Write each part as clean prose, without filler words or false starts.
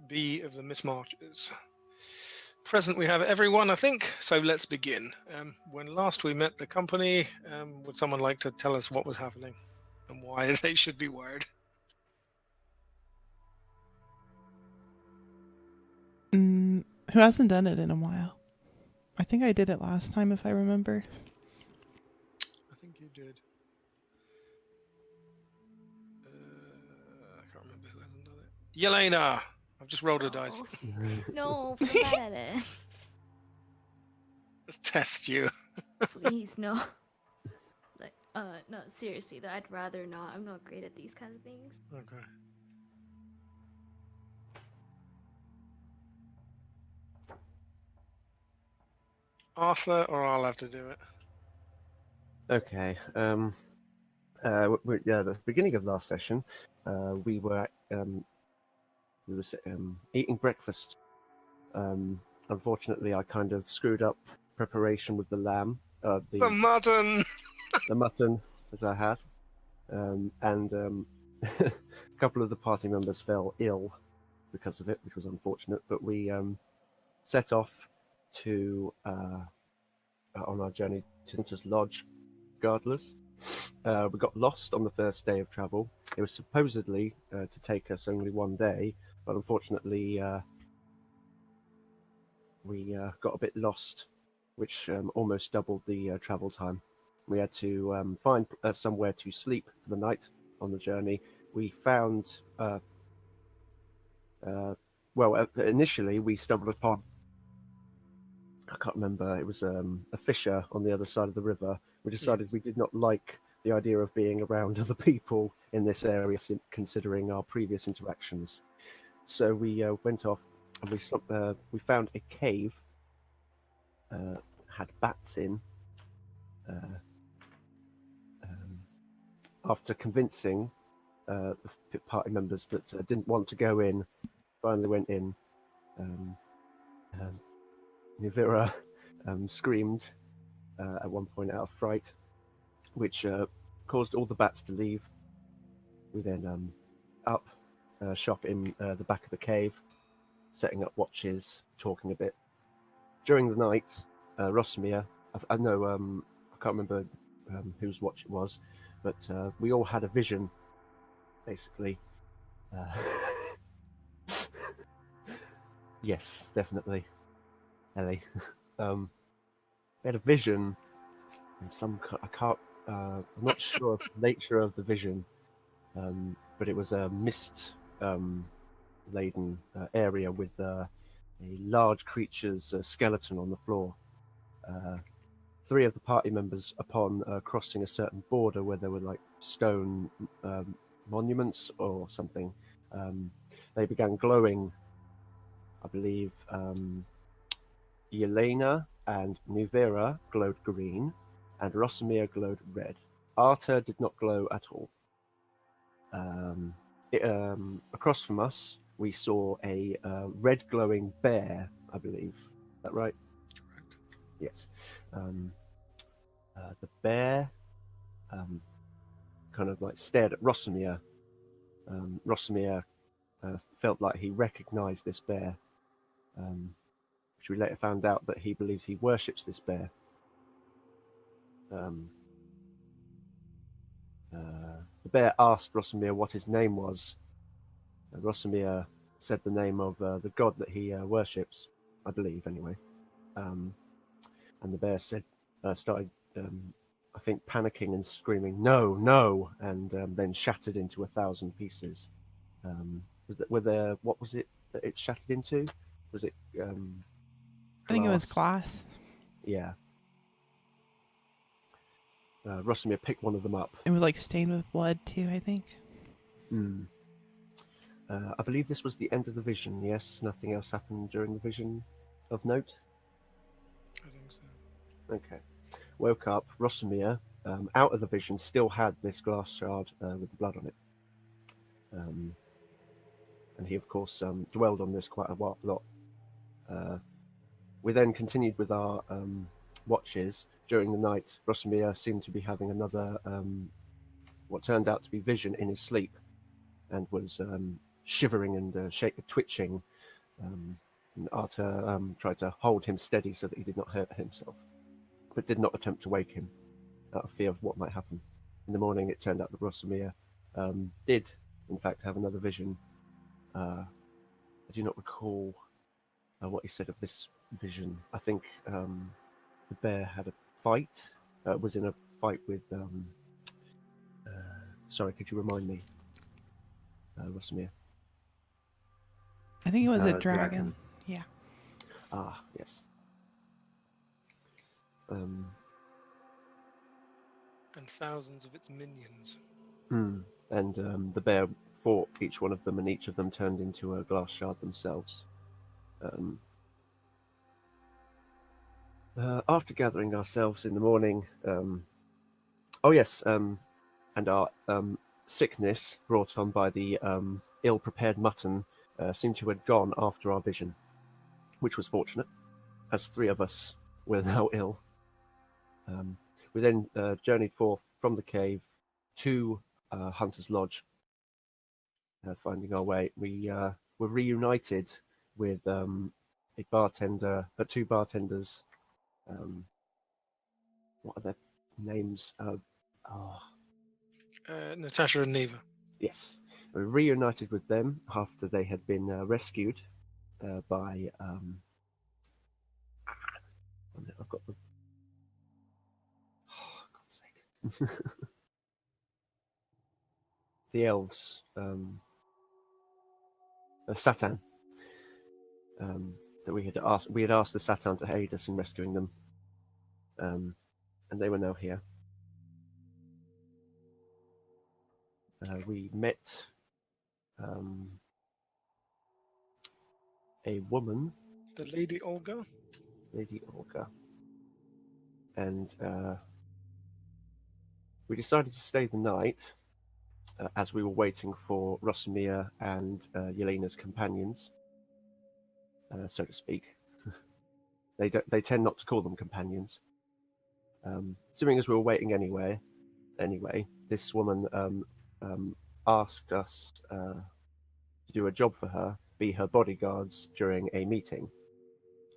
B of the Mystmarches. Present we have everyone, I think, so let's begin. When last we met the company, would someone like to tell us what was happening and why they should be worried? Who hasn't done it in a while? I think I did it last time, if I remember. I think you did. I can't remember who hasn't done it. Yelena! I've just rolled a dice. No, I'm bad at it. Let's test you. Please, no. Like, no, seriously, though, I'd rather not. I'm not great at these kinds of things. Okay. Arthur, or I'll have to do it. Okay. The beginning of last session, we were eating breakfast. Unfortunately, I kind of screwed up preparation with the lamb. The mutton. The mutton, as I had, and a couple of the party members fell ill because of it, which was unfortunate. But we set off to on our journey to Hunter's Lodge, regardless. We got lost on the first day of travel. It was supposedly to take us only one day, but unfortunately we got a bit lost, which almost doubled the travel time. We had to find somewhere to sleep for the night on the journey. We found, initially we stumbled upon, I can't remember, it was a fisher on the other side of the river. We decided we did not like the idea of being around other people in this area, considering our previous interactions. So we went off and we found a cave, had bats in. After convincing the party members that didn't want to go in, finally went in. Nuvira screamed at one point out of fright, which caused all the bats to leave. We then up shop in the back of the cave, setting up watches, talking a bit. During the night, Rosmir, I can't remember whose watch it was, but we all had a vision, basically. Yes, definitely. Ellie. We had a vision, and I'm not sure of the nature of the vision, but it was a mist laden area with a large creature's skeleton on the floor. 3 of the party members, upon crossing a certain border where there were like stone monuments or something, they began glowing. I believe Yelena and Nuvira glowed green, and Rosmir glowed red. Arta did not glow at all. Across from us, we saw a red glowing bear, I believe. Is that right? Correct. Yes. The bear kind of like stared at Rosmir. Rosmir felt like he recognized this bear, which we later found out that he believes he worships this bear. The bear asked Rosmir what his name was. Rosmir said the name of the god that he worships, I believe, anyway. And the bear started, I think, panicking and screaming, "No, no!" and then shattered into 1,000 pieces. What was it that it shattered into? Was it I think it was glass. Yeah. Rosmir picked one of them up. It was like stained with blood too, I think. I believe this was the end of the vision, yes? Nothing else happened during the vision of note? I think so. Okay. Woke up, Rosmir, out of the vision, still had this glass shard with the blood on it. And he, of course, dwelled on this quite a lot. We then continued with our watches. During the night, Rosmir seemed to be having another, what turned out to be vision in his sleep, and was shivering and twitching. And Arthur tried to hold him steady so that he did not hurt himself, but did not attempt to wake him out of fear of what might happen. In the morning, it turned out that Rosamir did, in fact, have another vision. I do not recall what he said of this vision. I think the bear had a fight, was in a fight with. Sorry, could you remind me, Rosamir? I think it was a Dragon. dragon. Yeah. Ah, yes. And thousands of its minions. And the bear fought each one of them, and each of them turned into a glass shard themselves. After gathering ourselves in the morning, and our sickness brought on by the ill-prepared mutton seemed to have gone after our vision, which was fortunate, as 3 of us were now ill. We then journeyed forth from the cave to Hunter's Lodge, finding our way. We were reunited with two bartenders. What are their names? Natasha and Neva. Yes, we reunited with them after they had been rescued by. I've got the. Oh, God's sake. The elves, Satan, that we had asked the Satan to aid us in rescuing them, and they were now here. We met a woman, The Lady Olga. Lady Olga, and we decided to stay the night as we were waiting for Rosamir and Yelena's companions, so to speak. They tend not to call them companions. Assuming as we were waiting anyway, this woman asked us to do a job for her, be her bodyguards during a meeting.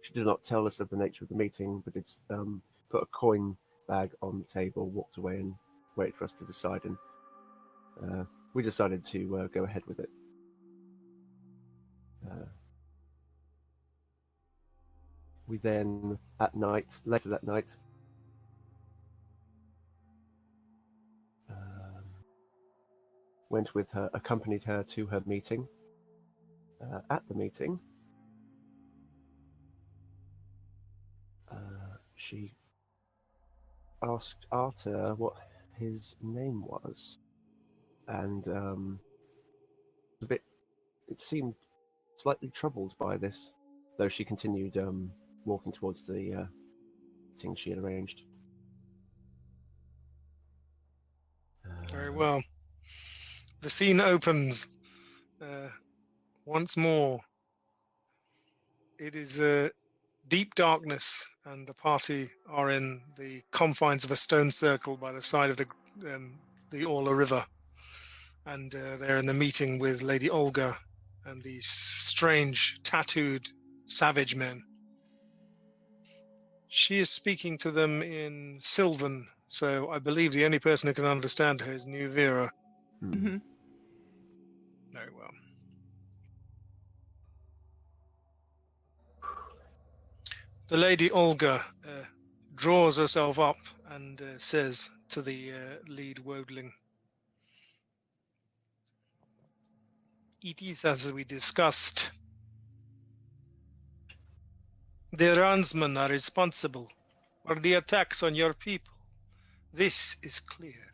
She did not tell us of the nature of the meeting, but did put a coin bag on the table, walked away, and waited for us to decide. And we decided to go ahead with it. We then, later that night, went with her, accompanied her to her meeting. At the meeting, she asked Arthur what his name was, and it seemed slightly troubled by this, though she continued walking towards the thing she had arranged. Very well. The scene opens once more. It is deep darkness, and the party are in the confines of a stone circle by the side of the Orla River, and they're in the meeting with Lady Olga and these strange, tattooed, savage men. She is speaking to them in Sylvan, so I believe the only person who can understand her is New Vera. Mm-hmm. Very well. The Lady Olga draws herself up and says to the lead wodling, "It is as we discussed. The Ransmen are responsible for the attacks on your people. This is clear.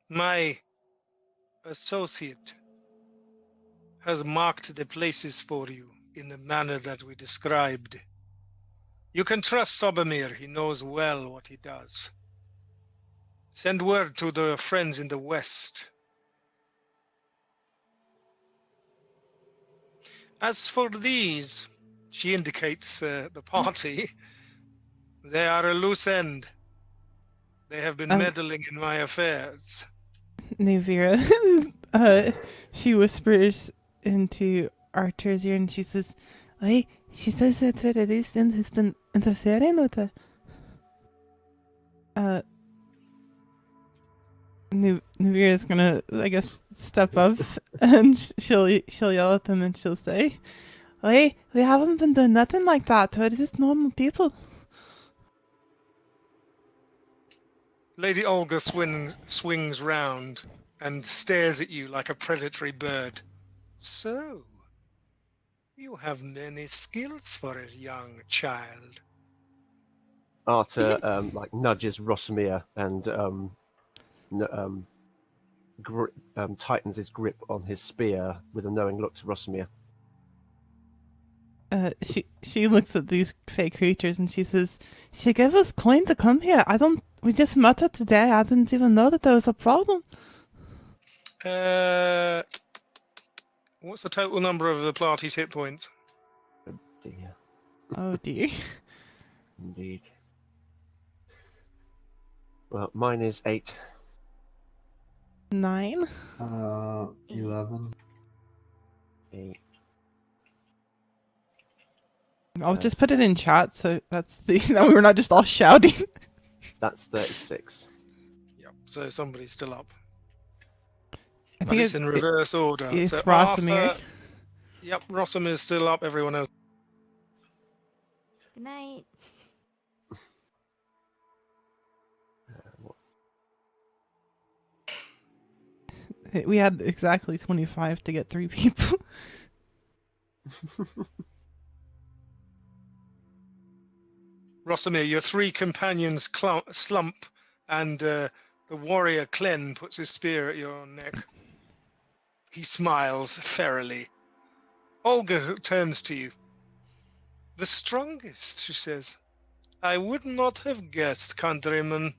My associate has marked the places for you in the manner that we described. You can trust Sobamir, he knows well what he does. Send word to the friends in the west. As for these," she indicates the party, "they are a loose end. They have been meddling in my affairs." Navira, she whispers into Archer's ear and she says, "Hey, she says that Terroristen has been interfering with her." Navira's gonna, I guess, step up and she'll yell at them and she'll say, "Hey, we haven't been doing nothing like that. We're just normal people." Lady Olga swings round and stares at you like a predatory bird. So, you have many skills for a young child. Arthur like nudges Rosmir and tightens his grip on his spear with a knowing look to Rosmir. She looks at these fake creatures and she says, "She gave us coin to come here. We just met her today. I didn't even know that there was a problem." What's the total number of the party's hit points? Oh dear. Oh dear. Indeed. Well, mine is 8. 9. 11. 8. I'll just put it in chat so that's that we're not just all shouting. That's 36. Yep. So somebody's still up. I But think it's in reverse order. it's So Rosmir. Arthur, yep, Rosamir's still up. Everyone else. Good night. We had exactly 25 to get 3 people. Rosamir, your 3 companions slump, and the warrior Clen puts his spear at your neck. He smiles ferally. Olga turns to you. "The strongest," she says. "I would not have guessed, countryman.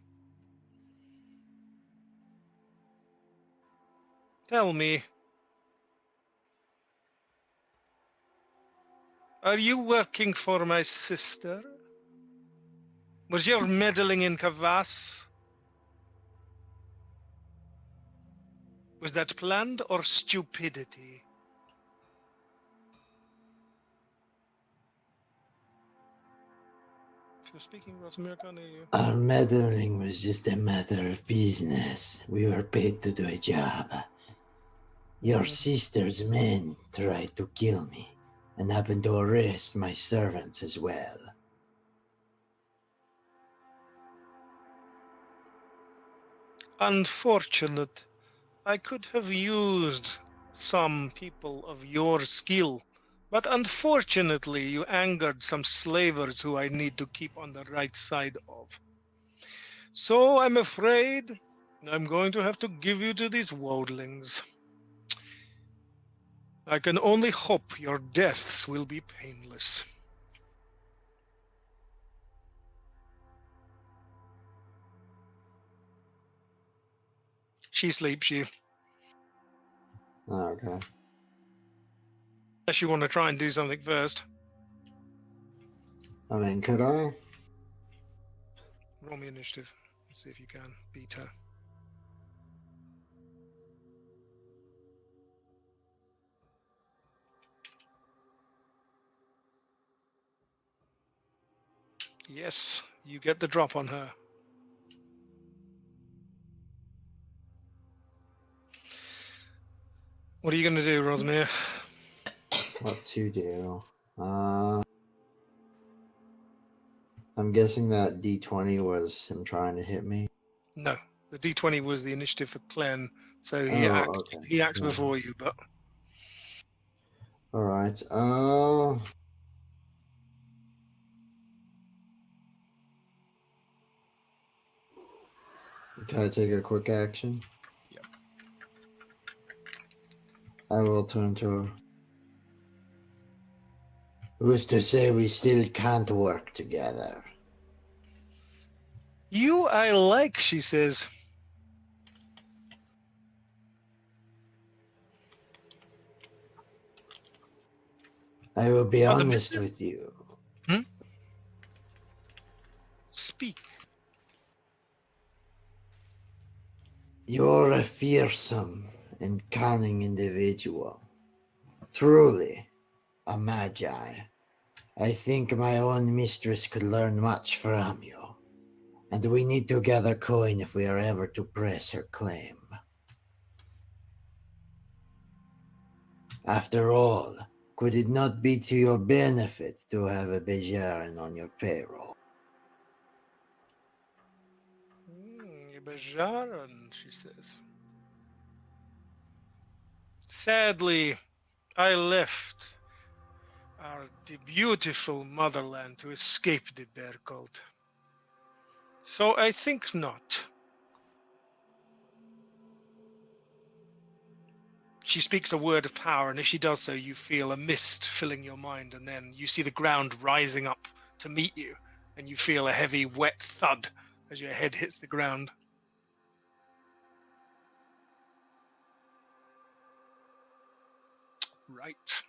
Tell me, are you working for my sister? Was your meddling in Kavas? Was that planned or stupidity?" If you're speaking, Rosamir, I can't hear you. Our meddling was just a matter of business. We were paid to do a job. Your sister's men tried to kill me and happened to arrest my servants as well. Unfortunate. I could have used some people of your skill, but unfortunately you angered some slavers who I need to keep on the right side of. So I'm afraid I'm going to have to give you to these worldlings. I can only hope your deaths will be painless. She sleeps you. Okay. Unless you want to try and do something first. I mean, could I? Roll me initiative. Let's see if you can beat her. Yes, you get the drop on her. What are you going to do, Rosamir? What to do? I'm guessing that D20 was him trying to hit me. No, the D20 was the initiative for Clen, so he Oh, acts. okay. He acts Yeah. before you, but All right. Can I take a quick action? Yep. I will turn to her. Who's to say we still can't work together? you I like, she says. I will be But the honest business- with you. Speak. You're a fearsome and cunning individual. Truly, a magi. I think my own mistress could learn much from you, and we need to gather coin if we are ever to press her claim. After all, could it not be to your benefit to have a Bajaran on your payroll? Bajaran, she says. Sadly, I left the beautiful motherland to escape the bear cult. So I think not. She speaks a word of power, and as she does so, you feel a mist filling your mind, and then you see the ground rising up to meet you, and you feel a heavy, wet thud as your head hits the ground. Right.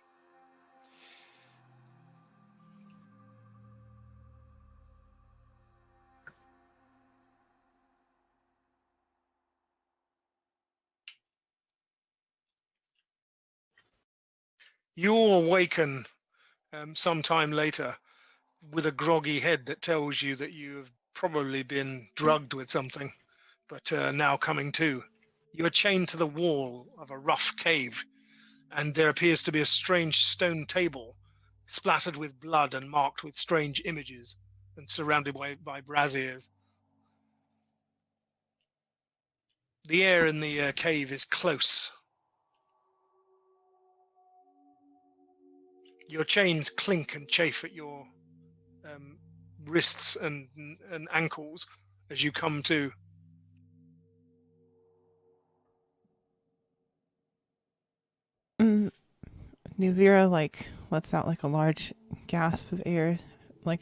You awaken sometime later with a groggy head that tells you that you have probably been drugged with something, but now coming to. You are chained to the wall of a rough cave, and there appears to be a strange stone table splattered with blood and marked with strange images and surrounded by braziers. The air in the cave is close. Your chains clink and chafe at your wrists and ankles as you come to. Nuvira lets out a large gasp of air,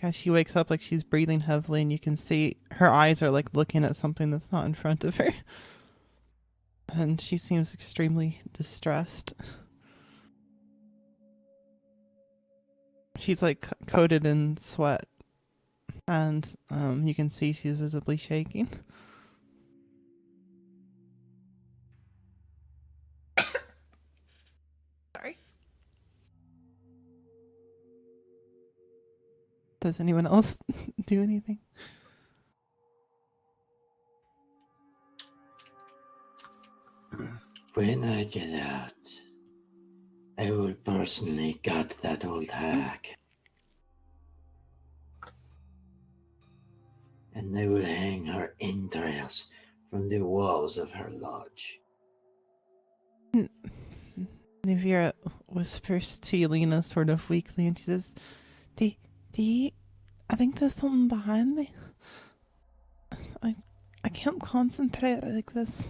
as she wakes up, she's breathing heavily, and you can see her eyes are looking at something that's not in front of her, and she seems extremely distressed. She's coated in sweat, and you can see she's visibly shaking. Sorry. Does anyone else do anything? When I get out, I will personally gut that old hag. And I will hang her entrails from the walls of her lodge. Nuvira whispers to Yelena sort of weakly, and she says, I think there's something behind me. I can't concentrate like this.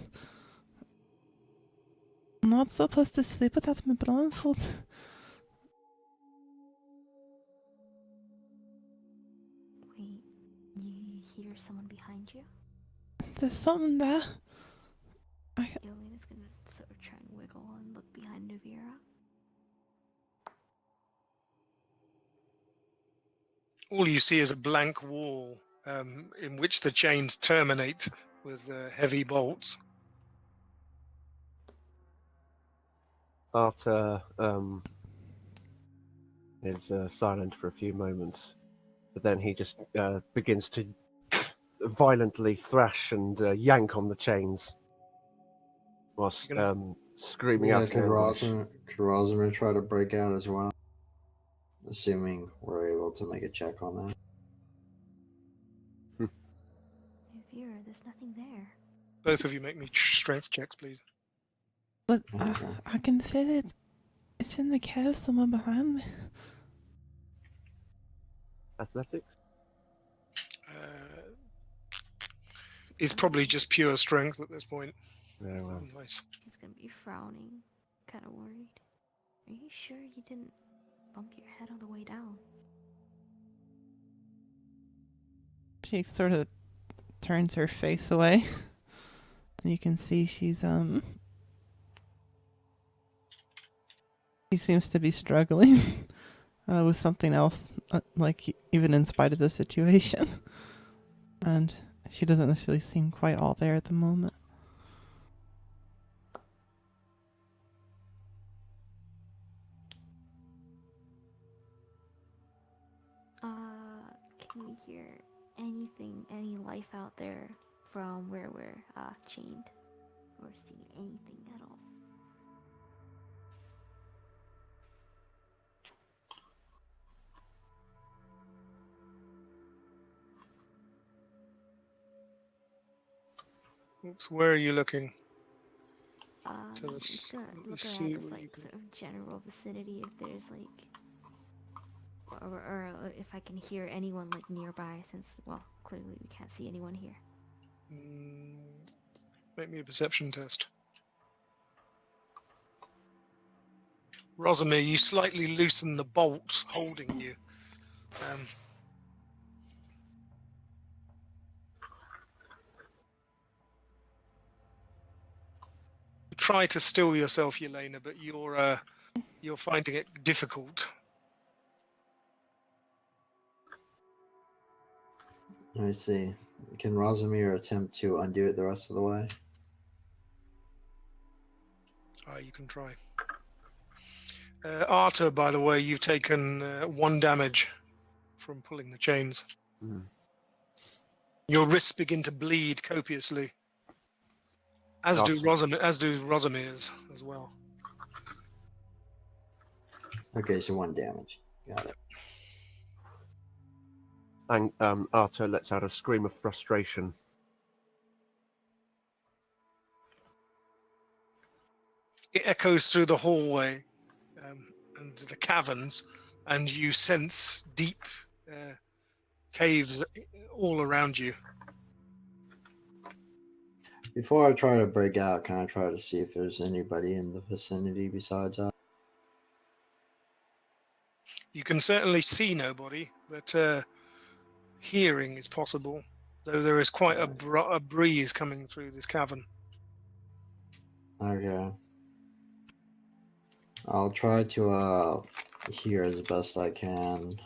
I'm not supposed to sleep without my blindfold. Wait, you hear someone behind you? There's something there. Yolena's gonna sort of try and wiggle and look behind Nuvira. All you see is a blank wall in which the chains terminate with heavy bolts. Arthur is silent for a few moments, but then he just begins to violently thrash and yank on the chains whilst screaming out. Could Rosmer try to break out as well? Assuming we're able to make a check on that. Nuvira, there's nothing there. Both of you make me strength checks, please. But Okay. I can feel it. It's in the cave somewhere behind me. Athletics? It's probably just pure strength at this point. Yeah, well. Nice. She's gonna be frowning, kind of worried. Are you sure you didn't bump your head on the way down? She sort of turns her face away, and you can see she's she seems to be struggling with something else, even in spite of the situation, and she doesn't necessarily seem quite all there at the moment. Can we hear anything, any life out there from where we're chained, or see anything at all? Oops, where are you looking? To I'm this. just gonna Let me look see around this what you like can. sort of general vicinity if there's like, or if I can hear anyone like nearby. Since well, clearly we can't see anyone here. Make me a perception test. Rosamir, you slightly loosen the bolt holding you. Try to still yourself, Yelena, but you're finding it difficult. I see. Can Rosamir attempt to undo it the rest of the way? You can try. Arta, by the way, you've taken 1 damage from pulling the chains. Mm. Your wrists begin to bleed copiously, as do Rosamir's as well. Okay, so 1 damage. Got it. And Arto lets out a scream of frustration. It echoes through the hallway and the caverns, and you sense deep caves all around you. Before I try to break out, can I try to see if there's anybody in the vicinity besides us? You can certainly see nobody, but hearing is possible, though there is quite a breeze coming through this cavern. Okay. I'll try to hear as best I can.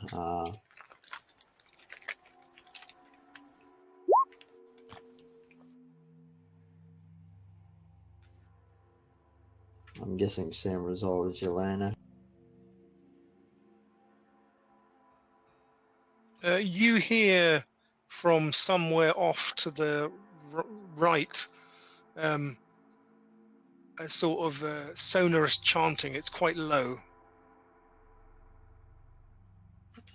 I'm guessing same result as Yelena. You hear from somewhere off to the right a sort of sonorous chanting. It's quite low.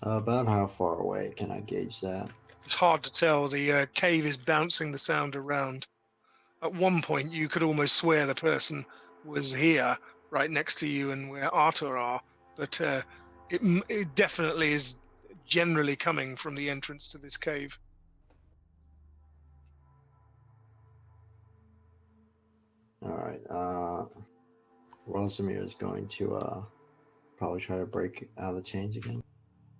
About how far away can I gauge that? It's hard to tell. The cave is bouncing the sound around. At one point, you could almost swear the person was here, right next to you, and where Arthur are. But it definitely is generally coming from the entrance to this cave. Alright, Rosamir is going to probably try to break out of the chains again.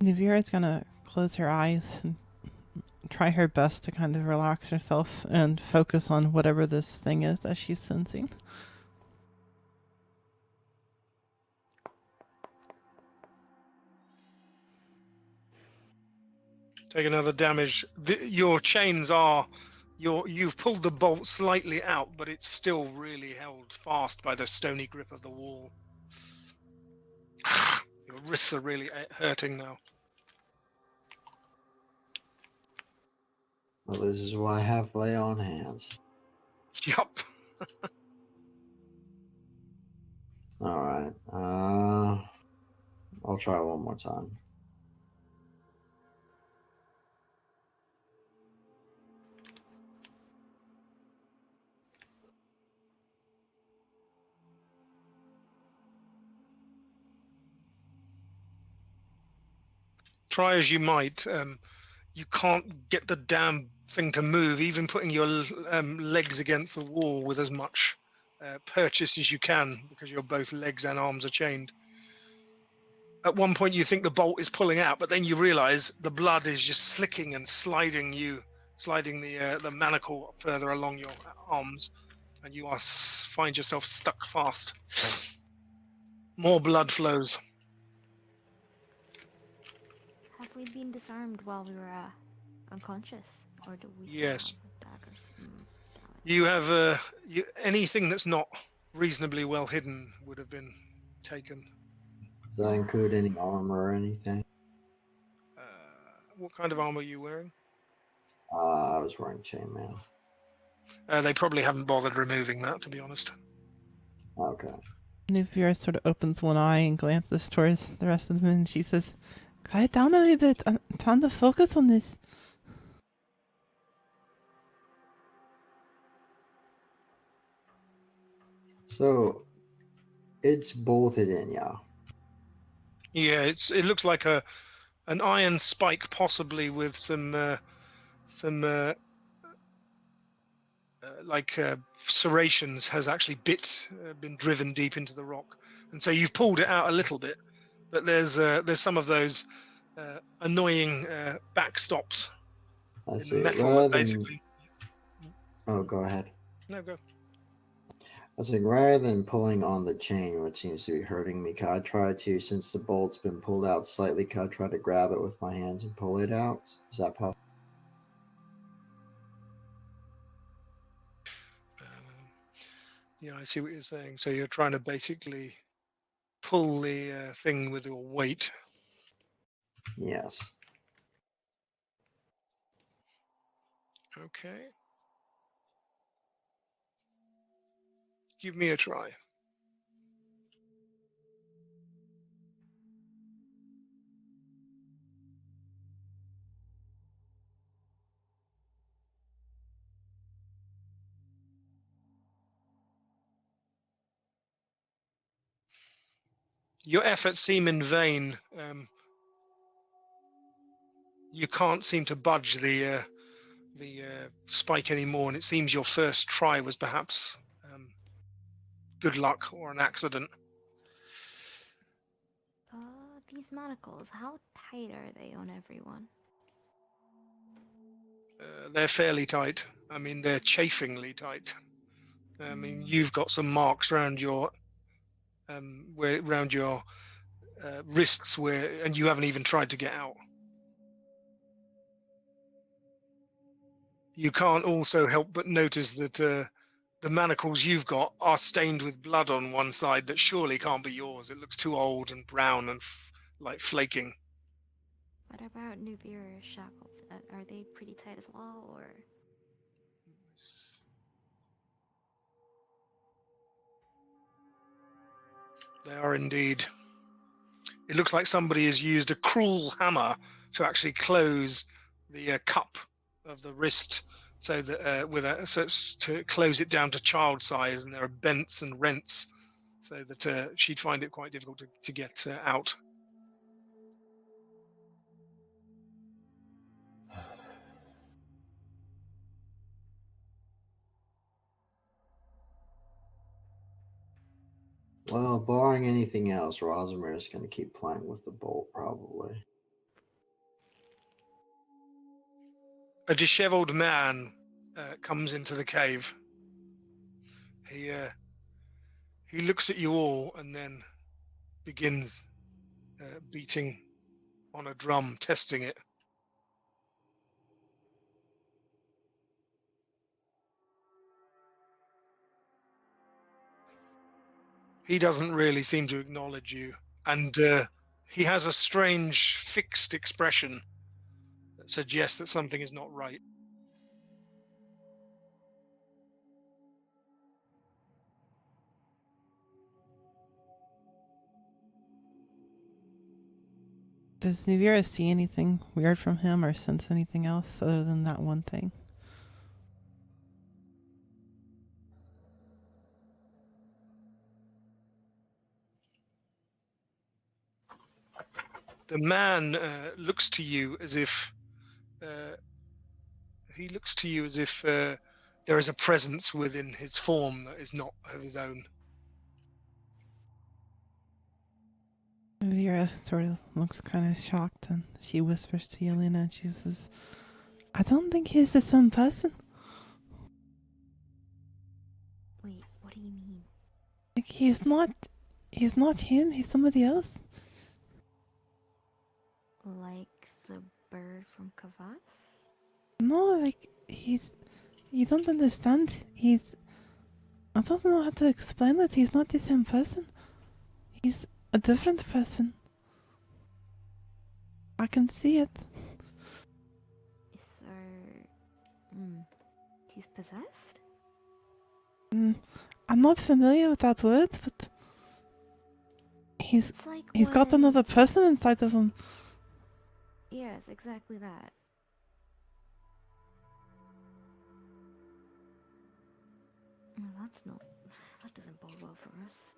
Navira's gonna close her eyes and try her best to kind of relax herself and focus on whatever this thing is that she's sensing. Take another damage. Your chains are... You've pulled the bolt slightly out, but it's still really held fast by the stony grip of the wall. Your wrists are really hurting now. Well, this is why I have lay on hands. Yup. Alright, I'll try one more time. Try as you might, you can't get the damn thing to move, even putting your legs against the wall with as much purchase as you can, because your both legs and arms are chained. At one point you think the bolt is pulling out, but then you realize the blood is just slicking and sliding the manacle further along your arms, and you find yourself stuck fast. More blood flows. Have we been disarmed while we were unconscious, or do we still Yes. have daggers? Damn it. You have anything that's not reasonably well hidden would have been taken. Does that include any armor or anything? What kind of armor are you wearing? I was wearing chainmail. They probably haven't bothered removing that, to be honest. Okay. Nuvira sort of opens one eye and glances towards the rest of them, and she says, "Quiet down a little bit. I'm trying to focus on this." So it's bolted in, yeah. Yeah, it looks like an iron spike, possibly with some serrations, has actually been driven deep into the rock, and so you've pulled it out a little bit, but there's some of those annoying backstops I in the see. metal that basically. Oh, go ahead. No, go. I was like, rather than pulling on the chain, which seems to be hurting me, could I try to, since the bolt's been pulled out slightly, could I try to grab it with my hands and pull it out? Is that possible? Yeah, I see what you're saying. So you're trying to basically pull the thing with your weight. Yes. Okay. Give me a try. Your efforts seem in vain. You can't seem to budge the spike anymore, and it seems your first try was perhaps good luck or an accident. These manacles, how tight are they on everyone? They're fairly tight. I mean, they're chafingly tight. I mean, you've got some marks around your wrists and you haven't even tried to get out. You can't also help but notice that the manacles you've got are stained with blood on one side that surely can't be yours. It looks too old and brown and like flaking. What about Nuvira's shackles? Are they pretty tight as well, or? They are indeed. It looks like somebody has used a cruel hammer to actually close the cup of the wrist, so that so it's to close it down to child size, and there are bends and rents, so that she'd find it quite difficult to get out. Well, barring anything else, Rosmer is going to keep playing with the bolt, probably. A disheveled man comes into the cave. He looks at you all and then begins beating on a drum, testing it. He doesn't really seem to acknowledge you, and he has a strange fixed expression that suggests that something is not right. Does Nuvira see anything weird from him or sense anything else other than that one thing? The man looks to you as if there is a presence within his form that is not of his own. Vera sort of looks kind of shocked, and she whispers to Yelena, and she says, "I don't think he's the same person. Wait, what do you mean? Like, he's not him, he's somebody else." Like the bird from Kavas? No, like, you don't understand. I don't know how to explain it. He's not the same person. He's a different person. I can see it. He's possessed? I'm not familiar with that word, but he's It's like got another when person inside of him. Yes, exactly that. That doesn't bode well for us.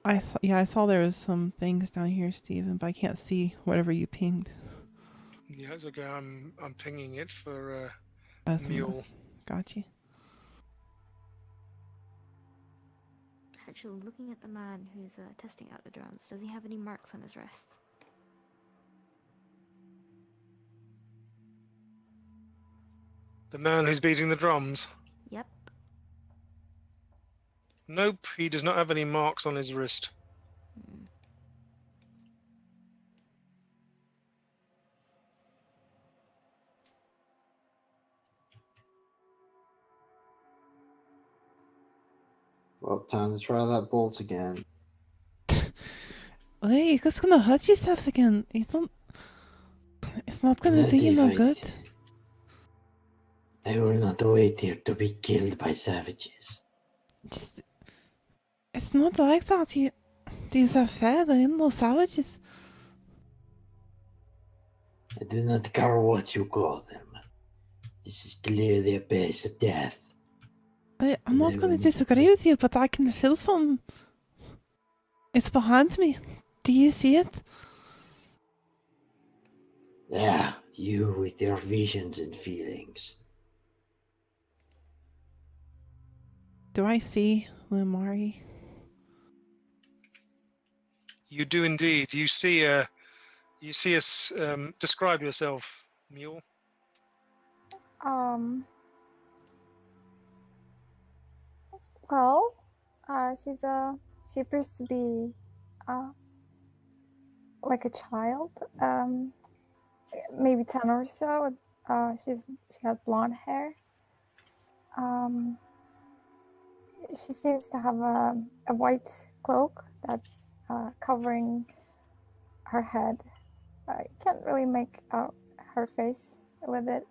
I saw there was some things down here, Steven, but I can't see whatever you pinged. Yeah, it's okay. I'm pinging it for Mule. Got you. Actually, looking at the man who's testing out the drums, does he have any marks on his wrists? the man who's beating the drums. Yep. Nope, he does not have any marks on his wrist. Hmm. Well, time to try that bolt again. Wait, that's gonna hurt yourself again. It's not gonna do you no good. I will not wait here to be killed by savages. It's not like that. These are fair. There ain't no savages. I do not care what you call them. This is clearly a base of death. I'm not gonna disagree with you, but I can feel something. It's behind me. Do you see it? Yeah, you with your visions and feelings. Do I see Limari? You do indeed. You see a. Describe yourself, Mule. Well, she appears to be like a child, maybe 10 or so. She has blonde hair. She seems to have a white cloak that's covering her head. I can't really make out her face with it.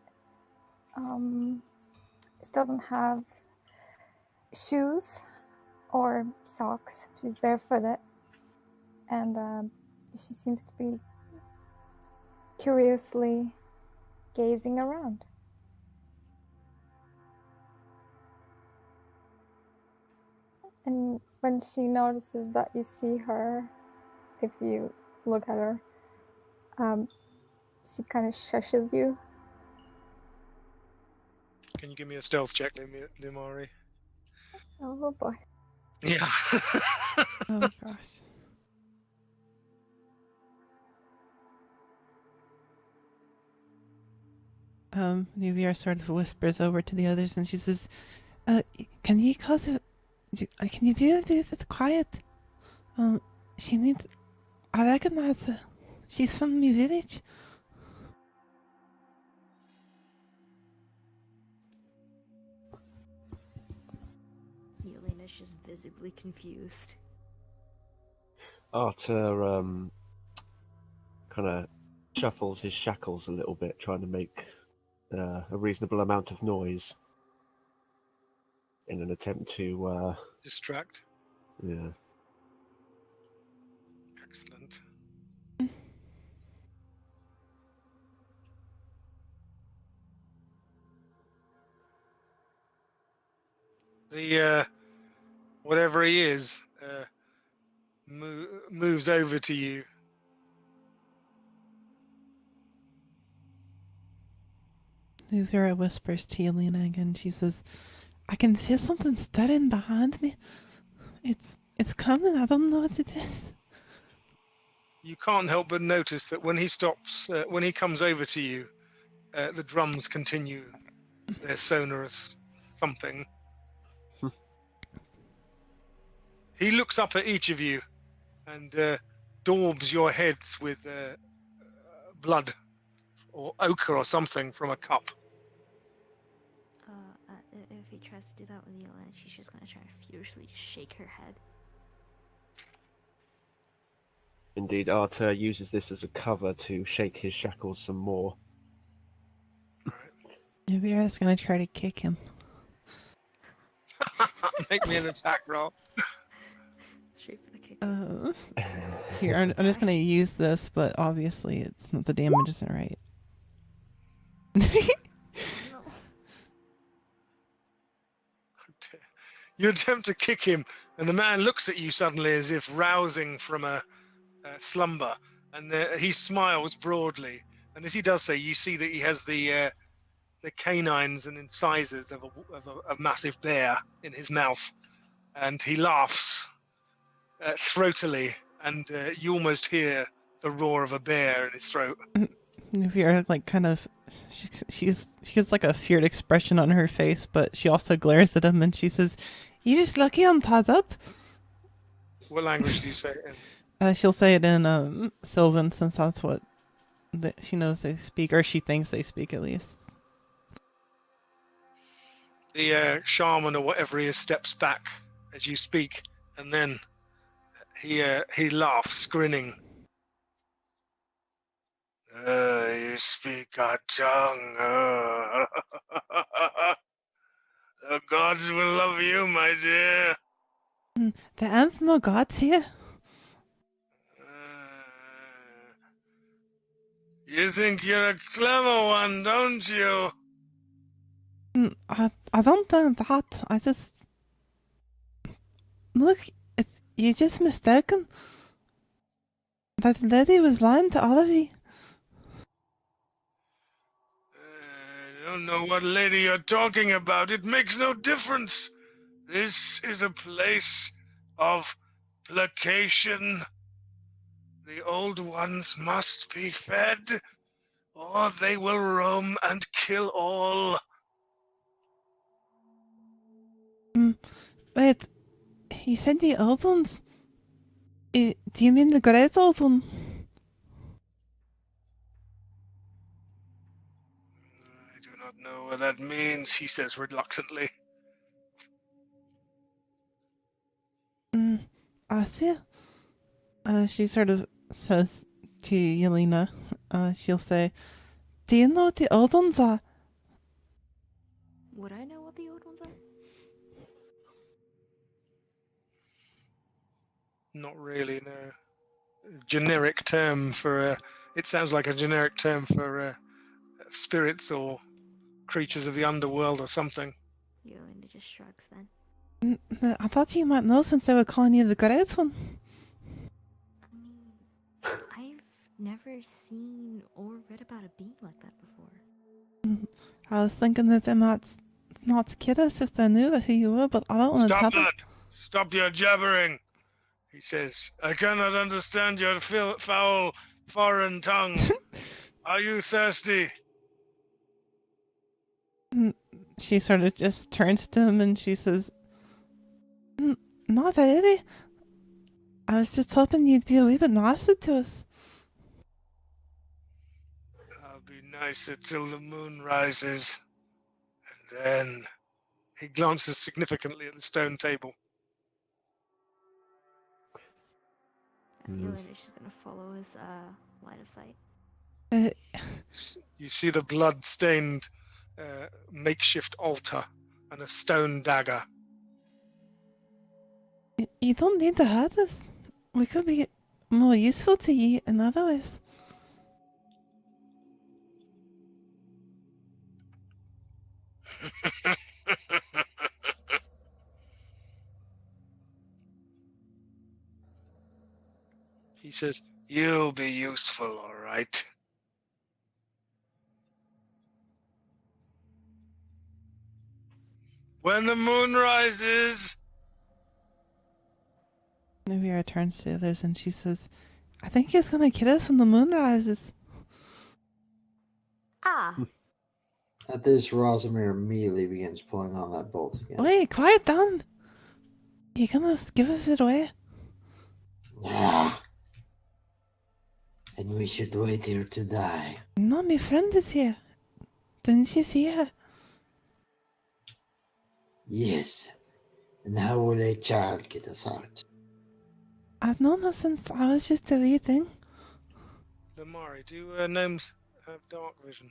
She doesn't have shoes or socks. She's barefooted, and she seems to be curiously gazing around. And when she notices that you see her, if you look at her, she kind of shushes you. Can you give me a stealth check, Limari? Oh boy. Yeah. Oh gosh. Nuvia sort of whispers over to the others and she says, can you be a bit quiet? I recognize her. She's from my village. Yelena's just visibly confused. Arthur kind of shuffles his shackles a little bit, trying to make a reasonable amount of noise in an attempt to Distract. Yeah. Excellent. The whatever he is moves over to you. Nuvia whispers to Yelena again. She says, I can feel something stirring behind me. It's coming. I don't know what it is. You can't help but notice that when he stops, when he comes over to you, the drums continue their sonorous thumping. He looks up at each of you and daubs your heads with blood or ochre or something from a cup. If he tries to do that with Yelena, she's just gonna try to furiously shake her head. Indeed, Arthur uses this as a cover to shake his shackles some more. Nuvia's gonna try to kick him. Make me an attack roll. Straight for the kick. Here, I'm just gonna use this, but obviously it's not, the damage isn't right. No. You attempt to kick him, and the man looks at you suddenly as if rousing from a slumber, and he smiles broadly. And as he does so, you see that he has the canines and incisors of a massive bear in his mouth, and he laughs throatily, and you almost hear the roar of a bear in his throat. Vera like kind of she has like a feared expression on her face, but she also glares at him and she says, "You just lucky I'm tied up." What language do you say it in? She'll say it in Sylvan, since that's what she knows they speak, or she thinks they speak at least. The shaman or whatever he is steps back as you speak, and then he laughs, grinning. You speak our tongue. The gods will love you, my dear. There aren't no gods here. You think you're a clever one, don't you? I don't think that. I just look. You're just mistaken. That lady was lying to all of you. I don't know what lady you're talking about. It makes no difference. This is a place of placation. The old ones must be fed, or they will roam and kill all. Wait, you said the old ones? Do you mean the great old one? I do not know what that means, he says reluctantly. I see. She sort of says to Yelena, she'll say, "Do you know what the old ones are?" Would I know what the old ones are? Not really, no. Generic term for, it sounds like a generic term for spirits or creatures of the underworld or something. Yolanda just shrugs then. I thought you might know since they were calling you the great one. I mean, I've never seen or read about a being like that before. I was thinking that they might not kid us if they knew who you were, but I don't want to tell Stop them. that! Stop your jabbering, he says. I cannot understand your foul foreign tongue. Are you thirsty? She sort of just turns to him and she says, "Not really. I was just hoping you'd be a wee bit nicer to us." I'll be nicer till the moon rises. And then he glances significantly at the stone table. Yolanda's just gonna follow his line of sight. You see the blood-stained makeshift altar and a stone dagger. You don't need to hurt us. We could be more useful to you in other ways. He says, you'll be useful, all right. When the moon rises. Navira turns to the others and she says, "I think he's gonna kill us when the moon rises." Ah! At this, Rosamir immediately begins pulling on that bolt again. Wait, quiet down. You're gonna give us it away. Ah. And we should wait here to die. No, my friend is here. Didn't you see her? Yes. And how will a child get us out? I've known her since I was just a wee thing. Lamari, do gnomes have dark vision?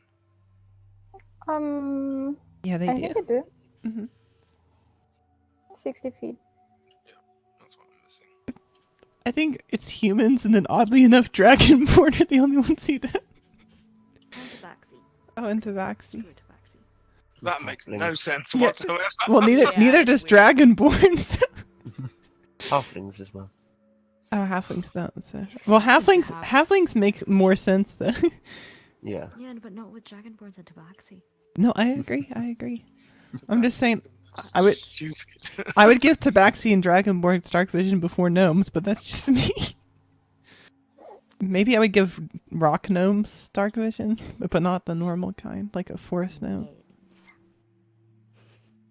Yeah, they I do. think I do. Mm-hmm. 60 feet. That's what I'm missing. I think it's humans, and then oddly enough, Dragonborn are the only ones who do. And Tabaxi. Oh, and Tabaxi. Screw Tabaxi. That makes no Halflings. sense Yeah. whatsoever. Well, neither Yeah, neither it's does weird. Dragonborn. Halflings as well. Oh, halflings don't. So. Expect Well, them to halflings have- halflings make more sense though. Yeah. Yeah, but not with Dragonborns and Tabaxi. No, I agree. I agree. I'm just saying, I would- Stupid. I would give Tabaxi and Dragonborn Stark Vision before gnomes, but that's just me. Maybe I would give rock gnomes Stark Vision, but not the normal kind, like a forest gnome. Gnomes.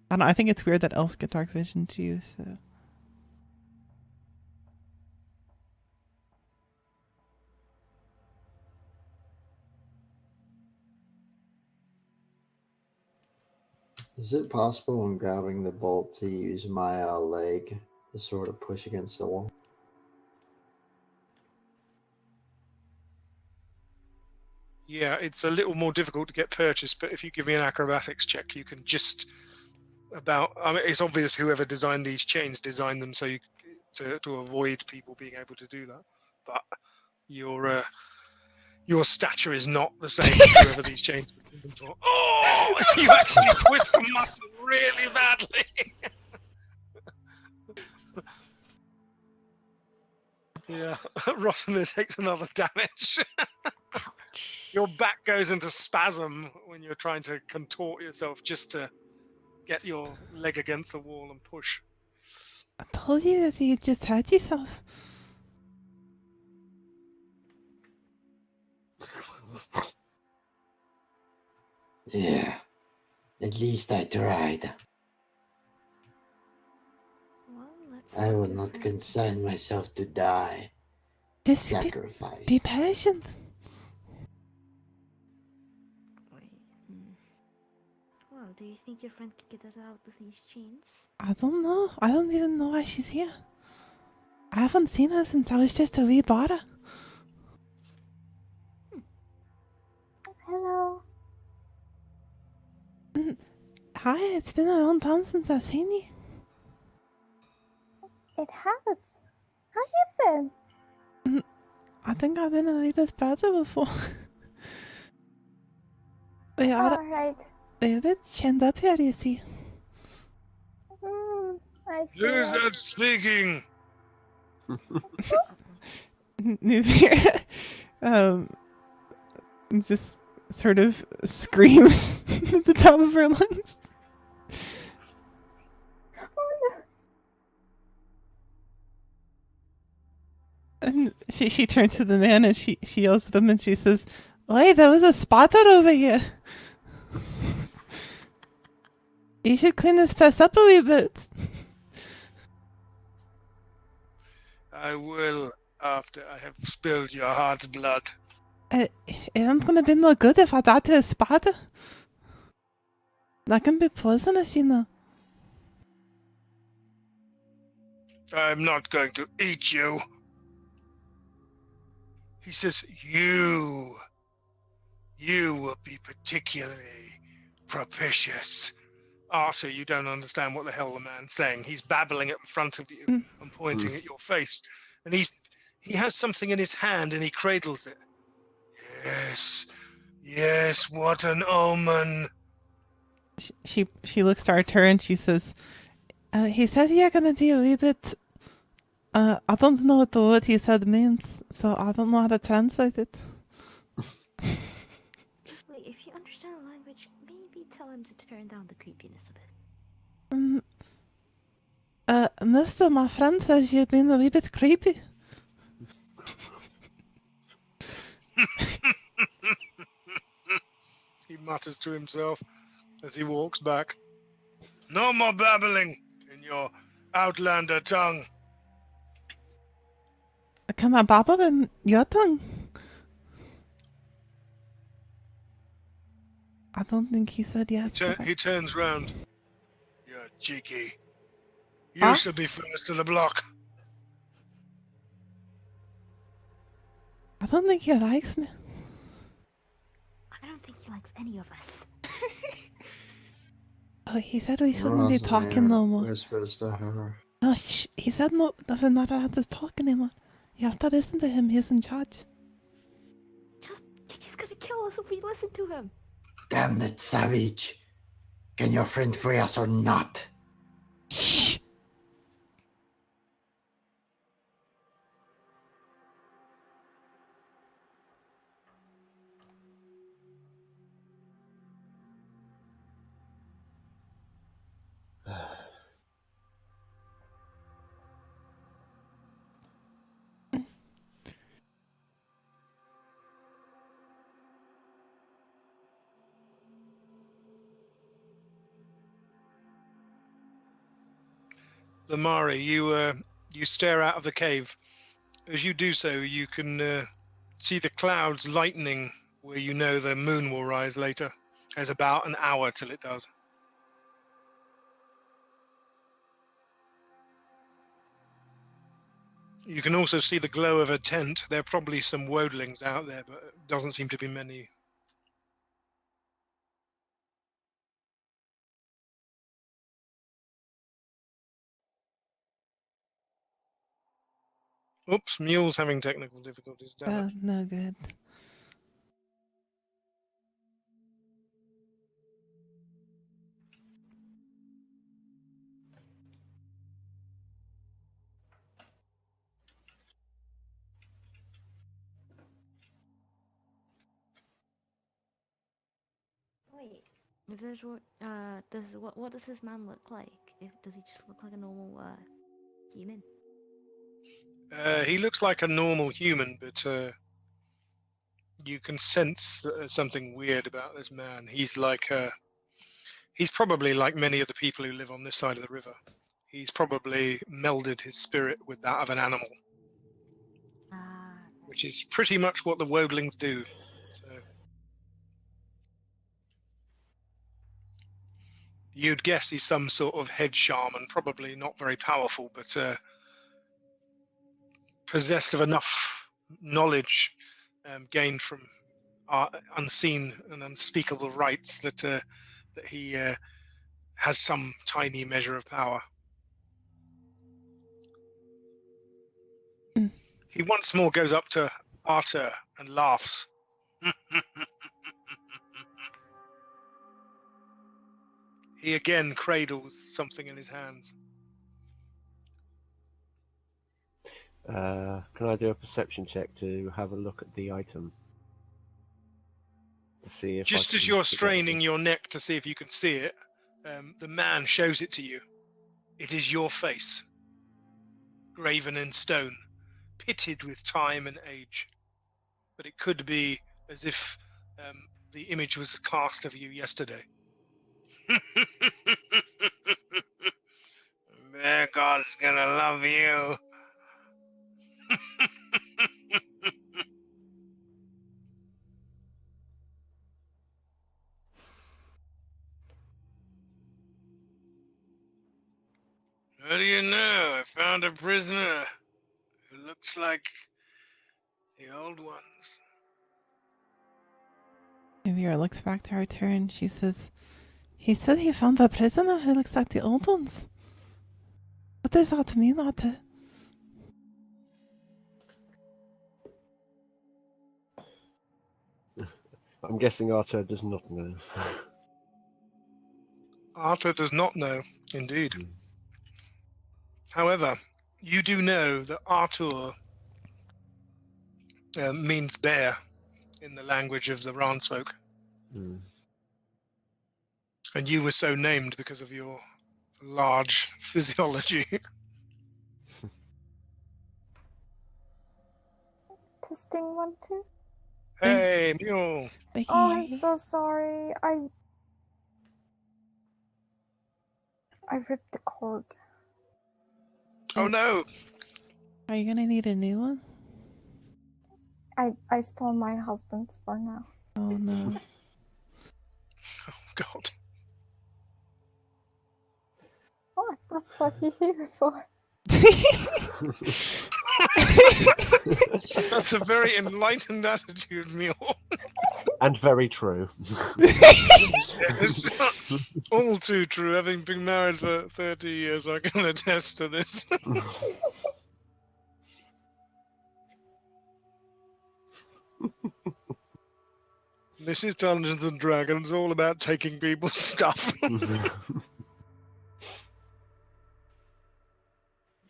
I don't know, I think it's weird that elves get Dark Vision too. So Is it possible when grabbing the bolt to use my leg to sort of push against the wall? Yeah, it's a little more difficult to get purchased, but if you give me an acrobatics check, you can just about. I mean, it's obvious whoever designed these chains designed them so you to avoid people being able to do that. But your stature is not the same as whoever these chains were designed for. Oh, you actually twist a muscle really badly. Yeah, Rothamir takes another damage. Ouch. Your back goes into spasm when you're trying to contort yourself just to get your leg against the wall and push. I told you that you just hurt yourself. Yeah. At least I tried. Well, let's I hope will your not friend- consign myself to die. Just Sacrifice. be patient. Wait. Well, do you think your friend can get us out of these chains? I don't know. I don't even know why she's here. I haven't seen her since I was just a wee bada. Hello. Hi, it's been a long time since I've seen you. It has. How you been? I think I've been a wee bit better before. we are Alright. a bit chained up here, you see. I see. Who's I that speaking? Nuvir, just sort of screams at the top of her lungs. And she turns to the man and she yells at him and she says, "Oi, there was a spotter over here. You should clean this place up a wee bit." I will after I have spilled your heart's blood. It ain't gonna be no good if I die to a spotter. That can be poisonous, you know. I'm not going to eat you. He says, you will be particularly propitious. Arthur, you don't understand what the hell the man's saying. He's babbling in front of you and pointing at your face. And he has something in his hand and he cradles it. Yes, what an omen. She looks to Arthur and she says, he said you're gonna be a wee bit, I don't know what the word he said means, so I don't know how to translate it. Wait, if you understand the language, maybe tell him to turn down the creepiness a bit. Mister, my friend says you've been a wee bit creepy. He mutters to himself as he walks back. No more babbling in your outlander tongue. Can I babble in your tongue? I don't think he said yes. He turns round. You're cheeky. You Huh? should be first to the block. I don't think he likes me. I don't think he likes any of us. he said we shouldn't be talking no more. Whispers to her. No, shh. He said no, that we're not allowed to talk anymore. You have to listen to him. He's in charge. He's gonna kill us if we listen to him. Damn that savage. Can your friend free us or not? Shh. Lamari, you stare out of the cave. As you do so, you can see the clouds lightening where you know the moon will rise later. There's about an hour till it does. You can also see the glow of a tent. There are probably some wodlings out there, but it doesn't seem to be many. Oops, Mule's having technical difficulties. Damn it. No good. Wait. If there's what does this man look like? Does he just look like a normal human? He looks like a normal human, but you can sense that there's something weird about this man. He's probably like many of the people who live on this side of the river. He's probably melded his spirit with that of an animal, which is pretty much what the wodlings do. So you'd guess he's some sort of head shaman, probably not very powerful, but possessed of enough knowledge gained from unseen and unspeakable rites that he has some tiny measure of power. He once more goes up to Arthur and laughs. He again cradles something in his hands. Can I do a perception check to have a look at the item? To see if Just I as can you're pick it up? straining your neck to see if you can see it, the man shows it to you. It is your face, graven in stone, pitted with time and age. But it could be as if the image was cast of you yesterday. Bear God's gonna love you. How do you know? I found a prisoner who looks like the old ones. Vera looks back to Arthur and she says, he said he found a prisoner who looks like the old ones. What does that mean, Arthur? I'm guessing Arthur does not know. Arthur does not know, indeed. However, you do know that Arthur means bear in the language of the Ransfolk. Mm. And you were so named because of your large physiology. Testing 1, 2. Hey, Mule. They Oh, can I'm hear you. so sorry. I ripped the cord. Oh no! Are you gonna need a new one? I stole my husband's for now. Oh no. Oh God. Oh, that's what you're here for. That's a very enlightened attitude, Mule. And very true. It's all too true. Having been married for 30 years, I can attest to this. This is Dungeons and Dragons, all about taking people's stuff. We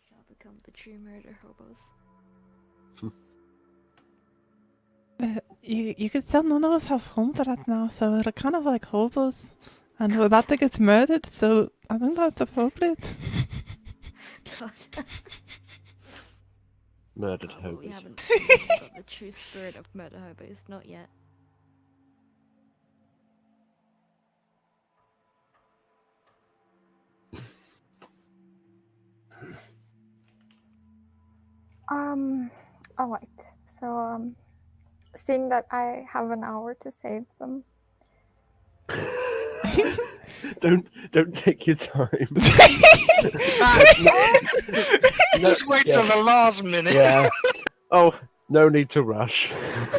shall become the true murder hobos. You could tell none of us have homes right now, so we're kind of like hobos. And we're about to get murdered, so I think that's appropriate. God. Murdered Oh, but we hobos. haven't got the true spirit of murder hobos, not yet. All right. So, seeing that I have an hour to save them, Don't take your time. Just wait till the last minute. Yeah. Oh, no need to rush.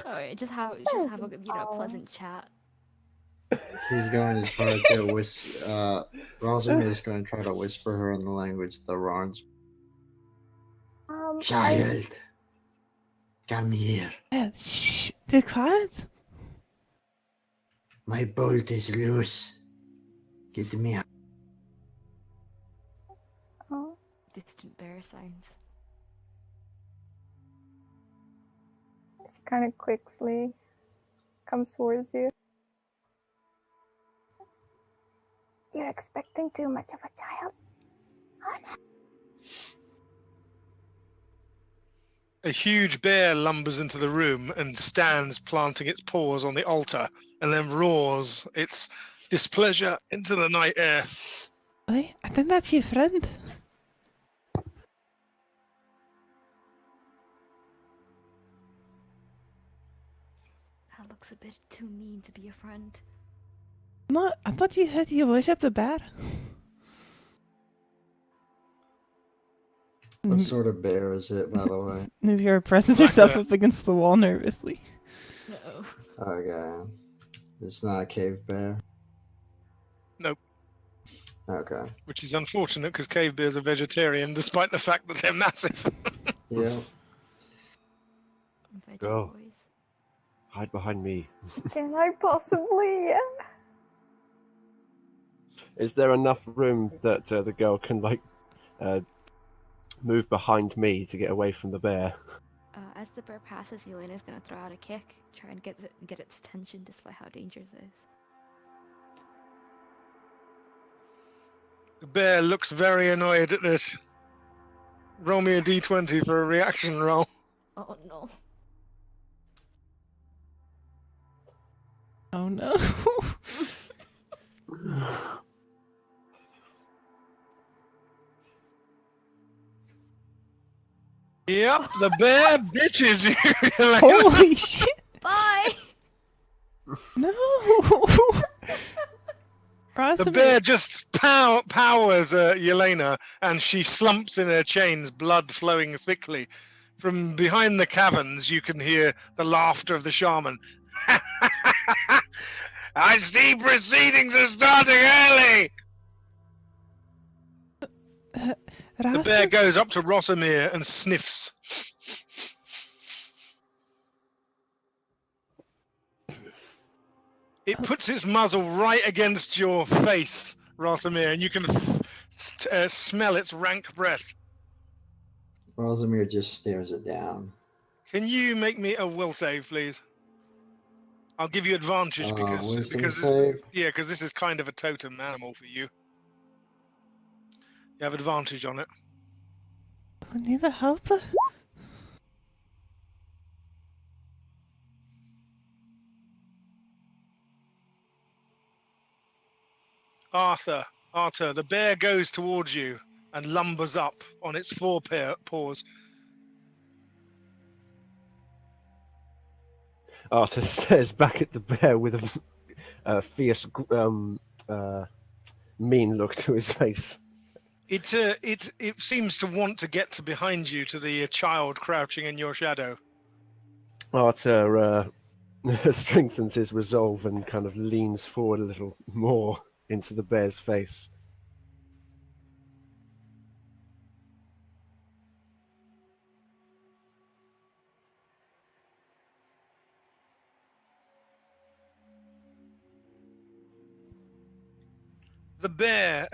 Oh, just have a pleasant chat. He's going to try to whisper. Rosamir is going to try to whisper her in the language of the Rons. I Child, come here. Shh, be quiet. My bolt is loose. Get me out. oh, Distant bear sounds. she kind of quickly comes towards you. You're expecting too much of a child. Oh, no. A huge bear lumbers into the room and stands planting its paws on the altar and then roars its displeasure into the night air. I think that's your friend. That looks a bit too mean to be a friend. No, I thought you said you worshipped a bear. What sort of bear is it, by the way? Nuvira presses Like herself that. up against the wall nervously. No. Okay. It's not a cave bear? Nope. Okay. Which is unfortunate because cave bears are vegetarian despite the fact that they're massive. Yeah. Veggie Go. boys. Hide behind me. Can I possibly? Is there enough room that the girl can move behind me to get away from the bear? As the bear passes, Yelena's gonna throw out a kick, try and get its attention despite how dangerous it is. The bear looks very annoyed at this. Roll me a d20 for a reaction roll. Oh no. Oh no. Yep, the bear bitches you. Yelena. Holy shit. Bye! No. The bear just powers Yelena, and she slumps in her chains, blood flowing thickly. From behind the caverns, you can hear the laughter of the shaman. I see proceedings are starting early! The bear goes up to Rosamir and sniffs. It puts its muzzle right against your face, Rosamir, and you can smell its rank breath. Rosamir just stares it down. Can you make me a will save, please? I'll give you advantage Wisdom because save? because this is kind of a totem animal for you. You have advantage on it. I need a helper. Arthur, the bear goes towards you and lumbers up on its four paws. Arthur stares back at the bear with a fierce, mean look to his face. It seems to want to get to behind you, to the child crouching in your shadow. Arthur strengthens his resolve and kind of leans forward a little more into the bear's face. The bear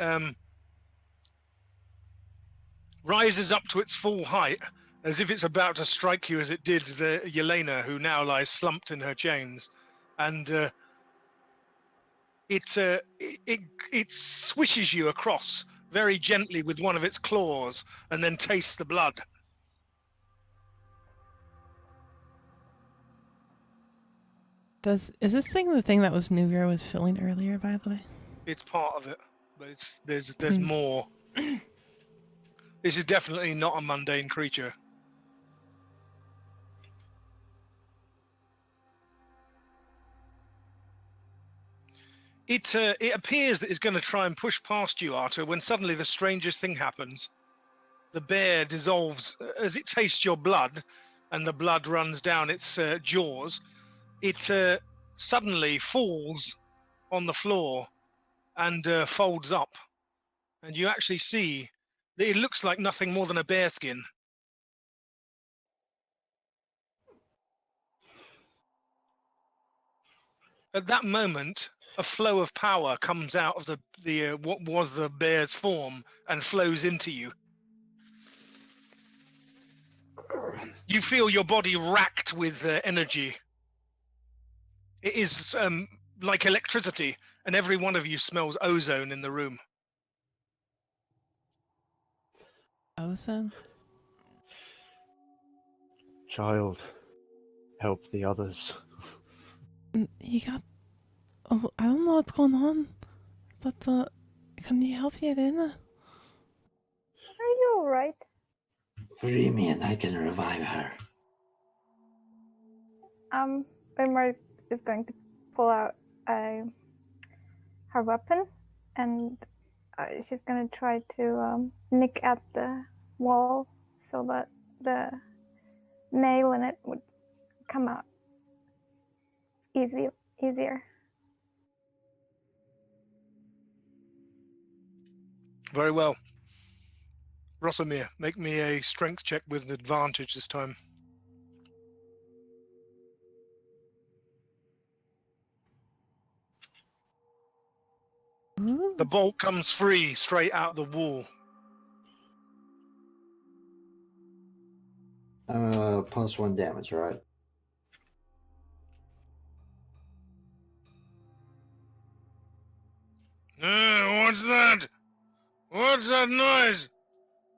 rises up to its full height, as if it's about to strike you, as it did the Yelena, who now lies slumped in her chains, and it swishes you across very gently with one of its claws, and then tastes the blood. Is this thing the thing that was Nuvira was feeling earlier, by the way? It's part of it, but there's more. This is definitely not a mundane creature. It appears that it's going to try and push past you, Arthur, when suddenly the strangest thing happens. The bear dissolves as it tastes your blood, and the blood runs down its jaws. It suddenly falls on the floor and folds up, and you actually see that it looks like nothing more than a bear skin. At that moment, a flow of power comes out of the what was the bear's form and flows into you. You feel your body racked with energy. It is like electricity, and every one of you smells ozone in the room. Ozone? Child, help the others. You got... Oh, I don't know what's going on, but can you help Yelena? Are you alright? Free me and I can revive her. Mystmarch is going to pull out her weapon, and she's going to try to nick at the wall so that the nail in it would come out easier. Very well. Rosamir, make me a strength check with advantage this time. Ooh. The bolt comes free straight out the wall. +1 damage, right? What's that? What's that noise?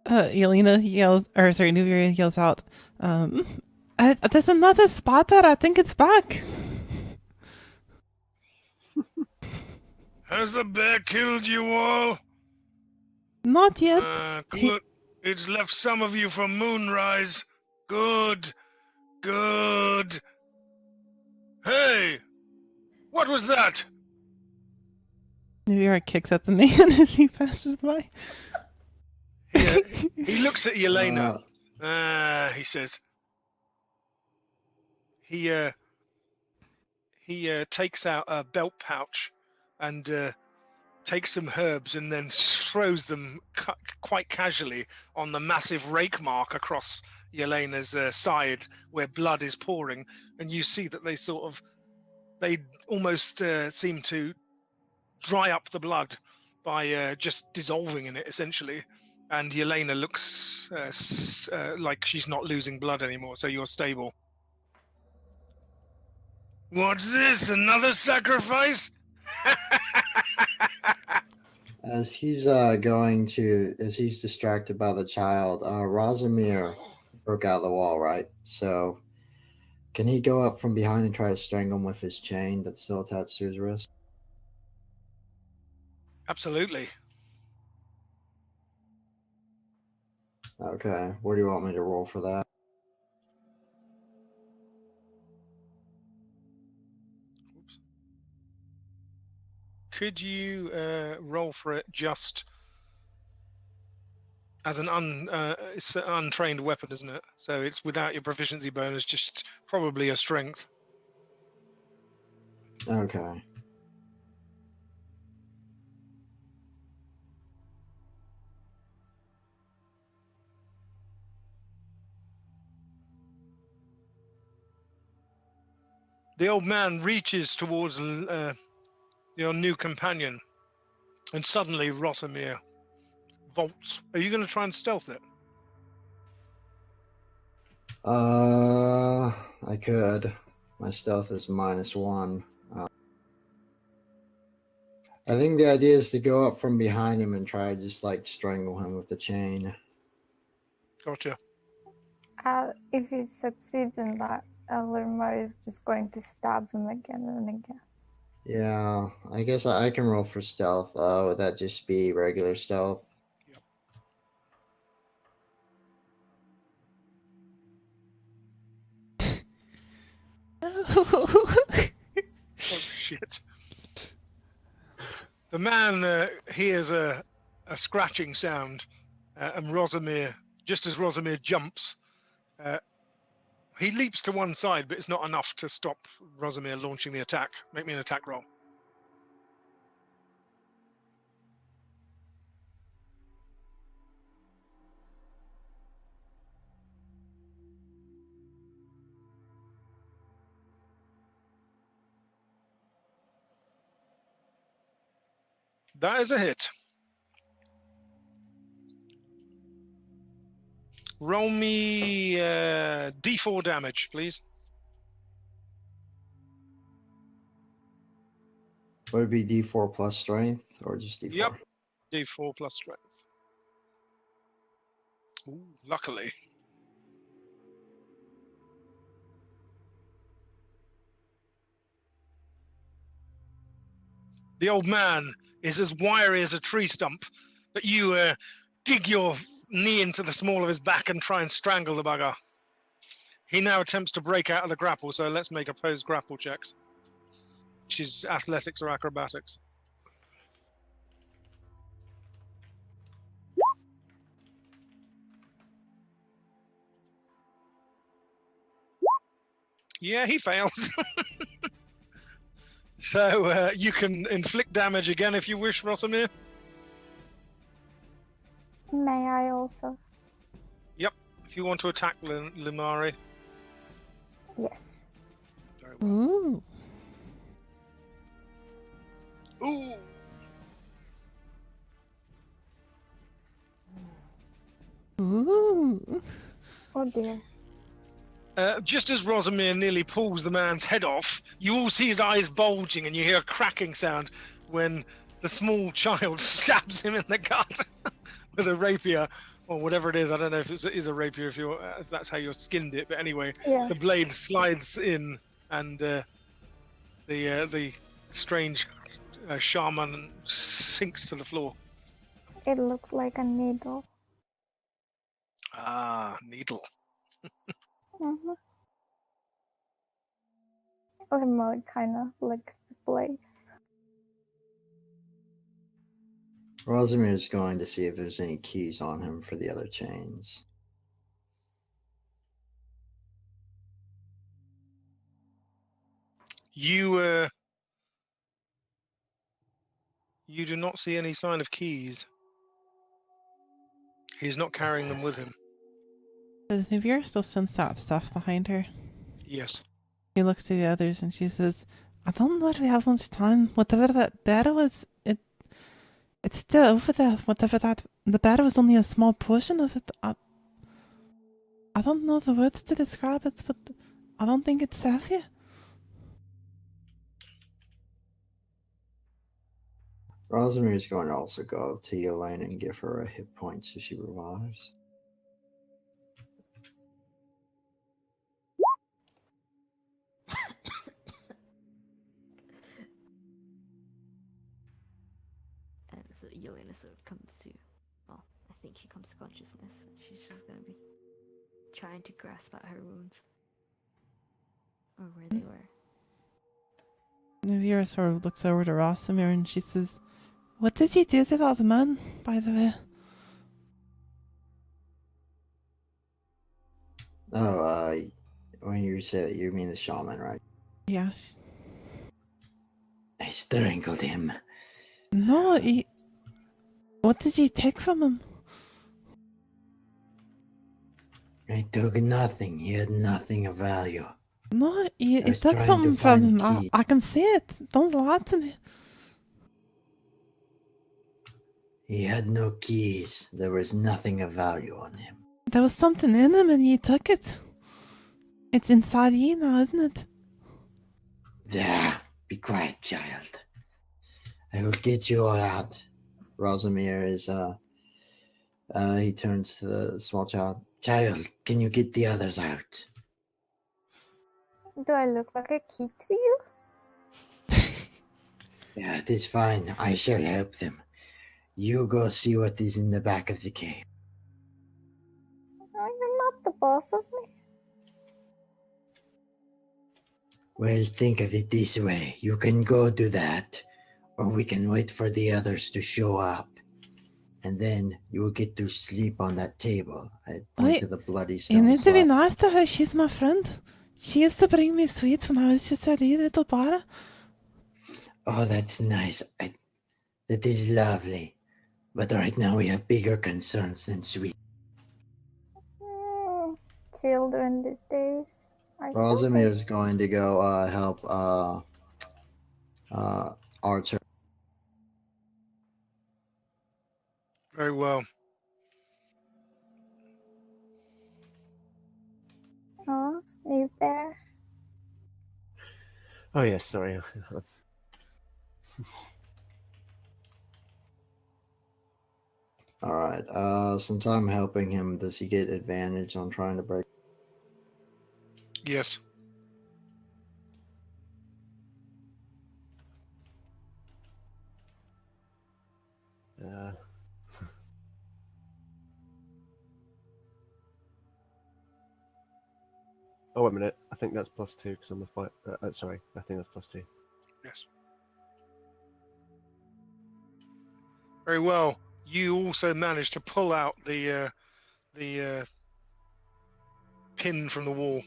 Yelena yells, or sorry, Nuvira yells out, there's another spotter, I think it's back. Has the bear killed you all? Not yet. Look, it's left some of you for Moonrise. Good. Good. Hey! What was that? Nuvira kicks at the man as he passes by. He looks at Yelena. He says. He takes out a belt pouch and takes some herbs and then throws them quite casually on the massive rake mark across Yelena's side where blood is pouring, and you see that they almost seem to dry up the blood by just dissolving in it essentially, and Yelena looks like she's not losing blood anymore, so you're stable. What's this? Another sacrifice? As he's distracted by the child, Rosamir broke out of the wall, right? So can he go up from behind and try to strangle him with his chain that's still attached to his wrist? Absolutely. Okay, where do you want me to roll for that? Oops. Could you roll for it just as an it's an untrained weapon, isn't it? So it's without your proficiency bonus, just probably a strength. Okay. The old man reaches towards your new companion, and suddenly Rosamir vaults. Are you going to try and stealth it? I could. My stealth is -1. I think the idea is to go up from behind him and try to just like strangle him with the chain. Gotcha. If he succeeds in that, Lerma is just going to stab him again and again. Yeah, I guess I can roll for stealth. Would that just be regular stealth? Oh shit. The man hears a scratching sound, and Rosamir, just as Rosamir jumps, he leaps to one side, but it's not enough to stop Rosamir launching the attack. Make me an attack roll. That is a hit. Roll me D4 damage, please. Would it be D4 plus strength or just D4? Yep. D4 plus strength. Ooh, luckily. The old man is as wiry as a tree stump, but you dig your knee into the small of his back and try and strangle the bugger. He now attempts to break out of the grapple, so let's make opposed grapple checks. Which is athletics or acrobatics. Yeah, he fails. So you can inflict damage again if you wish, Rosamir. May I also? Yep, if you want to attack Limari. Yes. Very well. Ooh. Ooh. Ooh. Oh dear. Just as Rosamir nearly pulls the man's head off, you all see his eyes bulging and you hear a cracking sound when the small child stabs him in the gut with a rapier or whatever it is. I don't know if it is a rapier if that's how you're skinned it, but anyway, Yeah. the blade slides in and the strange shaman sinks to the floor. It looks like a needle. Ah, needle. Mm-hmm. Lerma kind of licks the blade. Rosamir is going to see if there's any keys on him for the other chains. You do not see any sign of keys. He's not carrying them with him. Does Nuvira still sense that stuff behind her? Yes. She looks to the others and she says, I don't know if we have much time. Whatever that bear was, it's still over there. Whatever that, the bear was only a small portion of it. I don't know the words to describe it, but I don't think it's safe here. Rosamir is going to also go up to Elaine and give her a hit point so she revives. And so Yelena sort of comes to, well, I think she comes to consciousness. She's just gonna be trying to grasp at her wounds. Or where they were. Nuvira sort of looks over to Rosamir and she says, what did you do to that man, by the way? Oh, when you say that, you mean the shaman, right? Yes. I strangled him. No, what did you take from him? I took nothing. He had nothing of value. No, you I was took trying to something from find him. keys. I can see it. Don't lie to me. He had no keys. There was nothing of value on him. There was something in him and you took it. It's inside you now, isn't it? There, be quiet, child. I will get you all out. Rosamir is, he turns to the small child. Child, can you get the others out? Do I look like a kid to you? Yeah, it is fine. I shall help them. You go see what is in the back of the cave. Oh, you're not the boss of me. Well, think of it this way. You can go do that, or we can wait for the others to show up. And then you will get to sleep on that table. I point Wait, to the bloody You stone need to be slab. nice to her. She's my friend. She used to bring me sweets when I was just a wee little boy. Oh, that's nice. That is lovely. But right now we have bigger concerns than sweet. Children these days are so Rosamir is big. going to go help Archer. Very well. Oh, you there? Oh yes, sorry. All right. Since I'm helping him, does he get advantage on trying to break? Yes. Oh wait a minute. I think that's +2 because I'm a fight. Sorry, I think that's +2. Yes. Very well. You also managed to pull out the pin from the wall.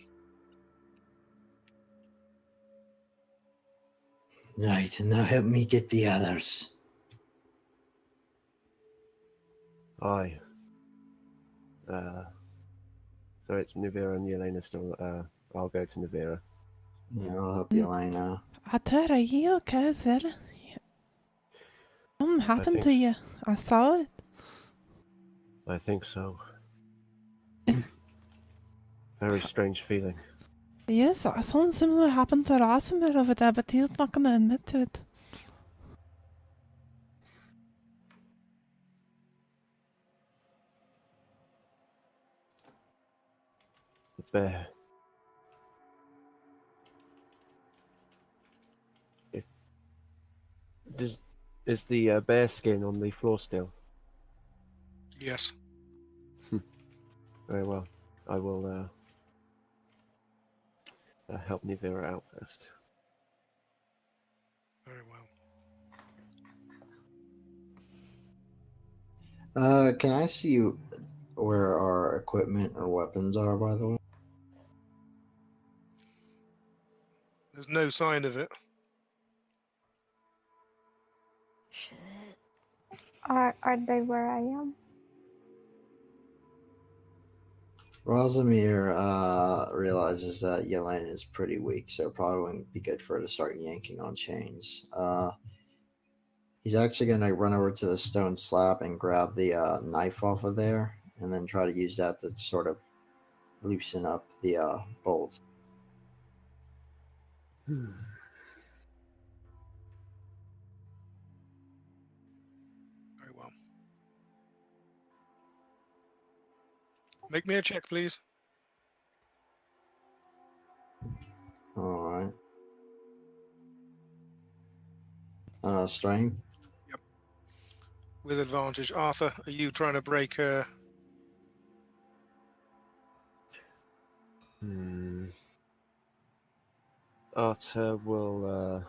Right, and now help me get the others. Aye. So it's Nivira and Yelena still. I'll go to Nivira. Yeah, I'll help you, Elena. Atar, are you okay, sir? Something happened to think you. I saw it. I think so. Very strange feeling. Yes, something similar happened to Rosamir over there, but he's not going to admit to it. The bear. Is the bear skin on the floor still? Yes. Very well. I will help Nivira out first. Very well. Can I see where our equipment or weapons are, by the way? There's no sign of it. Shit. Are they where I am? Rosamir realizes that Yelena is pretty weak, so it probably wouldn't be good for her to start yanking on chains. He's actually going to run over to the stone slab and grab the knife off of there, and then try to use that to sort of loosen up the bolts. Very well. Make me a check, please. All right. Strength. Yep. With advantage. Arthur, are you trying to break her? Arthur will.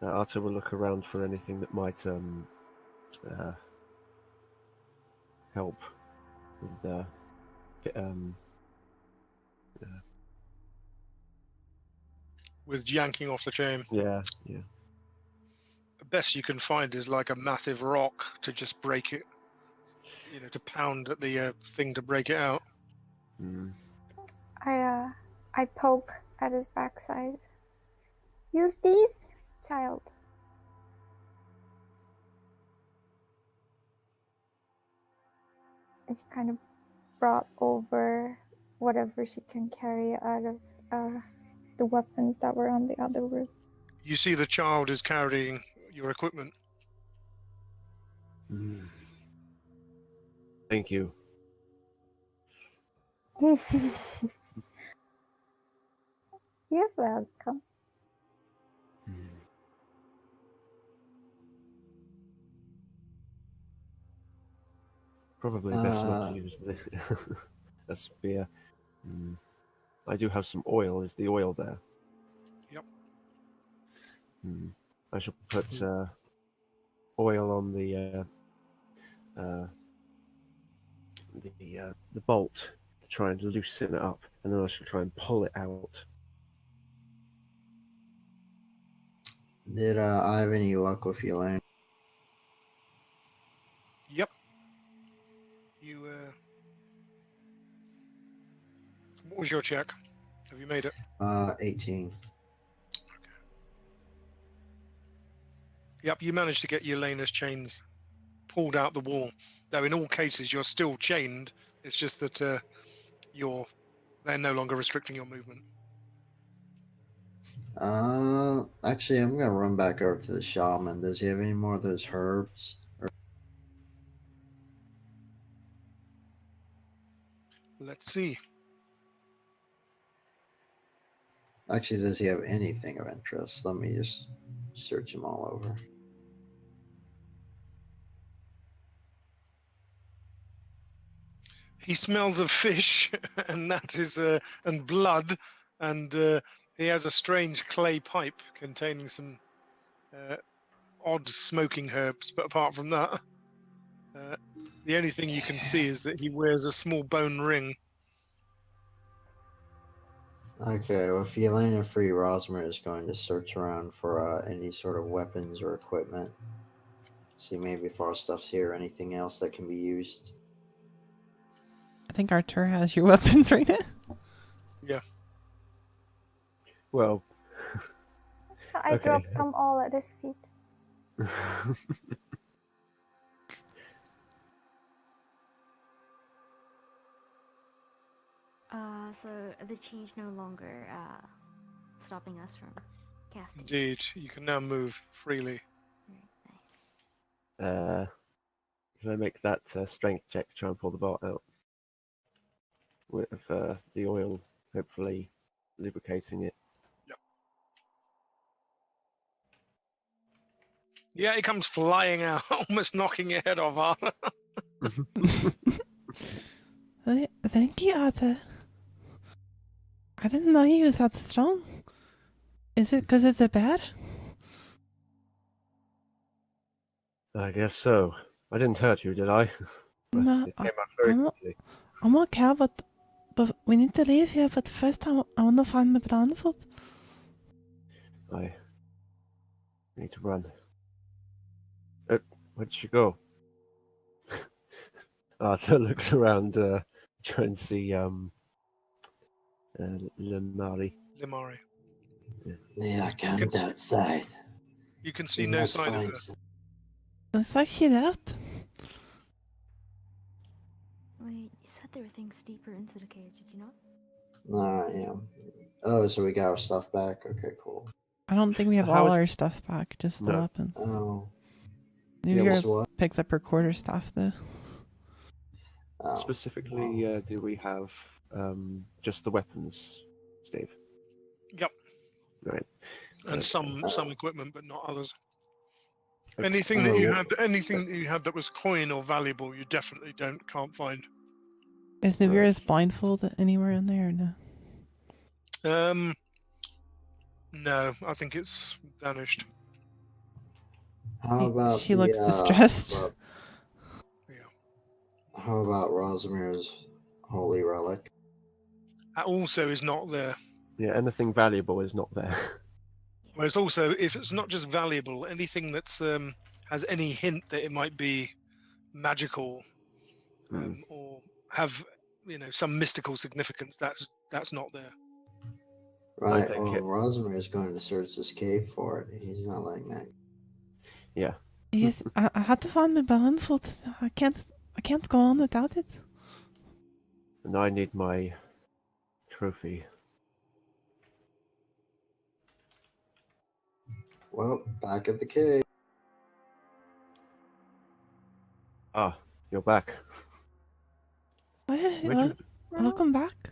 Arthur will look around for anything that might help with with yanking off the chain. yeah. The best you can find is like a massive rock to just break it. You know, to pound at the thing to break it out. Mm. I poke at his backside. Use these, child. And she kind of brought over whatever she can carry out of the weapons that were on the other roof. You see the child is carrying your equipment. Mm. Thank you. You're welcome. Mm. Probably best not to use a spear. Mm. I do have some oil. Is the oil there? Yep. Mm. I shall put oil on the bolt to try and loosen it up, and then I shall try and pull it out. Did I have any luck with Elaine? Yep. You. What was your check? Have you made it? 18. Yep. You managed to get Yelena's chains pulled out the wall. Though in all cases you're still chained. It's just that they're no longer restricting your movement. Actually, I'm gonna run back over to the shaman. Does he have any more of those herbs? Let's see. Actually, does he have anything of interest? Let me just search him all over. He smells of fish, and that is and blood, and he has a strange clay pipe containing some odd smoking herbs. But apart from that, the only thing you can see is that he wears a small bone ring. Okay, well, if Yelena Free Rosmer is going to search around for any sort of weapons or equipment, see maybe if our stuff's here, anything else that can be used. I think Artur has your weapons right now. Yeah. Well, I Okay. dropped them all at his feet. So the change no longer stopping us from casting. Indeed, you can now move freely. Very nice. Can I make that strength check to try and pull the bolt out? With the oil hopefully lubricating it. Yeah, he comes flying out, almost knocking your head off, Arthur. Thank you, Arthur. I didn't know he was that strong. Is it because it's a bear? I guess so. I didn't hurt you, did I? No, It came out very quickly. I'm okay, but we need to leave here. But first, I want to find my blindfold. I need to run. Where'd she go? Arthur looks around, try and see Limari. Limari. Yeah, I camped outside. You can see We no must sign of find her. some- Looks like she left. Wait, you said there were things deeper into the cave, did you not? No, yeah. Oh, so we got our stuff back? Okay, cool. I don't think we have How all is- our stuff back, just the No. weapon. Oh. New Yeah, Year Guess what? picked up her quarterstaff though. Oh, Specifically, wow. do we have just the weapons, Steve? Yep. Right. And Okay. some equipment, but not others. Okay. Anything that you Oh. had, anything that you had that was coin or valuable, you definitely can't find. Is New Right. Year's blindfold anywhere in there or no? No, I think it's vanished. How about She the looks distressed. Yeah. how about Rosimir's holy relic? That also is not there. Yeah, anything valuable is not there. Well, it's also, if it's not just valuable, anything that's has any hint that it might be magical or have some mystical significance, that's not there. Right. take Well, it. Rosimir is going to search this cave for it. He's not letting that. Yeah. Yes, I had to find my blindfold. I can't go on without it. And I need my trophy. Well, back at the cave. Ah, you're back. Well, welcome back.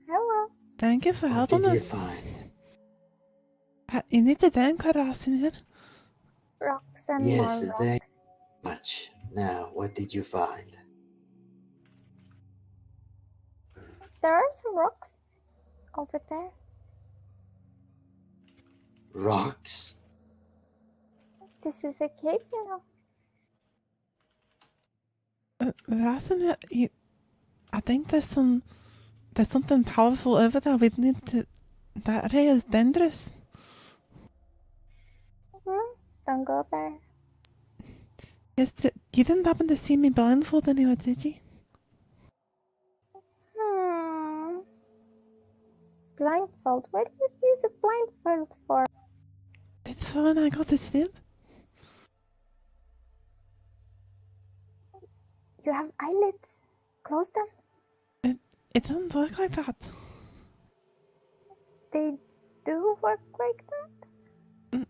Hello. Thank you for What helping did you us. find? You need to thank her, Rosimir. Rocks and Yes, more thank rocks. you much. Now, what did you find? There are some rocks over there. Rocks? This is a cave, Rosimir, I think there's something powerful over there. We need to. That ray is dangerous. Don't go there. Yes, you didn't happen to see me blindfold anyway, did you? Blindfold. What do you use a blindfold for? It's for when I go to sleep. You have eyelids. Close them. It doesn't work like that. They do work like that.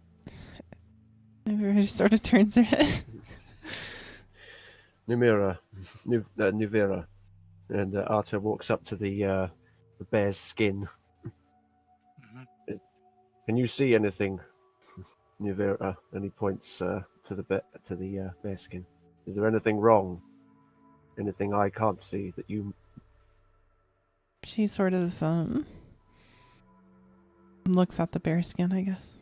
Maybe she sort of turns her head. Nuvera, and Arthur walks up to the bear's skin. Can you see anything, Nuvera? And he points to the bear skin. Is there anything wrong? Anything I can't see that you? She sort of looks at the bear skin, I guess.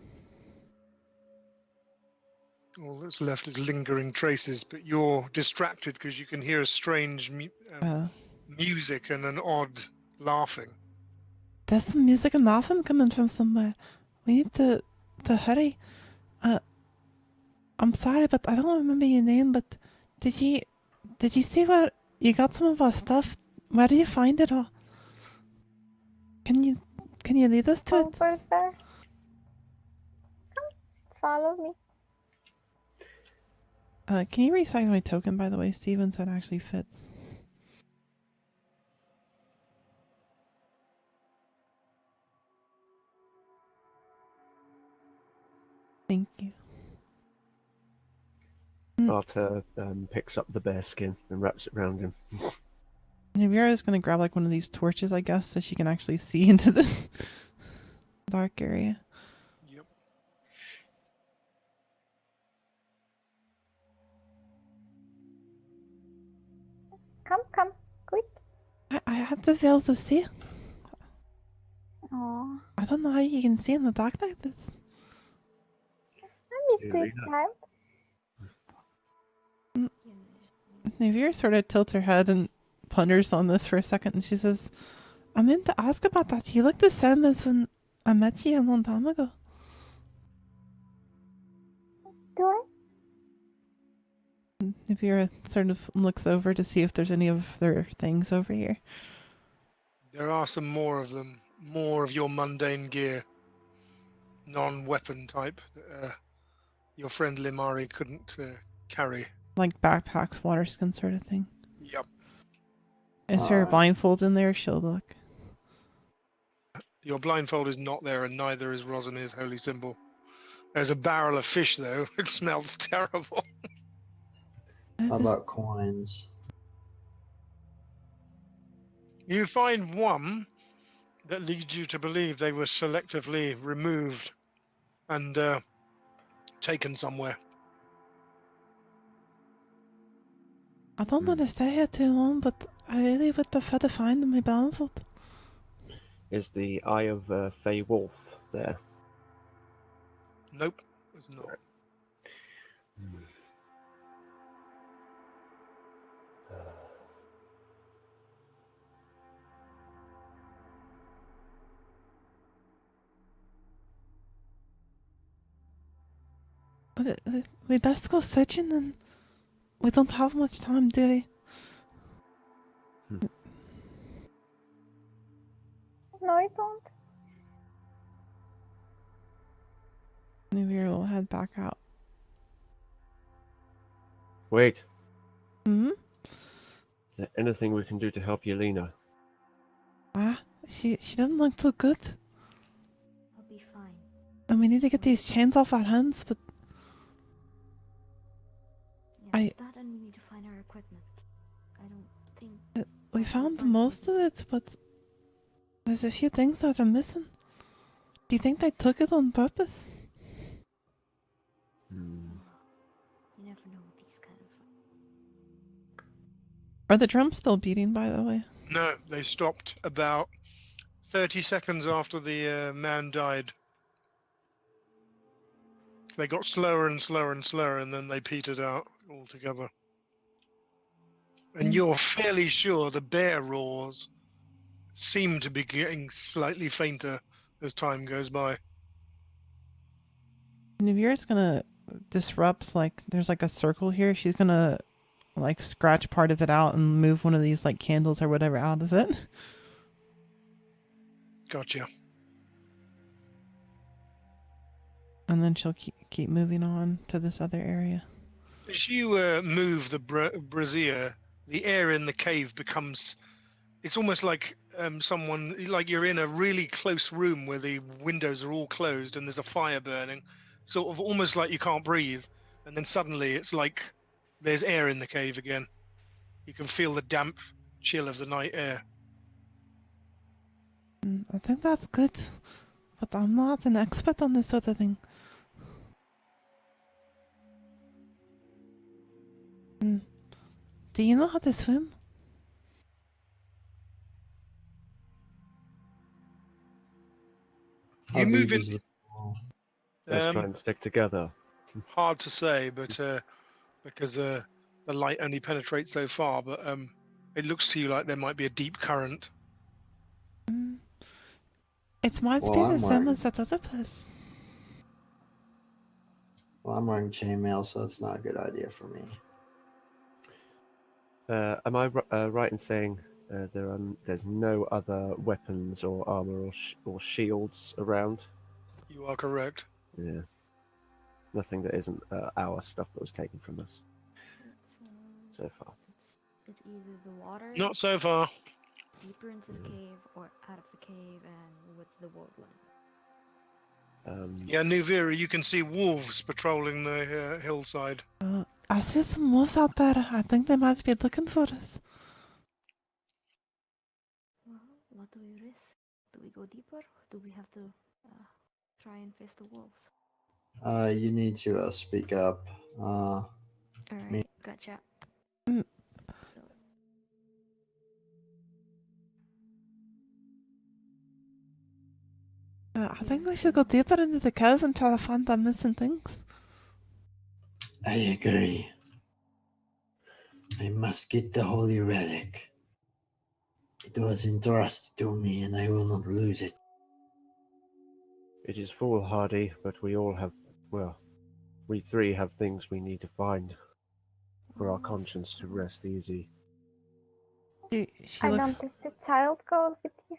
All that's left is lingering traces, but you're distracted because you can hear a strange music and an odd laughing. There's some music and laughing coming from somewhere. We need to hurry. I'm sorry, but I don't remember your name. But did you see where you got some of our stuff? Where did you find it all? Can you lead us to it? Over there. Come, follow me. Can you resize my token, by the way, Steven, so it actually fits? Thank you. Arthur picks up the bear skin and wraps it around him. Nuvera's gonna grab like one of these torches, I guess, so she can actually see into this dark area. Yep. Come, quick. I have to be able to see. Aww. I don't know how you can see in the dark like this. I'm used to it, child. Nuvera sort of tilts her head and ponders on this for a second, and she says, I meant to ask about that. You look the same as when I met you a long time ago. Do I? Nuvera sort of looks over to see if there's any of their things over here. There are some more of them, more of your mundane gear, non-weapon type that your friend Limari couldn't carry. Like backpacks, water skin sort of thing. Yep. Is her blindfold in there? She'll look. Your blindfold is not there, and neither is Rosimir's holy symbol. There's a barrel of fish, though. It smells terrible. How about coins? You find one that leads you to believe they were selectively removed and taken somewhere. I don't want to stay here too long, but I really would prefer to find my blindfold. Is the Eye of Fey Wolf there? Nope, it's not. We best go searching, and we don't have much time, do we? No, I don't. Maybe we'll head back out. Wait, Hmm? is there anything we can do to help Yelena? She doesn't look too good. I'll be fine. And we need to get these chains off our hands, but Yeah, that and we need to find our equipment. I don't think we found most of it, but there's a few things that are missing. Do you think they took it on purpose? you never know with these kind of. Are the drums still beating, by the way? No, they stopped about 30 seconds after the man died. They got slower and slower and slower, and then they petered out altogether. And you're fairly sure the bear roars seem to be getting slightly fainter as time goes by. Navira's gonna disrupt, like, there's like a circle here. She's gonna, like, scratch part of it out and move one of these, like, candles or whatever out of it. Gotcha. And then she'll keep moving on to this other area. As you move the brazier, the air in the cave becomes... It's almost like like you're in a really close room where the windows are all closed and there's a fire burning, sort of almost like you can't breathe. And then suddenly it's like there's air in the cave again. You can feel the damp chill of the night air. I think that's good, but I'm not an expert on this sort of thing. Do you know how to swim? You move in. Let's try and stick together. Hard to say, but because the light only penetrates so far. But it looks to you like there might be a deep current. It might be the same as that other place. Well, I'm wearing chainmail, so that's not a good idea for me. Am I right in saying there's no other weapons or armor or shields around? You are correct. Yeah. Nothing that isn't our stuff that was taken from us so far. It's either the water. Not so far. Deeper into the cave or out of the cave and with the woodland. Yeah, Nuvira, you can see wolves patrolling the hillside. I see some wolves out there. I think they might be looking for us. Well, what do we risk? Do we go deeper? Do we have to try and face the wolves? You need to speak up. Alright, gotcha. I think we should go deeper into the cave and try to find the missing things. I agree. I must get the holy relic. It was entrusted to me, and I will not lose it. It is foolhardy, but we all have, well, we three have things we need to find for our conscience to rest easy. I don't think the child goes with you.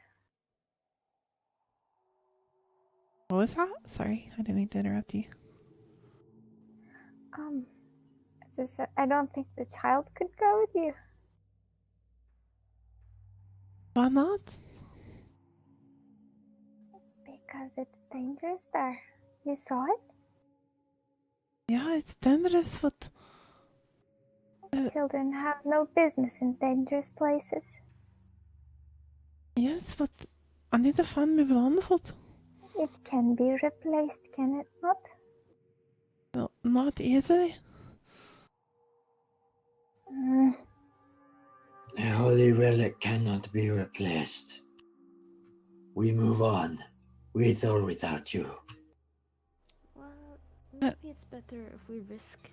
What was that? Sorry, I didn't mean to interrupt you. I don't think the child could go with you. Why not? Because it's dangerous there. You saw it? Yeah, it's dangerous, but... Children have no business in dangerous places. Yes, but I need to find my blindfold. It can be replaced, can it not? No, not easily. The holy relic cannot be replaced. We move on, with or without you. Well, maybe it's better if we risk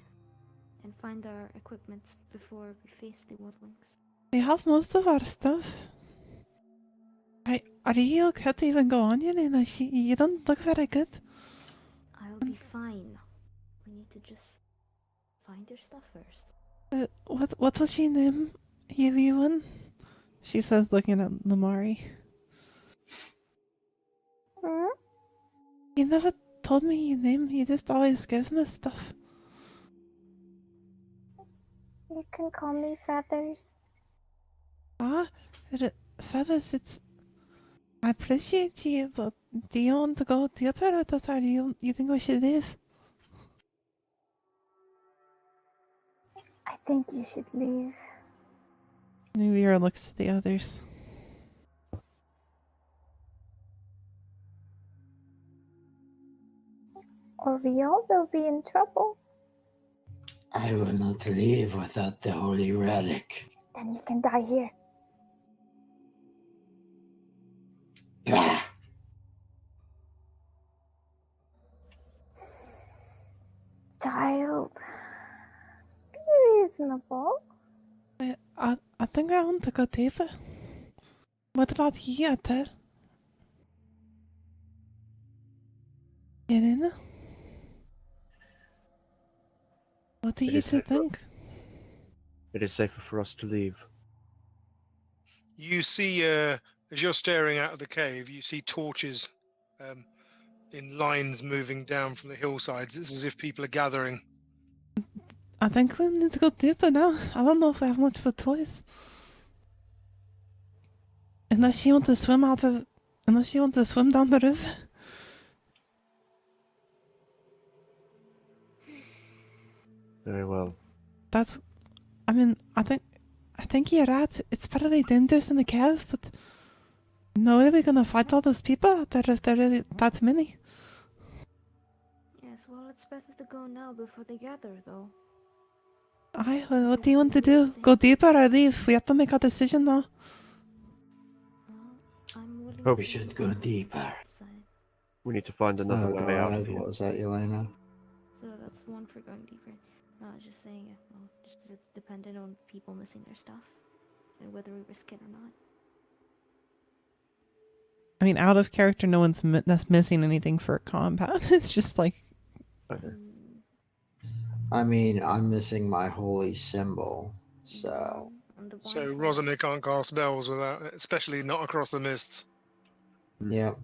and find our equipment before we face the woodlings. We have most of our stuff. Are you okay to even go on, Yelena? You don't look very good. I'll be fine. We need to just find your stuff first. What was your name, everyone? She says, looking at Lamari. Hmm? You never told me your name. You just always give me stuff. You can call me Feathers. Feathers, I appreciate you, but do you want to go deeper with us, or do you think we should leave? I think you should leave. Nuvira looks to the others. Or we all will be in trouble. I will not leave without the holy relic. Then you can die here. Ah, Child, be reasonable. I think I want to go deeper. What about you, Atter? Yelena? What do It you is two safer. think? It is safer for us to leave. You see, as you're staring out of the cave, you see torches in lines moving down from the hillsides. It's as if people are gathering. I think we need to go deeper now. I don't know if we have much of a choice. Unless you want to swim down the river. Very well. I think you're right. It's probably dangerous in the cave, but no way we're gonna fight all those people out there if there are really that many. Yes, well, it's better to go now before they gather, though. Well, what do you want to do? Go deeper or leave? We have to make a decision now. Well, I'm willing Oh. to we should go deeper. decide. We need to find another Oh way out god, of here. what was that, Yelena? So that's one for going deeper. No, I was just saying, well, just it's dependent on people missing their stuff and whether we risk it or not. I mean, out of character, no one's that's missing anything for combat. It's just like, Okay. I mean, I'm missing my holy symbol, so And the So blindfold. Rosamir can't cast spells without, especially not across the mists. yep,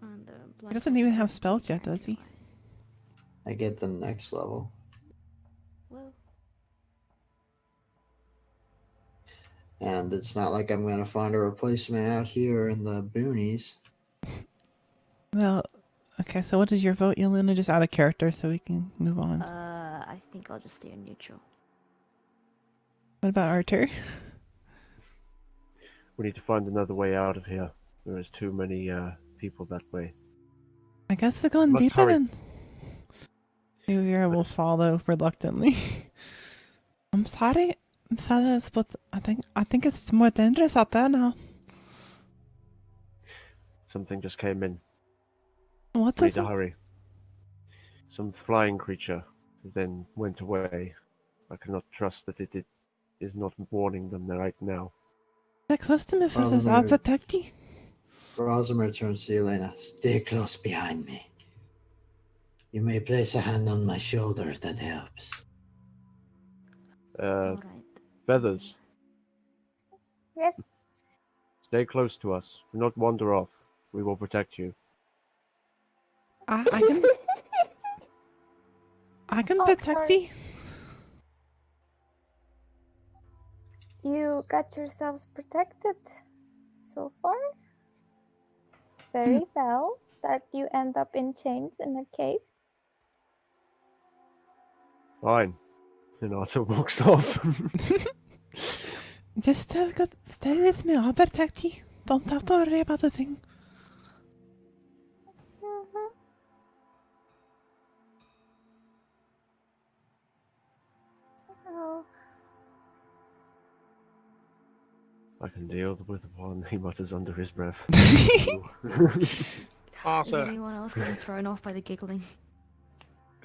And the he doesn't even have blindfold spells yet, does he? I get them next level. Well, And it's not like I'm gonna find a replacement out here in the boonies. well, okay, so what is your vote, Yelena? Just out of character so we can move on. I think I'll just stay in neutral. What about Arthur? We need to find another way out of here. There is too many people that way. I guess they're going Let's deeper hurry. then. Nuvira will follow reluctantly. I'm sorry, fellas, but I think it's more dangerous out there now. Something just came in. What We need is to it? hurry. Some flying creature then went away. I cannot trust that it is not warning them right now. They're close to me, fellas. I'll protect you. Rosamir turns to Yelena. Stay close behind me. You may place a hand on my shoulder if that helps. Alright. Feathers, Yes, stay close to us. Do not wander off. We will protect you. I can Oh, protect sorry. you. you got yourselves protected so far. Very well. That you end up in chains in a cave. Fine. And Arthur walks off. Just stay with me. I'll protect you. Don't have to worry about a thing. Mhm. Oh, I can deal with one, he mutters under his breath. Is Arthur, anyone else getting thrown off by the giggling?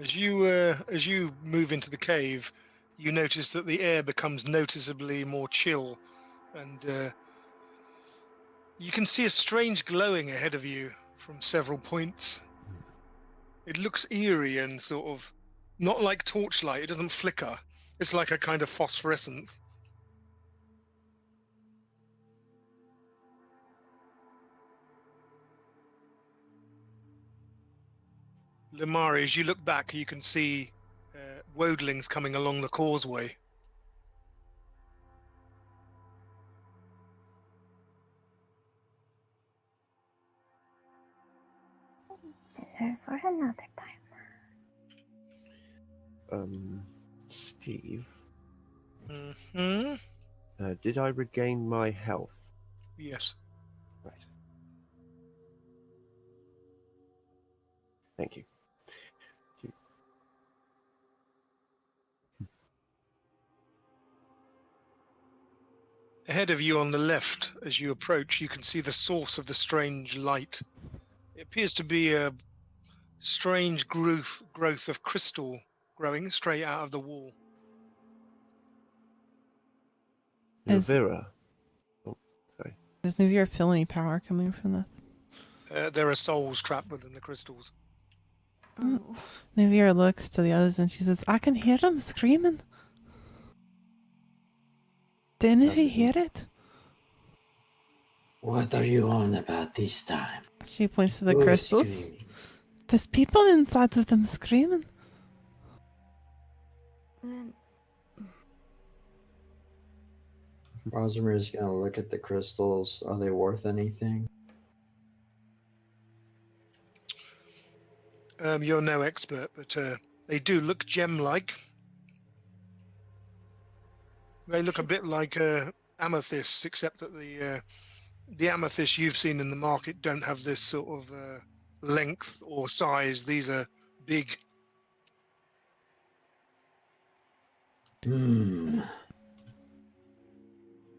As you move into the cave, you notice that the air becomes noticeably more chill, and you can see a strange glowing ahead of you from several points. It looks eerie and sort of not like torchlight. It doesn't flicker. It's like a kind of phosphorescence. Limari, as you look back, you can see woadlings coming along the causeway. Dinner for another time. Steve, Hmm. did I regain my health? Yes. Right. Thank you. Ahead of you on the left, as you approach, you can see the source of the strange light. It appears to be a strange growth of crystal growing straight out of the wall. Is- Nuvira. Oh, sorry. Does Nuvir feel any power coming from this? There are souls trapped within the crystals. Mm. Oh. Nuvir looks to the others and she says, I can hear them screaming. Did any of you hear it? What are you on about this time? She points to the Who is crystals. screaming? There's people inside of them screaming. Then Rosamir is gonna look at the crystals. Are they worth anything? You're no expert, but they do look gem-like. They look a bit like amethysts, except that the amethysts you've seen in the market don't have this sort of length or size. These are big.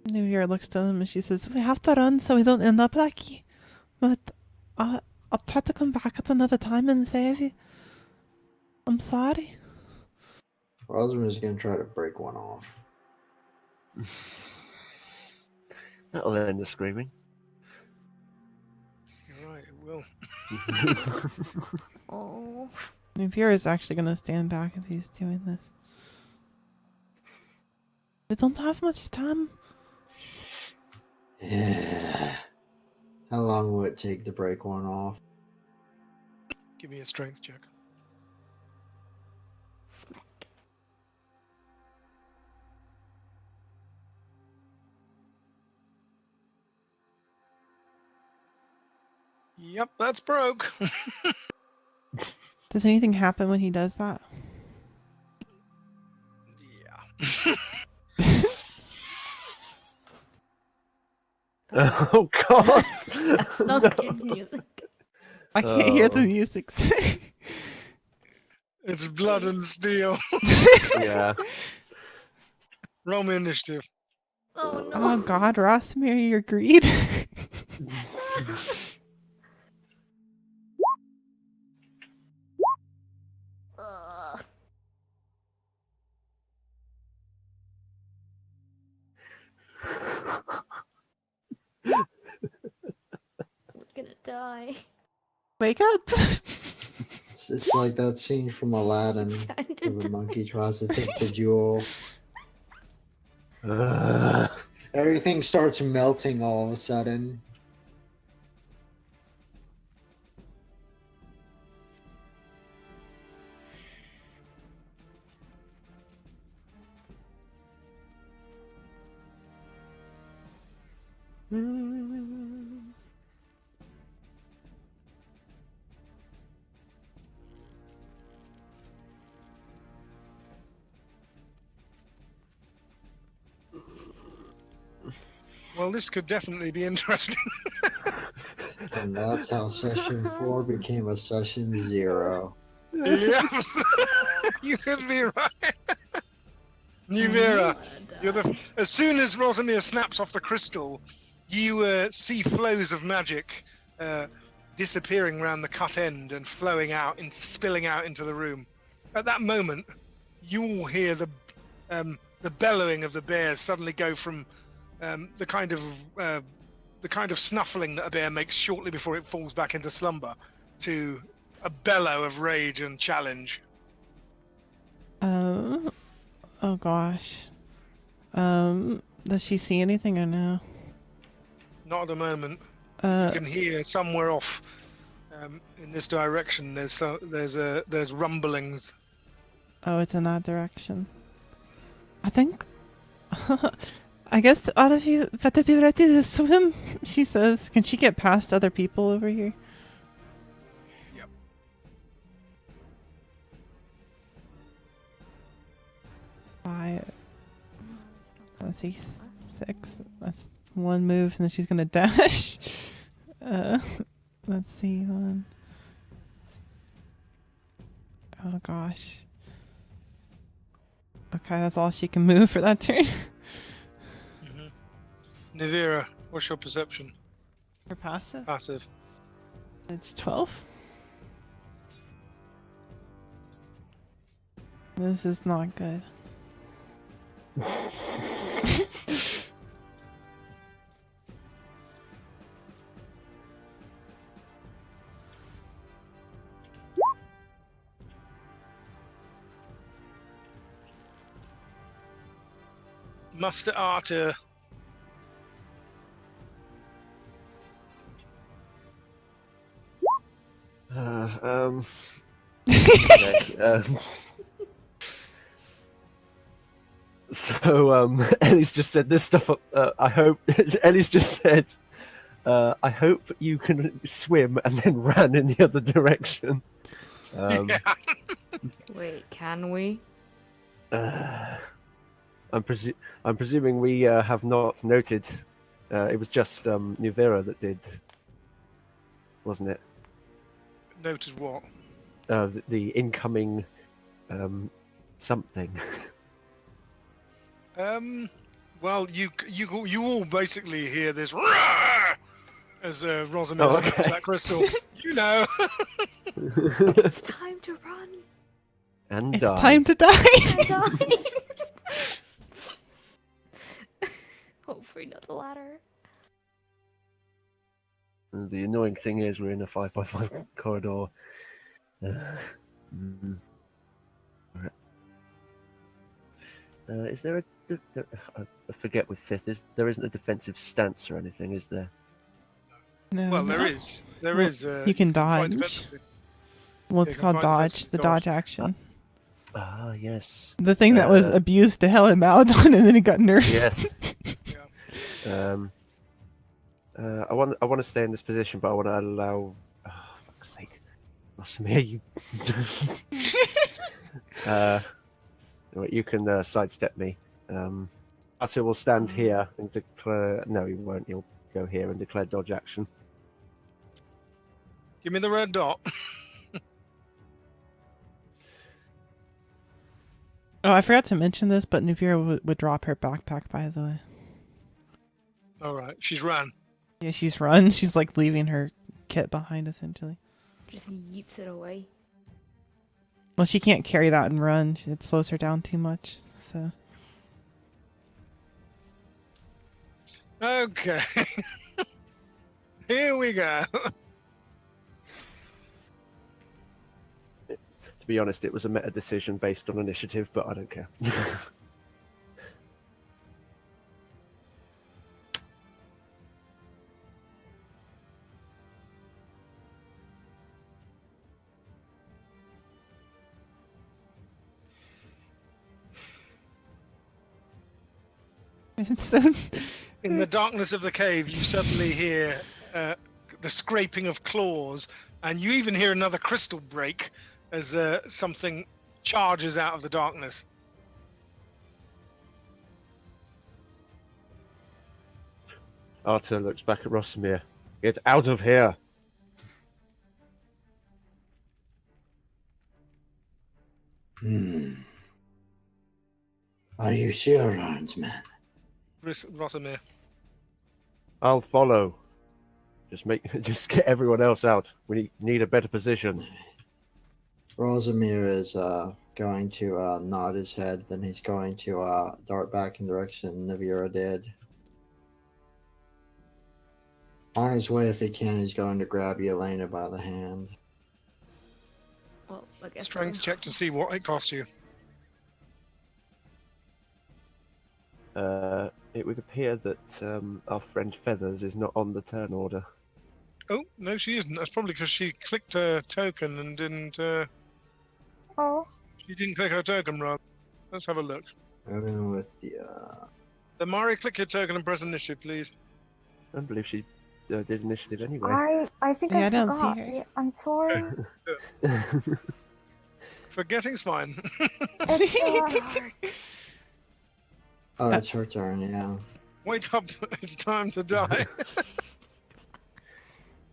Nuvir looks to them and she says, we have to run so we don't end up like you. But I'll try to come back at another time and save you. I'm sorry. Rosamir is gonna try to break one off. That'll end the screaming. You're right, it will. oh. Nuvir is actually going to stand back if he's doing this. We don't have much time. Yeah. How long will it take to break one off? Give me a strength check. Smack. Yep, that's broke. Does anything happen when he does that? Yeah. Oh God! That's not good music. I can't hear the Oh. music. It's blood and steel. Yeah. Roll me initiative. Oh no. Oh God, Rosemary, your greed. Ugh. We're gonna die. Wake up. It's like that scene from Aladdin Time to where the die. monkey tries to take the jewel. Ugh. Everything starts melting all of a sudden. Well, this could definitely be interesting. And that's how session 4 became a session 0. Yeah. You could be right. Nuvira, you're the. As soon as Rosamir snaps off the crystal, you see flows of magic disappearing around the cut end and flowing out and spilling out into the room. At that moment, you all hear the bellowing of the bears suddenly go from the kind of snuffling that a bear makes shortly before it falls back into slumber to a bellow of rage and challenge. Oh gosh. Does she see anything or no? Not at the moment. You Uh, can hear somewhere off in this direction. There's rumblings. oh, it's in that direction. I think. I guess all of you better be ready to swim. She says. Can she get past other people over here? Yep. Five. Let's see. 6. That's one move, and then she's gonna dash. Let's see. 1. Oh gosh. Okay, that's all she can move for that turn. Nivira, what's your perception? For passive? Passive. It's 12. This is not good. Master Arthur. Okay, Ellie's just said this stuff. I hope Ellie's just said, I hope you can swim, and then ran in the other direction. Yeah. Wait, can we? I'm presuming we have not noted. It was just Nuvera that did, wasn't it? Noted what? The incoming something. Well, you all basically hear this "Roar!" as Rosamund snaps that crystal. You know. It's time to run. And It's die. time to die. I died. Hopefully not the ladder. The annoying thing is we're in a 5x5 corridor. Is there I forget with 5th, there isn't a defensive stance or anything, is there? No. Well, no. there is. There Well, is. you can fight dodge. defensively. Well, it's You can called fight dodge. defensive The dodge. dodge action. Ah, yes. The thing that was abused to hell in Maladon, and then it got nerfed. Yes. Yeah. I want to stay in this position, but I want to allow. Oh, fuck's sake, Rosamir, you. You can sidestep me. Arthur will stand here and declare. No, he won't. He'll go here and declare dodge action. Give me the red dot. Oh, I forgot to mention this, but Nuvira would drop her backpack, by the way. All right, she's ran. Yeah, she's run. She's like leaving her kit behind, essentially. Just yeets it away. Well, she can't carry that and run. It slows her down too much. So. Okay. Here we go. To be honest, it was a meta decision based on initiative, but I don't care. So. In the darkness of the cave, you suddenly hear the scraping of claws, and you even hear another crystal break as something charges out of the darkness. Arthur looks back at Rosamir. Get out of here! Are you sure, Arnsman? Rosamir. I'll follow. Just get everyone else out. We need a better position. Rosamir is going to nod his head. Then he's going to dart back in the direction Navira did. On his way, if he can, he's going to grab Yelena by the hand. Well, I guess Strength check to see what it costs you. It would appear that our friend Feathers is not on the turn order. Oh, no, she isn't. That's probably because she clicked her token and didn't. Oh, She didn't click her token, Rob. Let's have a look. Moving with the Lemari, click your token and press initiative, please. I don't believe she did initiative anyway. I think Yeah, I I don't forgot. see her. Yeah, I'm sorry. Forgetting's fine. It's, oh, it's her turn. Yeah. Wait up, it's time to die.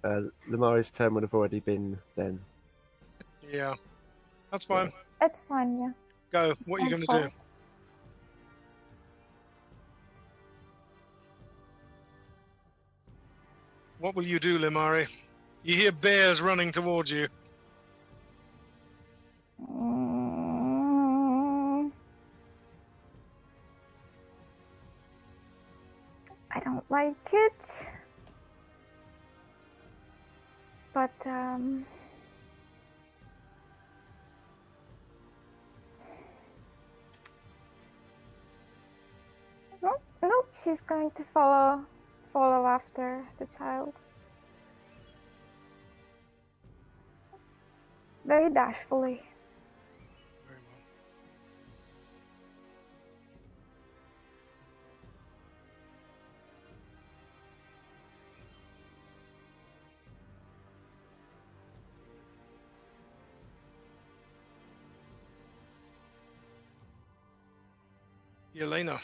Lamari's turn would have already been then. Yeah, that's fine. it's fine, yeah. Go. What are you going to do? What will you do, Limari? You hear bears running towards you. I don't like it. But, nope, she's going to follow after the child. Very dashfully. Very well. Yelena.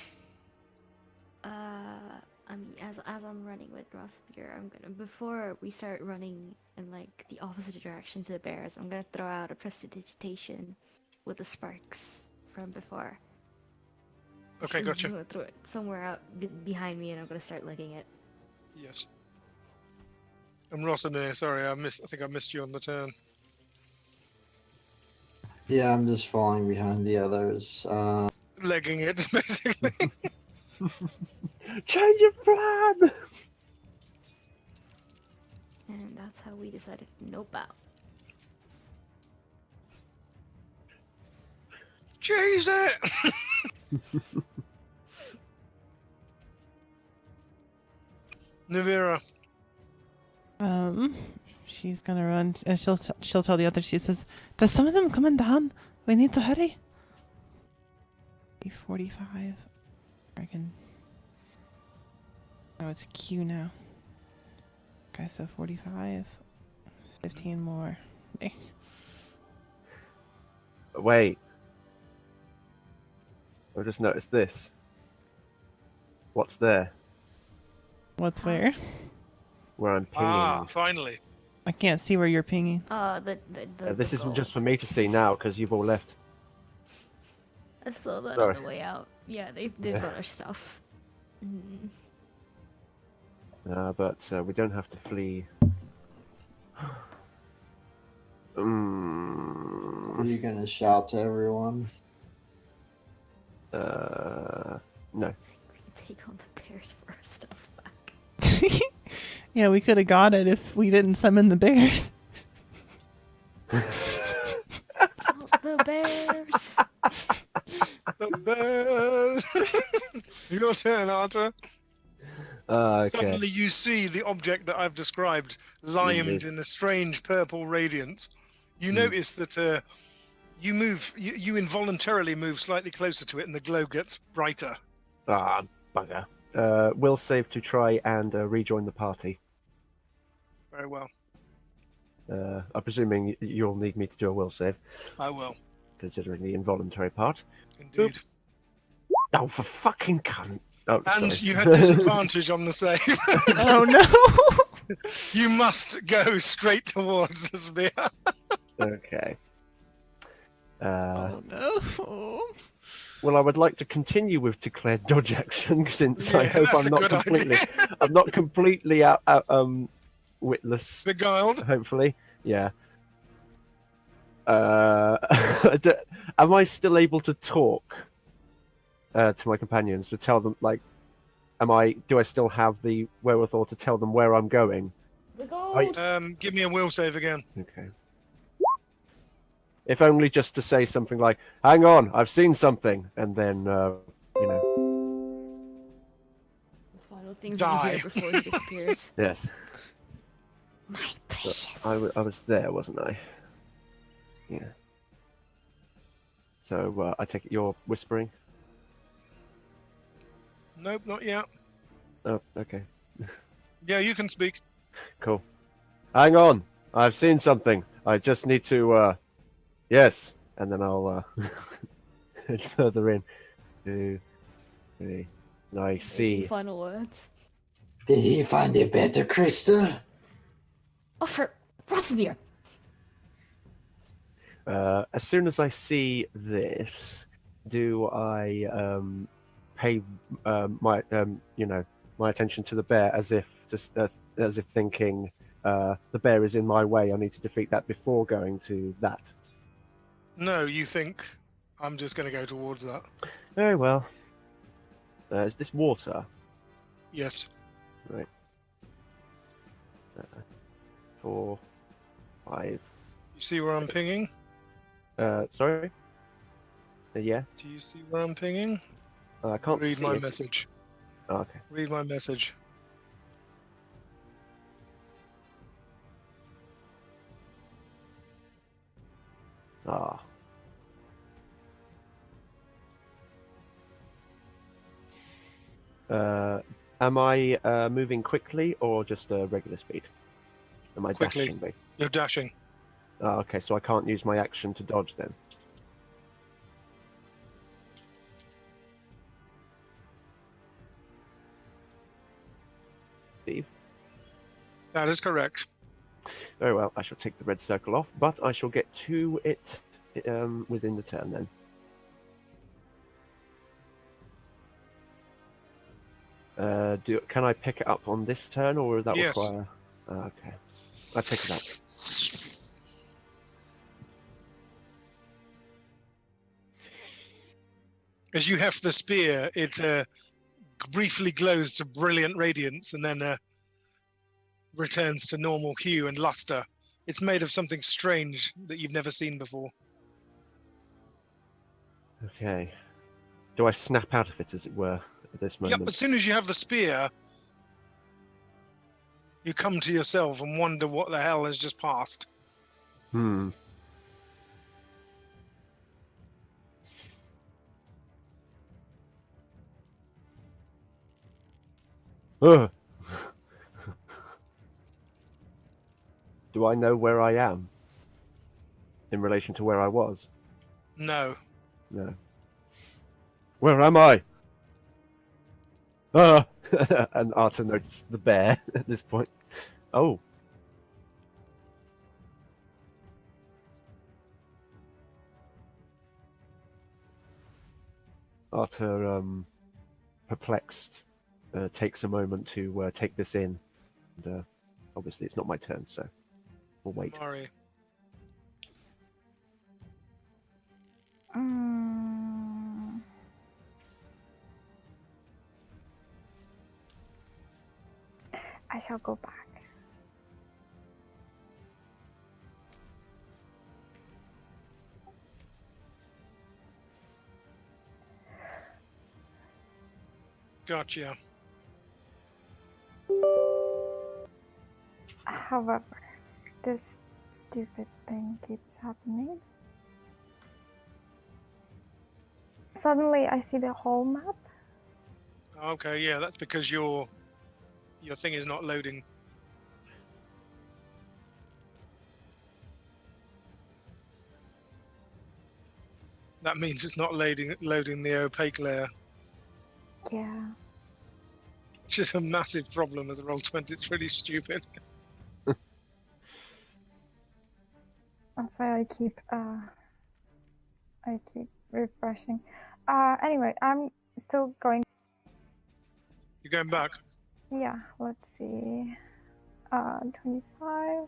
I mean, as I'm running with Rossbeer, I'm gonna, before we start running in like the opposite direction to the bears, I'm gonna throw out a prestidigitation with the sparks from before. Okay, I'm just gotcha. gonna throw it somewhere out behind me, and I'm gonna start licking it. Yes. And Rossamir, sorry, I think I missed you on the turn. Yeah, I'm just falling behind the others. Legging it, basically. Change of plan! And that's how we decided nope out. Cheese it! Navira. She's gonna run, and she'll tell the others. She says, "There's some of them coming down. We need to hurry." 45. I reckon. Oh, it's Q now. Okay, so 45. 15 more. Eh. Wait. I just noticed this. What's there? What's where? Where I'm pinging. Ah, finally. I can't see where you're pinging. This the isn't just for gold. me to see now because you've all left. I saw that Sorry. on the way out. Yeah, they've Yeah. got our stuff. Mm. But we don't have to flee. Are you gonna shout to everyone? No. We can take on the bears for our stuff back. Yeah, we could have got it if we didn't summon the bears. Oh, the bears! The bears! Your turn, Arthur. Okay. Suddenly you see the object that I've described limed Indeed. in a strange purple radiance. You notice that you involuntarily move slightly closer to it and the glow gets brighter. Ah, bugger. Will save to try and rejoin the party. Very well. I'm presuming you'll need me to do a will save, I will. considering the involuntary part. Indeed. Oh, for fucking cunt. Oh, And sorry. you had disadvantage on the save. Oh no! You must go straight towards the spear. Okay. Oh no! Well, I would like to continue with declared dodge action since I Yeah, hope that's I'm a not good completely, idea. I'm not completely witless. Beguiled. Hopefully, yeah. Am I still able to talk to my companions to tell them, like, do I still have the wherewithal to tell them where I'm going? The gold! Give me a will save again. Okay. If only just to say something like, "Hang on, I've seen something," and then, you know. The final things Die. we hear before he disappears. Yes. My precious. I was there, wasn't I? Yeah. So I take it you're whispering? Nope, not yet. Oh, okay. Yeah, you can speak. Cool. Hang on, I've seen something. I just need to, yes. And then I'll, head further in. 2, 3. I see. Final words. Did he find it better, Krista? Oh, for Rosamir! As soon as I see this, do I pay my my attention to the bear as if thinking the bear is in my way. I need to defeat that before going to that. No, you think I'm just going to go towards that. Very well. Is this water? Yes. Right. 4, 5. You see where I'm pinging? Sorry. Yeah. Do you see where I'm pinging? I can't Read see my it. message. Oh, okay. Read my message. Ah. Am I moving quickly or just a regular speed? Am I Quickly. dashing? Basically? You're dashing. Oh, okay, so I can't use my action to dodge then. Steve? That is correct. Very well, I shall take the red circle off, but I shall get to it within the turn then. Can I pick it up on this turn, or does that Yes. require... okay. I pick it up. As you heft the spear, it briefly glows to brilliant radiance and then returns to normal hue and luster. It's made of something strange that you've never seen before. Okay. Do I snap out of it, as it were, at this moment? Yep, as soon as you have the spear, you come to yourself and wonder what the hell has just passed. Hmm. Ugh. Do I know where I am in relation to where I was? No. No. Where am I? Ah! And Arthur noticed the bear at this point. Oh. Arthur, perplexed, takes a moment to take this in. And obviously it's not my turn, so we'll wait. Mari. I shall go back. Gotcha. However, this stupid thing keeps happening. Suddenly, I see the whole map. Okay, yeah, that's because your thing is not loading. That means it's not loading the opaque layer, Yeah. which is a massive problem as a Roll20. It's really stupid. That's why I keep refreshing. Anyway, I'm still going. You're going back. Yeah, let's see. 25.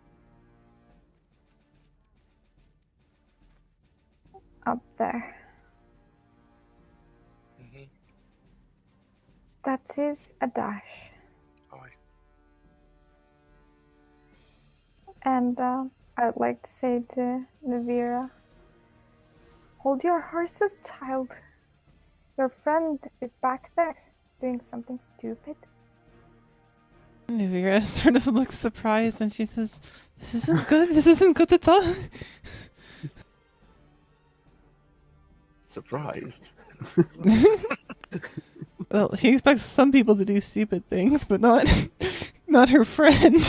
up there. Mm-hmm. That is a dash. Aye. And I'd like to say to Navira, hold your horses, child. Your friend is back there doing something stupid. Navira sort of looks surprised and she says, "This isn't good. This isn't good at all." Surprised. Well, she expects some people to do stupid things, but not her friend.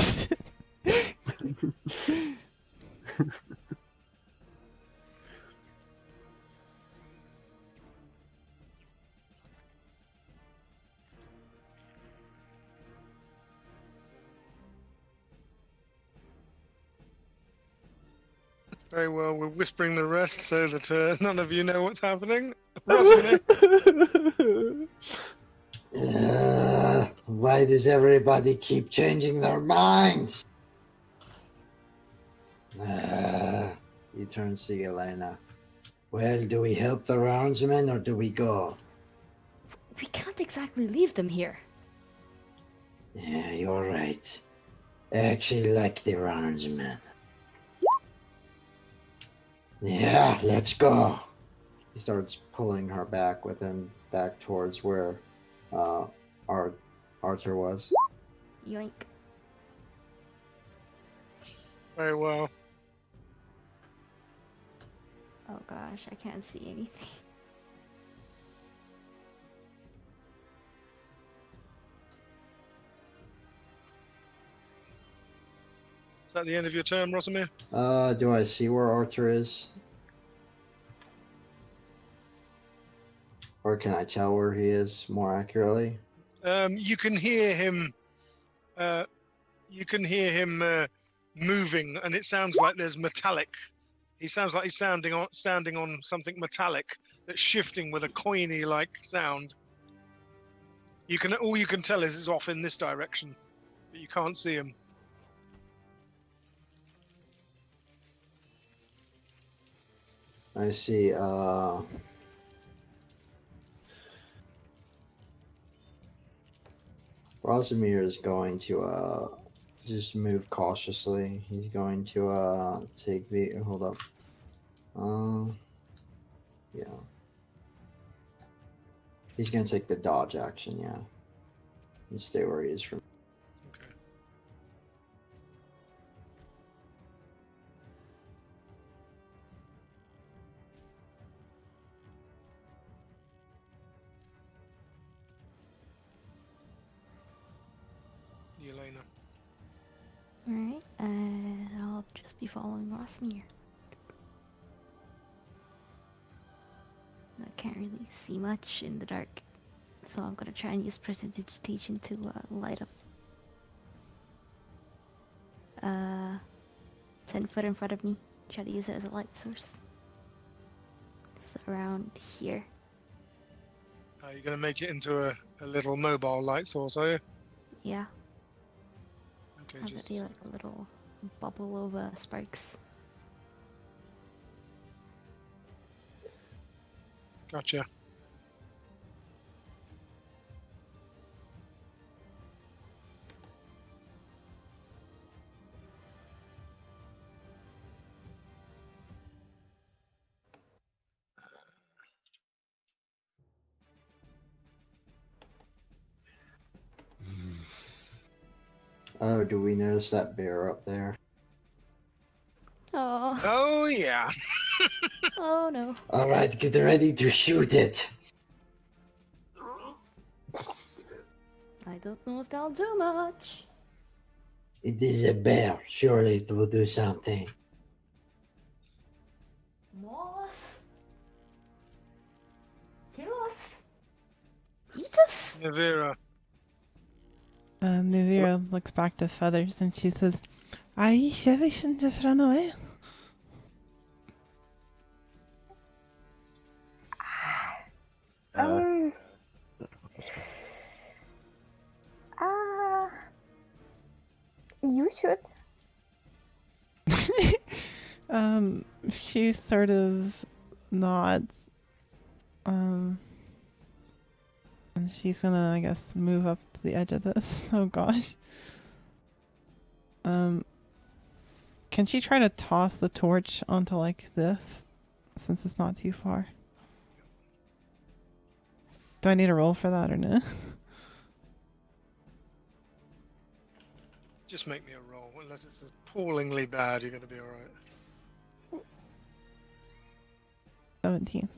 Very well. We're whispering the rest so that none of you know what's happening. Rosamund, Why does everybody keep changing their minds? He turns to Elena. Well, do we help the roundsmen or do we go? We can't exactly leave them here. Yeah, you're right. I actually like the roundsmen. Yeah, let's go. He starts pulling her back with him back towards where Arthur was. Yoink. very well. Oh gosh, I can't see anything. Is that the end of your turn, Rosamir? Do I see where Arthur is? Or can I tell where he is more accurately? You can hear him. You can hear him moving, and it sounds like there's metallic. He sounds like he's standing on something metallic that's shifting with a coiny-like sound. All you can tell is it's off in this direction, but you can't see him. I see, Rosamir is going to, just move cautiously. He's going to, take the, hold up. Yeah. He's gonna take the dodge action, yeah. And stay where he is from. Okay. Elena. Alright, I'll just be following Rosmir. I can't really see much in the dark, so I'm gonna try and use prestidigitation to light up 10 foot in front of me. Try to use it as a light source. So around here. Are you going to make it into a little mobile light source, are you? Yeah, Okay, I'll just do like a little bubble of sparks. gotcha. Oh, do we notice that bear up there? Oh, Oh yeah. oh no. Alright, get ready to shoot it. I don't know if that'll do much. It is a bear. Surely it will do something. Moss? Kill us? Eat us? Navira. Navira looks back to Feathers and she says, "Are you sure we shouldn't just run away?" You should. She sort of nods. And she's gonna, I guess, move up to the edge of this. Oh gosh. Can she try to toss the torch onto like this, since it's not too far? Do I need a roll for that or no? Just make me a roll. Unless it's appallingly bad, you're going to be alright. 17.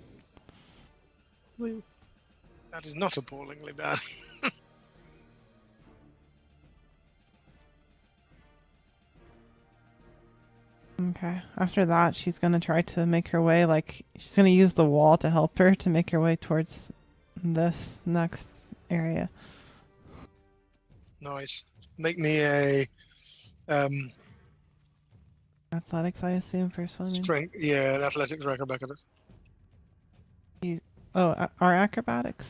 That is not appallingly bad. Okay. After that, she's gonna try to make her way, like, she's gonna use the wall to help her to make her way towards this next area. Nice. Make me a Athletics, I assume, for swimming. strength. Yeah, an athletics or acrobatics. Oh, our acrobatics?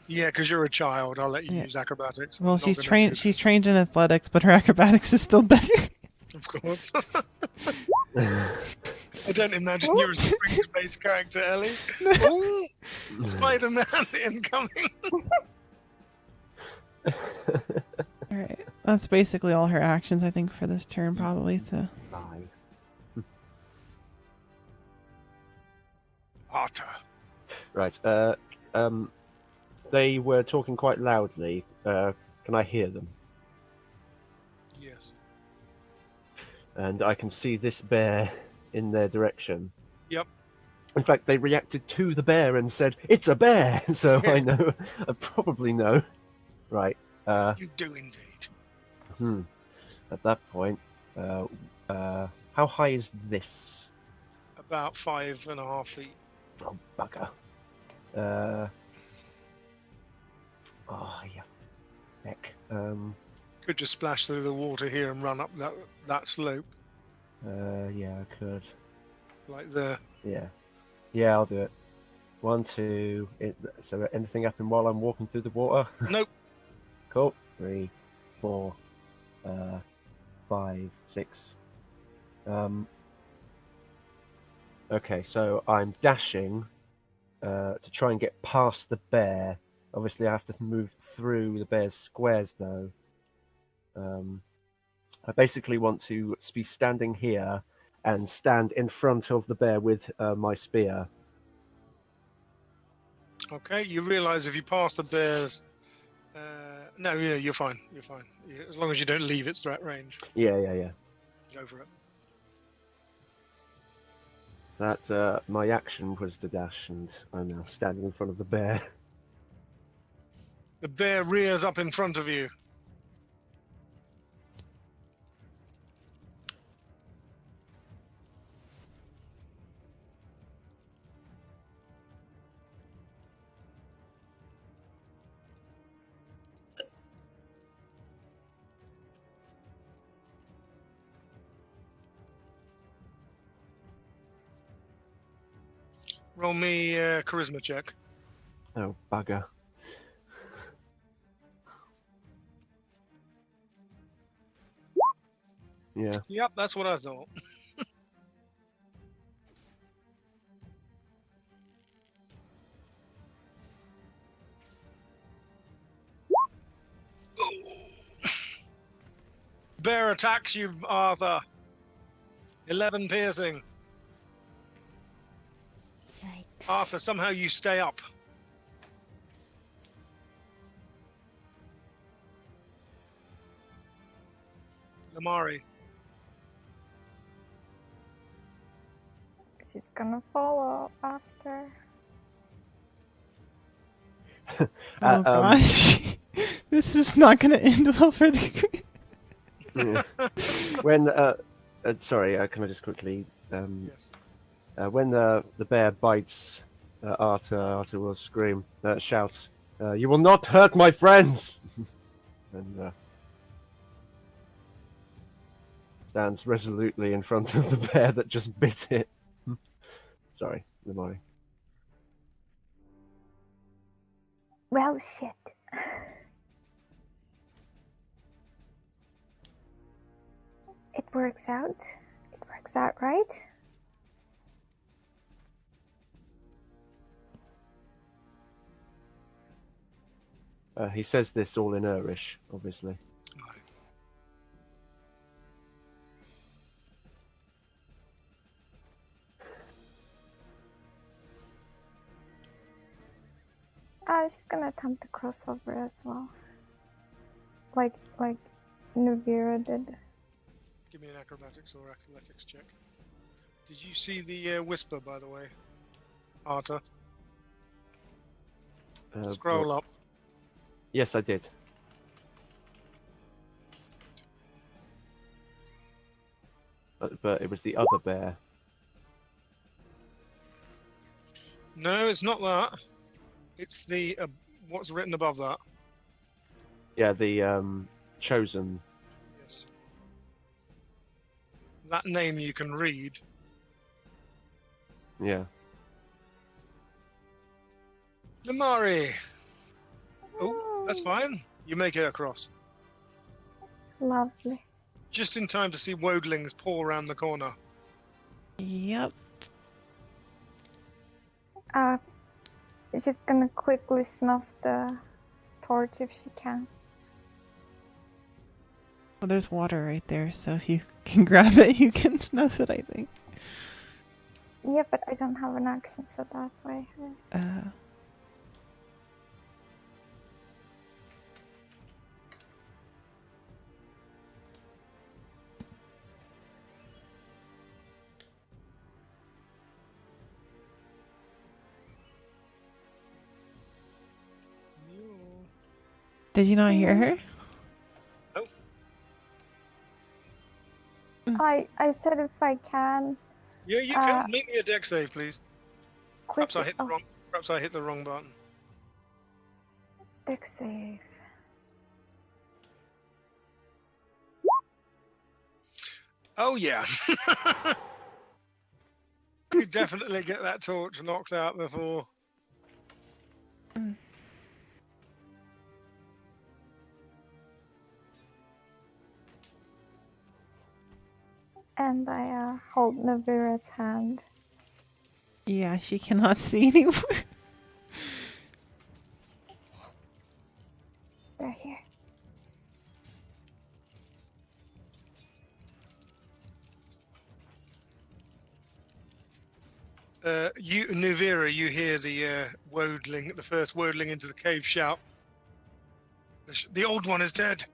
Yeah, because you're a child. I'll let you Yeah. use acrobatics. Well, I'm not she's gonna trained. do- She's trained in athletics, but her acrobatics is still better. Of course. I don't imagine you're a springs-based character, Ellie. Ooh, Spider-Man incoming. All right, that's basically all her actions, I think, for this turn, probably. So 5. Arthur. Right. They were talking quite loudly. Can I hear them? Yes. And I can see this bear in their direction. Yep. In fact, they reacted to the bear and said, "It's a bear!" So I know, I probably know. Right. You do indeed. At that point, how high is this? About 5.5 feet. Oh, bugger. Oh, yeah. Heck. Could just splash through the water here and run up that slope, Yeah, I could. like there. Yeah. Yeah, I'll do it. 1, 2. So anything happen while I'm walking through the water? Nope. Cool. 3, 4, 5, 6. Okay, so I'm dashing to try and get past the bear. Obviously, I have to move through the bear's squares, though. I basically want to be standing here and stand in front of the bear with my spear. Okay. You realise if you pass the bears, no, yeah, you're fine. You're fine. As long as you don't leave its threat range. Yeah. Go for it. That my action was to dash, and I'm now standing in front of the bear. The bear rears up in front of you. Roll me a charisma check. Oh, bugger. Yeah. Yep, that's what I thought. Bear attacks you, Arthur. 11 piercing. Yikes. Arthur, somehow you stay up. Lamari. She's gonna follow after. oh gosh, this is not gonna end well for the group. Yeah. When sorry, can I just quickly Yes. when the bear bites Arthur will scream, shout, "You will not hurt my friends!" and stands resolutely in front of the bear that just bit it. Sorry, Lamari. Well, shit. It works out. It works out, right? He says this all in Irish, obviously. Aye. She's gonna attempt to cross over as well. Like Nuvira did. Give me an acrobatics or athletics check. Did you see the whisper, by the way, Arta? Scroll up. Yes, I did. But it was the other bear. No, it's not that. It's the what's written above that. Yeah, the chosen. Yes. That name you can read. Yeah. Limari. Oh, that's fine. You make it across. Lovely. Just in time to see Wodlings pour around the corner. Yep. She's gonna quickly snuff the torch if she can. Well, there's water right there, so if you can grab it, you can snuff it, I think. Yeah, but I don't have an action, so that's why. Did you not hear her? Nope. I said if I can. Yeah, you can. Make me a deck save, please. Perhaps Quickly. I hit the wrong. Perhaps I hit the wrong button. Deck save. Oh yeah. You definitely get that torch knocked out before. And I hold Navira's hand. Yeah, she cannot see anymore. They're here. You, Nuvira, you hear the Wodling, the first Wodling into the cave shout. The old one is dead.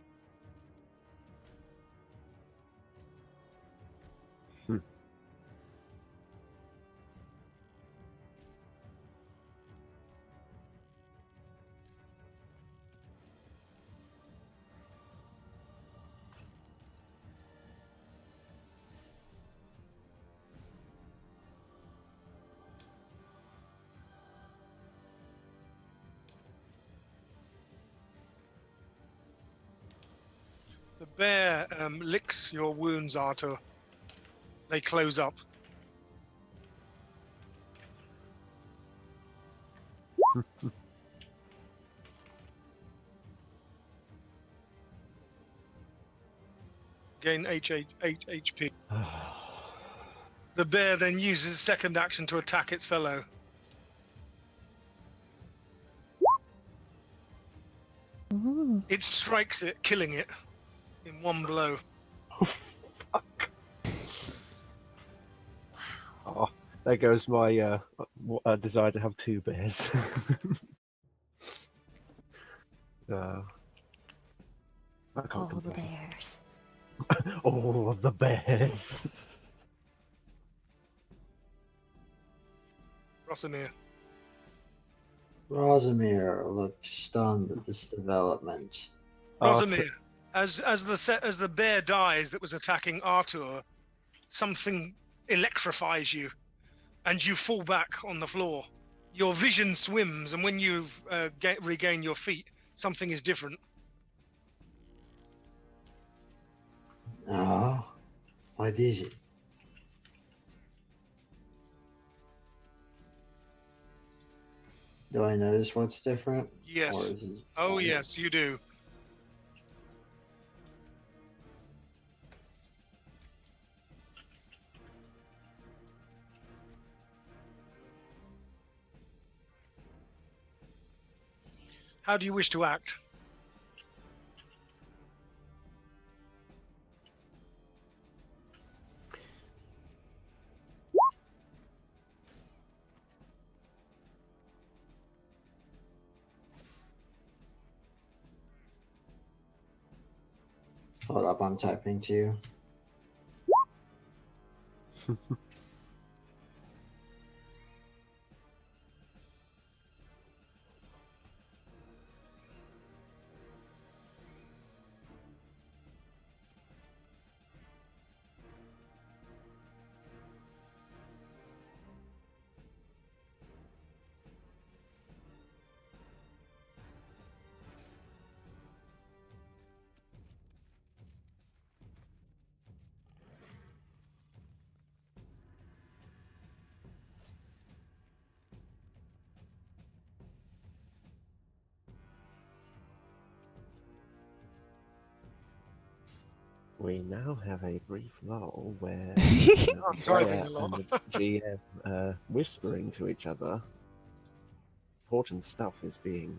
The bear licks your wounds, Arthur. They close up. Gain 8 HP. The bear then uses second action to attack its fellow. Ooh. It strikes it, killing it in one blow. Oh, fuck. Oh, there goes my desire to have two bears. I can't All the complain. bears. All of the bears. Rosamir. Rosamir looks stunned at this development. Rosamir, as the bear dies that was attacking Arthur, something electrifies you, and you fall back on the floor. Your vision swims, and when you regain your feet, something is different. Oh, what is it? Do I notice what's different? Yes. Or is it Oh, yes, you do. How do you wish to act? Hold up, I'm typing to you. We now have a brief lull where I'm typing player a lot. and the GM whispering to each other. Important stuff is being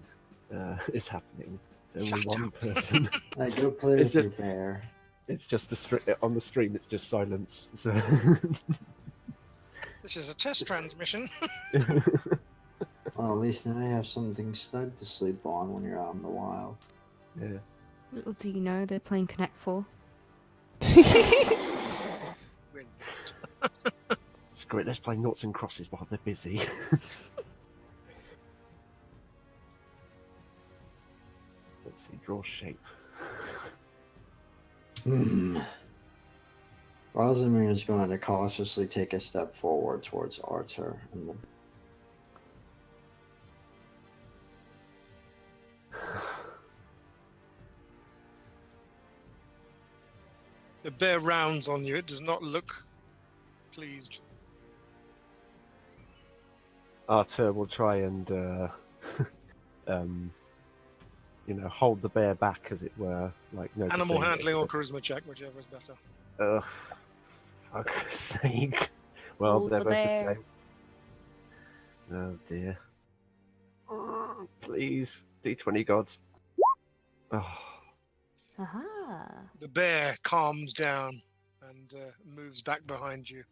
is happening. Only Shut one up. person. Hey, go play It's with your just- bear. It's just on the stream. It's just silence. So. This is a test transmission. Well, at least now you have something snug to sleep on when you're out in the wild. Yeah. Little do you know, they're playing Connect 4. Win. Screw it. Let's play noughts and crosses while they're busy. Let's see. Draw shape. Rosamir is going to cautiously take a step forward towards Arthur and the The bear rounds on you. It does not look pleased. Arthur will try and, hold the bear back, as it were, like noticing Animal that handling or it's charisma check, whichever is better. Ugh, fuck's sake. Well, Hold they're the both bear. the same. Oh dear. Please, D20 gods. Oh, Aha! The bear calms down and moves back behind you.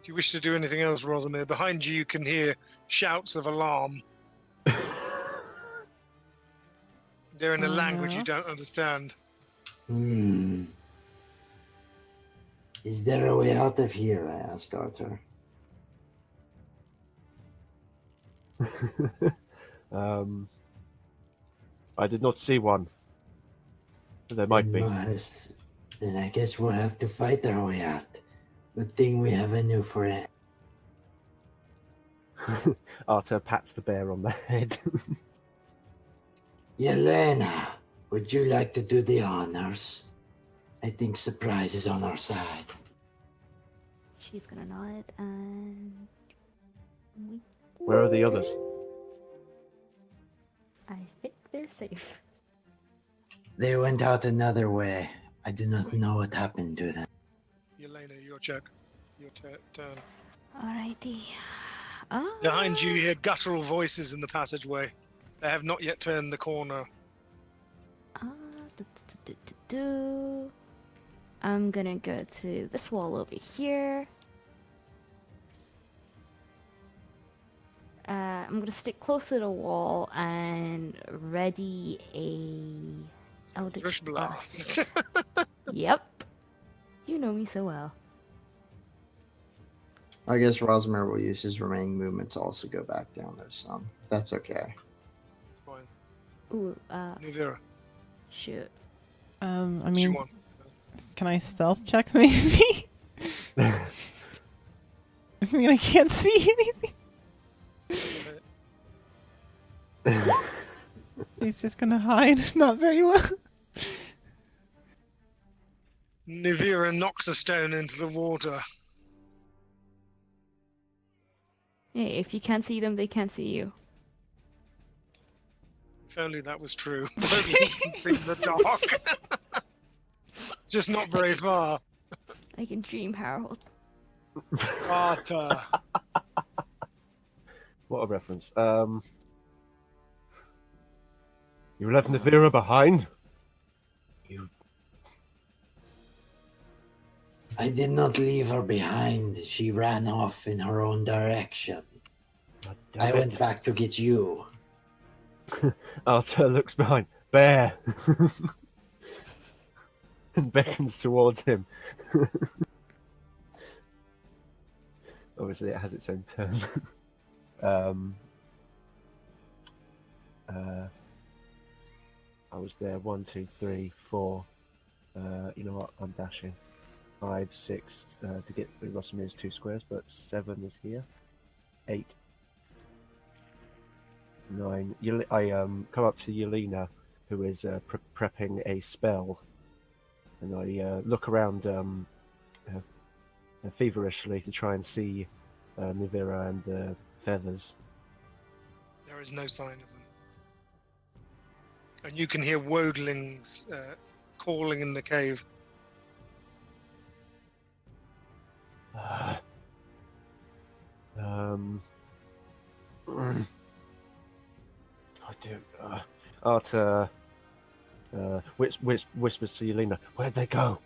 Do you wish to do anything else, Rosamir? Behind you, you can hear shouts of alarm. They're in a Oh, language no. you don't understand. Is there a way out of here? I asked Arthur. I did not see one. There might be. Then I guess we'll have to fight our way out. Good thing we have a new friend. Arthur pats the bear on the head. Yelena, would you like to do the honors? I think surprise is on our side. She's gonna nod and Where are the others? I think they're safe. They went out another way. I do not know what happened to them. Yelena, your check. Your turn. Alrighty. Behind you, you hear guttural voices in the passageway. They have not yet turned the corner. I'm gonna go to this wall over here. I'm gonna stick close to the wall and ready a Eldritch Eldritch Blast. Blast. Yep. You know me so well. I guess Rosmer will use his remaining movement to also go back down there some. That's okay. Fine. Ooh, Nuvira, shoot. I what you mean, want? can I stealth check maybe? I mean, I can't see anything. He's just gonna hide. Not very well. Nuvira knocks a stone into the water. Hey, if you can't see them, they can't see you. If only that was true. Nobody can see in the dark. Just not very far. I can dream, Harold. Arthur. What a reference. You left Navira behind? You... I did not leave her behind. She ran off in her own direction. God I damn went it. back to get you. Arthur looks behind. Bear! And beckons towards him. Obviously, it has its own turn. I was there. 1, 2, 3, 4. You know what? I'm dashing. 5, 6 to get through Rosamir's 2 squares, but 7 is here. 8, 9. I come up to Yelena, who is prepping a spell, and I look around feverishly to try and see Nivira and the feathers. There is no sign of them. And you can hear wodlings calling in the cave. I do. Arta whispers to Yelena, "Where'd they go?"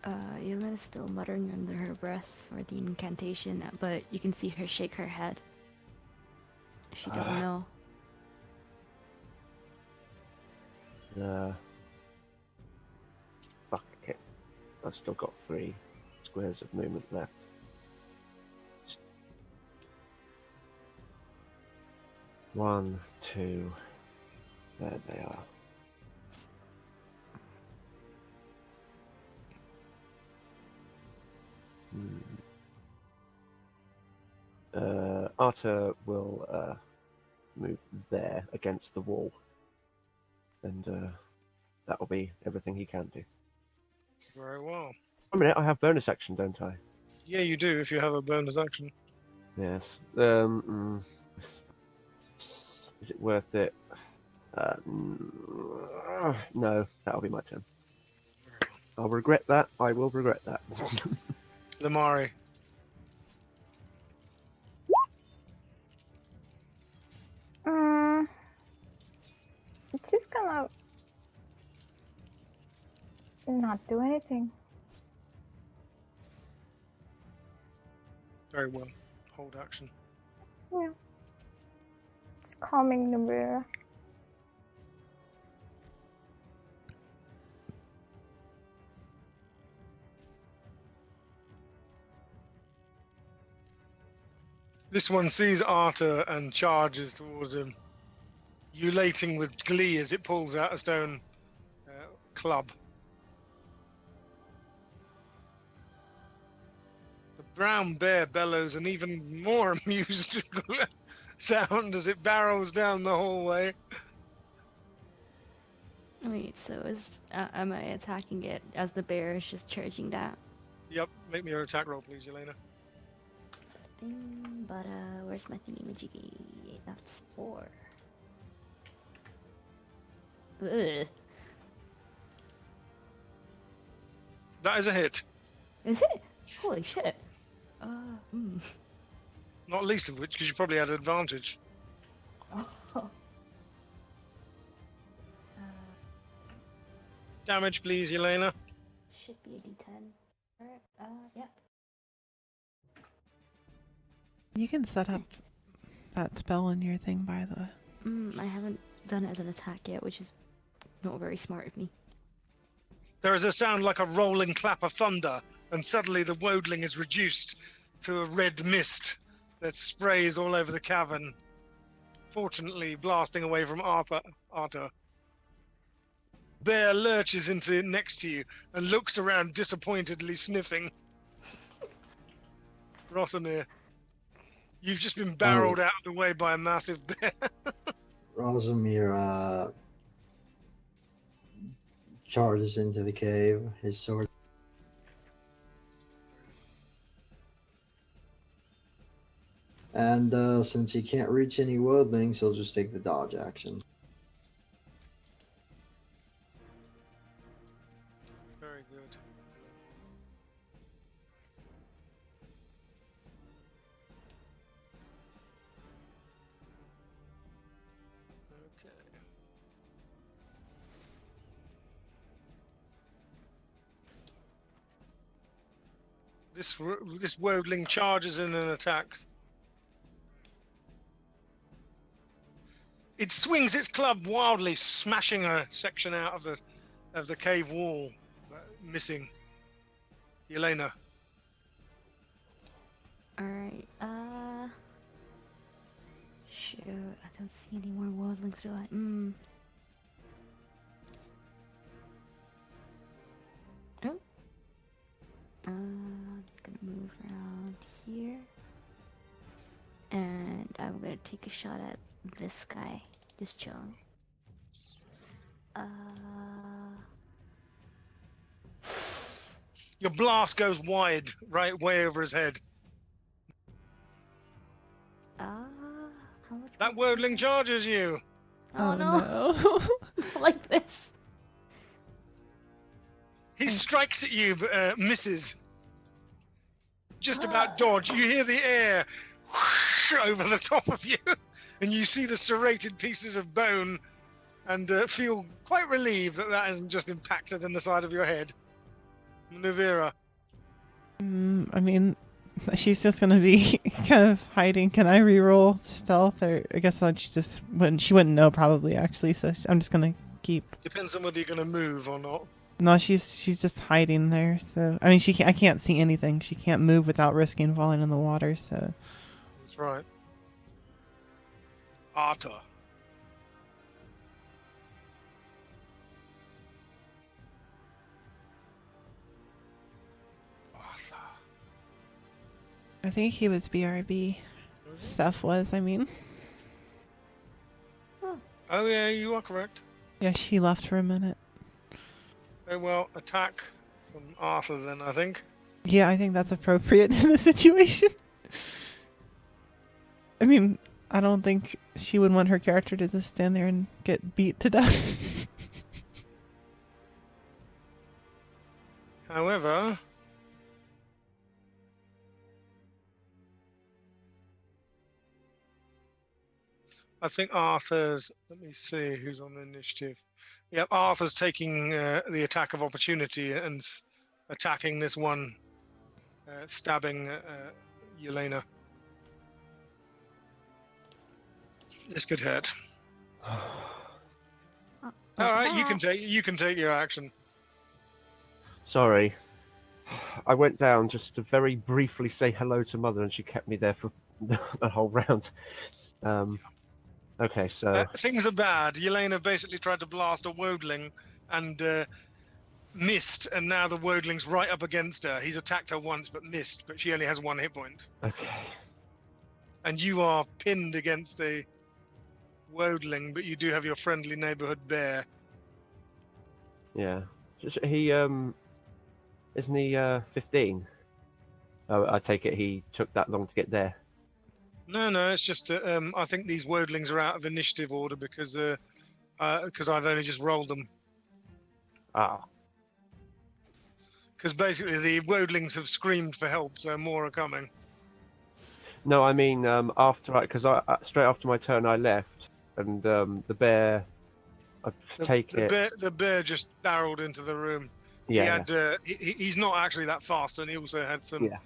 Yelena's still muttering under her breath for the incantation, but you can see her shake her head. She doesn't know. Fuck it. I've still got 3 squares of movement left. One, 2. There they are. Arta will move there against the wall, and that will be everything he can do. Very well. A minute, I have bonus action, don't I? Yeah, you do if you have a bonus action. Yes. Is it worth it? No, that'll be my turn. I'll regret that. I will regret that. Lamari. She's gonna not do anything. Very well. Hold action. Yeah. It's calming the bear. This one sees Arthur and charges towards him, ululating with glee as it pulls out a stone club. The brown bear bellows an even more amused sound as it barrels down the hallway. Wait, so am I attacking it as the bear is just charging that? Yep, make me your attack roll, please, Yelena. But where's my thingy-majiggy? That's 4. Ugh. That is a hit. Is it? Holy shit. Not least of which because you probably had advantage. Damage, please, Yelena. Should be a d10. Alright, yeah. You can set up that spell in your thing, by the way. I haven't done it as an attack yet, which is not very smart of me. There is a sound like a rolling clap of thunder, and suddenly the wodling is reduced to a red mist that sprays all over the cavern, fortunately blasting away from Arthur. Bear lurches into next to you and looks around disappointedly sniffing. Rosamir, you've just been barreled out of the way by a massive bear. Rosamir charges into the cave, his sword. And since he can't reach any wildlings, he'll just take the dodge action. Very good. This wordling charges in and attacks. It swings its club wildly, smashing a section out of the cave wall, missing. Yelena. Alright, shoot, I don't see any more wildlings, do I? Oh. I'm gonna move around here. And I'm gonna take a shot at this guy. Just chilling. Your blast goes wide, right way over his head. How much? That wordling charges you. Oh, no. no. Like this. He strikes at you, but misses. Just about dodge. You hear the air over the top of you, and you see the serrated pieces of bone, and feel quite relieved that that hasn't just impacted in the side of your head. Nuvira. I mean, she's just gonna be kind of hiding. Can I reroll stealth, or I guess she wouldn't know probably actually. So I'm just gonna keep. Depends on whether you're gonna move or not. No, she's just hiding there. So I mean, I can't see anything. She can't move without risking falling in the water. So. That's right. Arta. I think he was BRB. Steph was, I mean. Oh yeah, you are correct. Yeah, she left for a minute. Very well, attack from Arthur then, I think. Yeah, I think that's appropriate in the situation. I mean, I don't think she would want her character to just stand there and get beat to death. However, I think Arthur's, let me see who's on the initiative. Yep, Arthur's taking the attack of opportunity and attacking this one, stabbing Yelena. This could hurt. All right, you can take your action. Sorry. I went down just to very briefly say hello to Mother, and she kept me there for the whole round. Okay, so... things are bad. Yelena basically tried to blast a wodling and missed, and now the wodling's right up against her. He's attacked her once but missed, but she only has 1 hit point. Okay. And you are pinned against a wodling, but you do have your friendly neighborhood bear. Yeah. He, isn't he 15? Oh, I take it he took that long to get there. No, it's just I think these wodlings are out of initiative order because I've only just rolled them. Ah. Because basically the wodlings have screamed for help, so more are coming. No, I mean because straight after my turn I left, and the bear, The bear just barreled into the room. Yeah. He's not actually that fast, and he also had some. Yeah.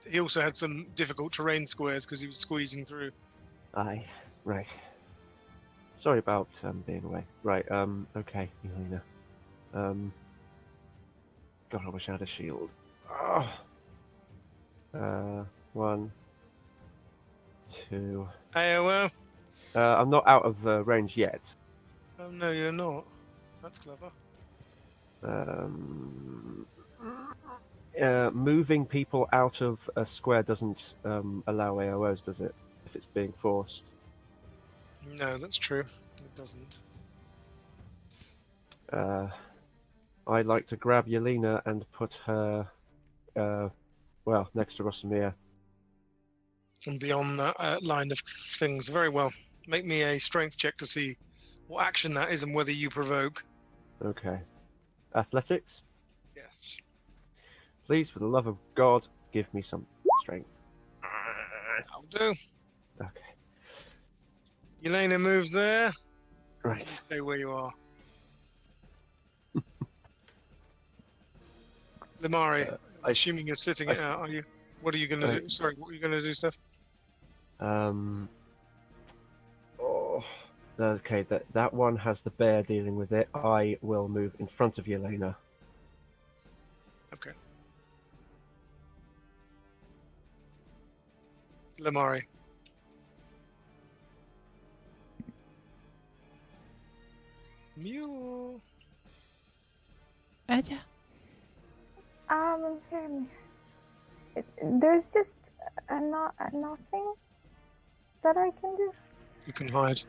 He also had some difficult terrain squares because he was squeezing through. Aye, right. Sorry about being away. Right, okay, Elena. God, I wish I had a shield. Oh. 1, 2. AOL. I'm not out of range yet. Oh no, you're not. That's clever. Moving people out of a square doesn't allow AOs, does it? If it's being forced. No, that's true. It doesn't. I'd like to grab Yelena and put her, next to Rosamir. And beyond that line of things, very well. Make me a strength check to see what action that is and whether you provoke. Okay. Athletics? Yes. Please, for the love of God, give me some strength. I'll do. Okay. Yelena moves there. Right. Stay where you are. Limari, Assuming you're sitting I it out, are you? What are you going to Right. do? Sorry, what are you going to do, Steph? Oh, okay. That one has the bear dealing with it. I will move in front of Yelena. Okay. Lamari. Mew. Aja. I'm here. There's just nothing that I can do. You can hide.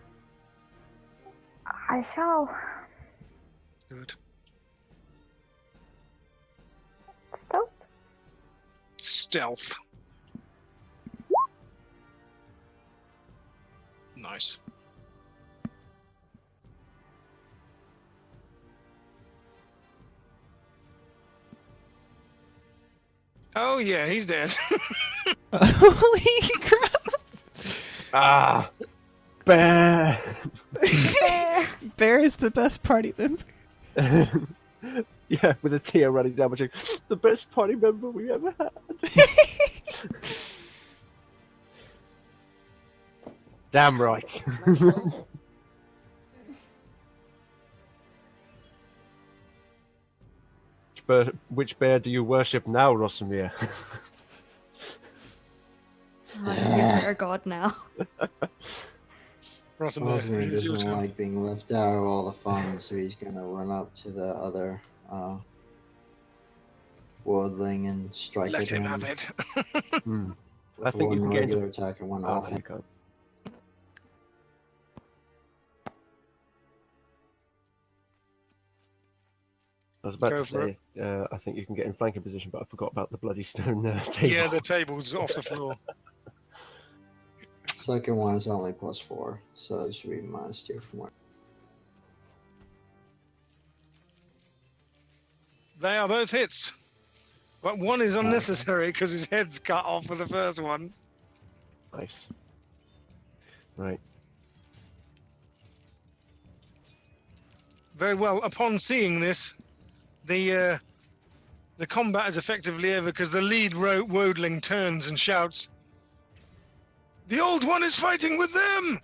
I shall. Good. Stealth. Stealth. Nice. Oh yeah, he's dead. Holy crap! Ah, bear. Bear. Bear is the best party member. Yeah, with a tear running down my cheek. The best party member we ever had. Damn right. Which bear do you worship now, Rosamir? Oh, you're our god now. Rosamir, Osmond it is your doesn't turn. like being left out of all the fun, so he's gonna run up to the other wordling and strike Let at him him have it. Hmm. with I think you one can get into. regular attack and one Oh, no, offhand. you can't. I was about Go to for say, I think you can get in flanking position, but I forgot about the bloody stone table. Yeah, the table's off the floor. Second one is only +4, so it should be -2 from where. They are both hits. But one is unnecessary because his head's cut off for the first one. Nice. Right. Very well. Upon seeing this, the combat is effectively over because the lead Wodling turns and shouts, "The old one is fighting with them!"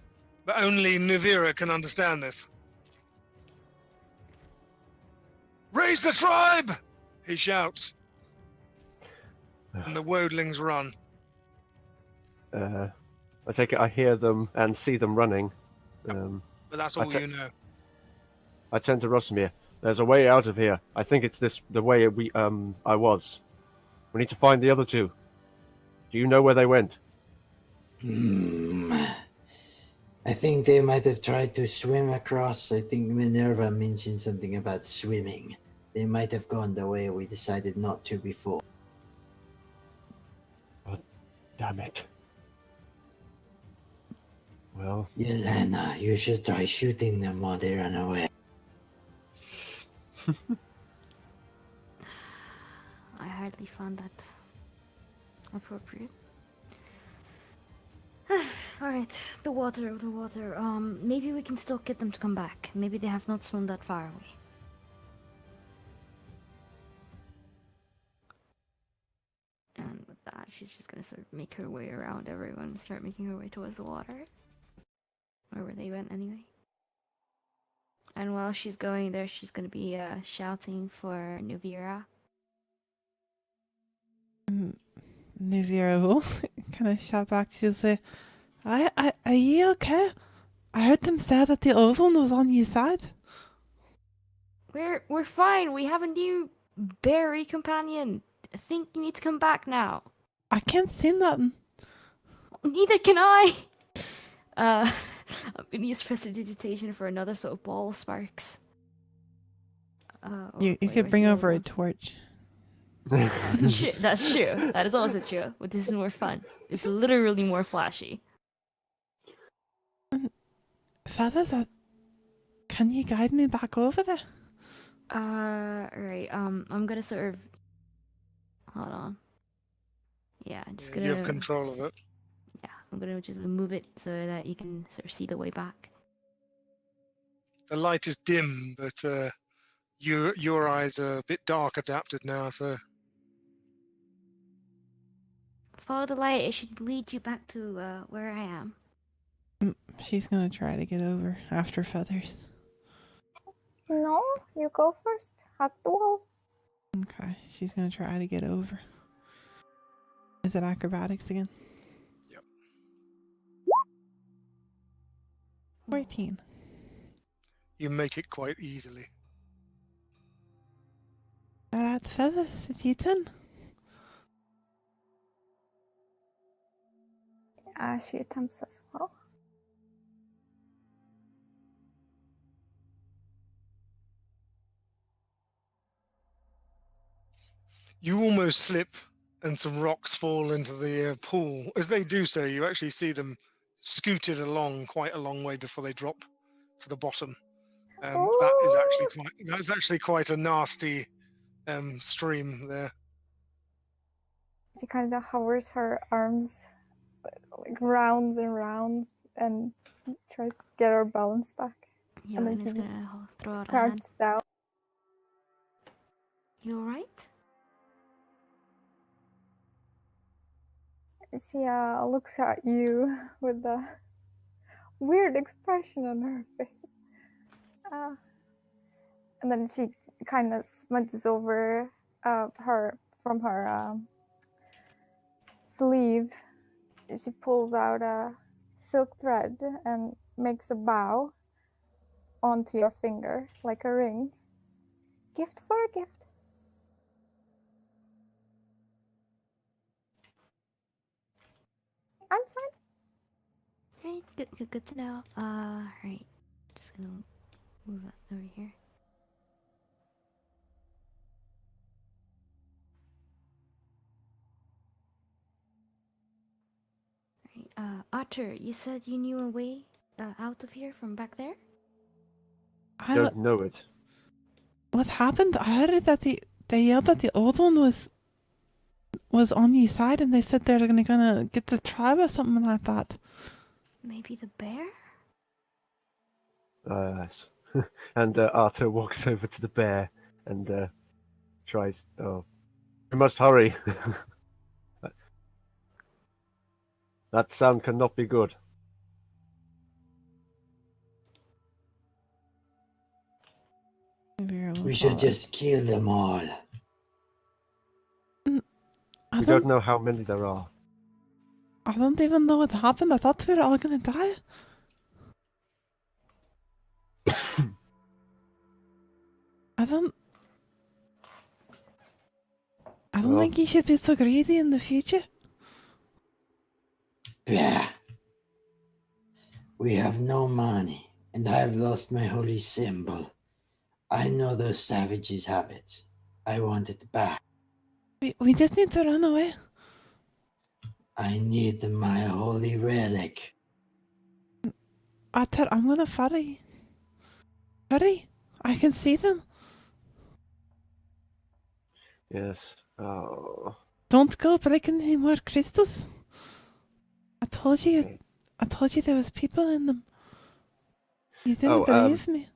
But only Nuvira can understand this. "Raise the tribe!" he shouts. And the Wodlings run. I take it I hear them and see them running. But that's I all ta- you know. I turn to Rosamir. There's a way out of here. I think it's the way I was. We need to find the other two. Do you know where they went? I think they might have tried to swim across. I think Minerva mentioned something about swimming. They might have gone the way we decided not to before. Damn it. Well, Yelena, you should try shooting them while they run away. I hardly found that appropriate. Alright, the water. Maybe we can still get them to come back. Maybe they have not swum that far away. And with that, she's just gonna sort of make her way around everyone and start making her way towards the water. Or where they went anyway. And while she's going there, she's gonna be shouting for Nuvira. Nuvira will kind of shout back. She'll say, are you okay? I heard them say that the other one was on your side. We're fine. We have a new berry companion. I think you need to come back now. I can't see nothing. Neither can I. I'm gonna use prestidigitation for another sort of ball of sparks. You wait, could where's bring the over other a torch. one? That's true. That is also true. But this is more fun. It's literally more flashy. Fellas, can you guide me back over there? Right. I'm gonna sort of. Hold on. Yeah, I'm just gonna. You have control of it. Yeah, I'm gonna just move it so that you can sort of see the way back. The light is dim, but your eyes are a bit dark adapted now, so Follow the light. It should lead you back to where I am. She's gonna try to get over after Feathers. No, you go first. Hug the wall. Okay, she's gonna try to get over. Is it acrobatics again? Yep. 14. You make it quite easily. That's Feathers. It's Ethan. She attempts as well. You almost slip and some rocks fall into the pool. As they do so, you actually see them scooted along quite a long way before they drop to the bottom. That's actually quite a nasty stream there. She kind of hovers her arms like rounds and rounds and tries to get her balance back. Yeah, And then and she it's just gonna throw out a hand. crouches down. You alright? She looks at you with a weird expression on her face. And then she kind of smudges over her from her sleeve. She pulls out a silk thread and makes a bow onto your finger like a ring. Gift for a gift. I'm fine. Right, good to know. Right. Just gonna move it over here. Right, Otter, you said you knew a way out of here from back there? I don't know it. What happened? I heard that they yelled that the old one was on the side, and they said they're gonna get the tribe or something like that. Maybe the bear? Yes. And Arthur walks over to the bear and tries. Oh, we must hurry. That sound cannot be good. We should just kill them all. We don't know how many there are. I don't even know what happened. I thought we were all gonna die. I don't think you should be so greedy in the future. Yeah. We have no money, and I have lost my holy symbol. I know those savages have it. I want it back. We just need to run away. I need my holy relic. Atar, I'm gonna hurry. Hurry! I can see them. Yes. Oh. Don't go breaking any more crystals. I told you there was people in them. You didn't believe me.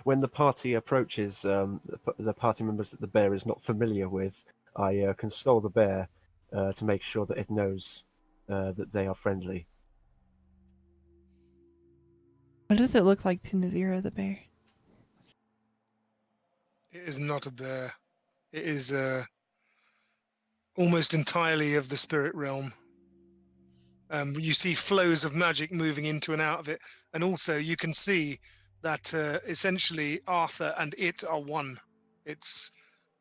When the party approaches, the party members that the bear is not familiar with, I console the bear to make sure that it knows that they are friendly. What does it look like to Navira the bear? It is not a bear. It is almost entirely of the spirit realm. You see flows of magic moving into and out of it, and also you can see that essentially Arthur and it are one. It's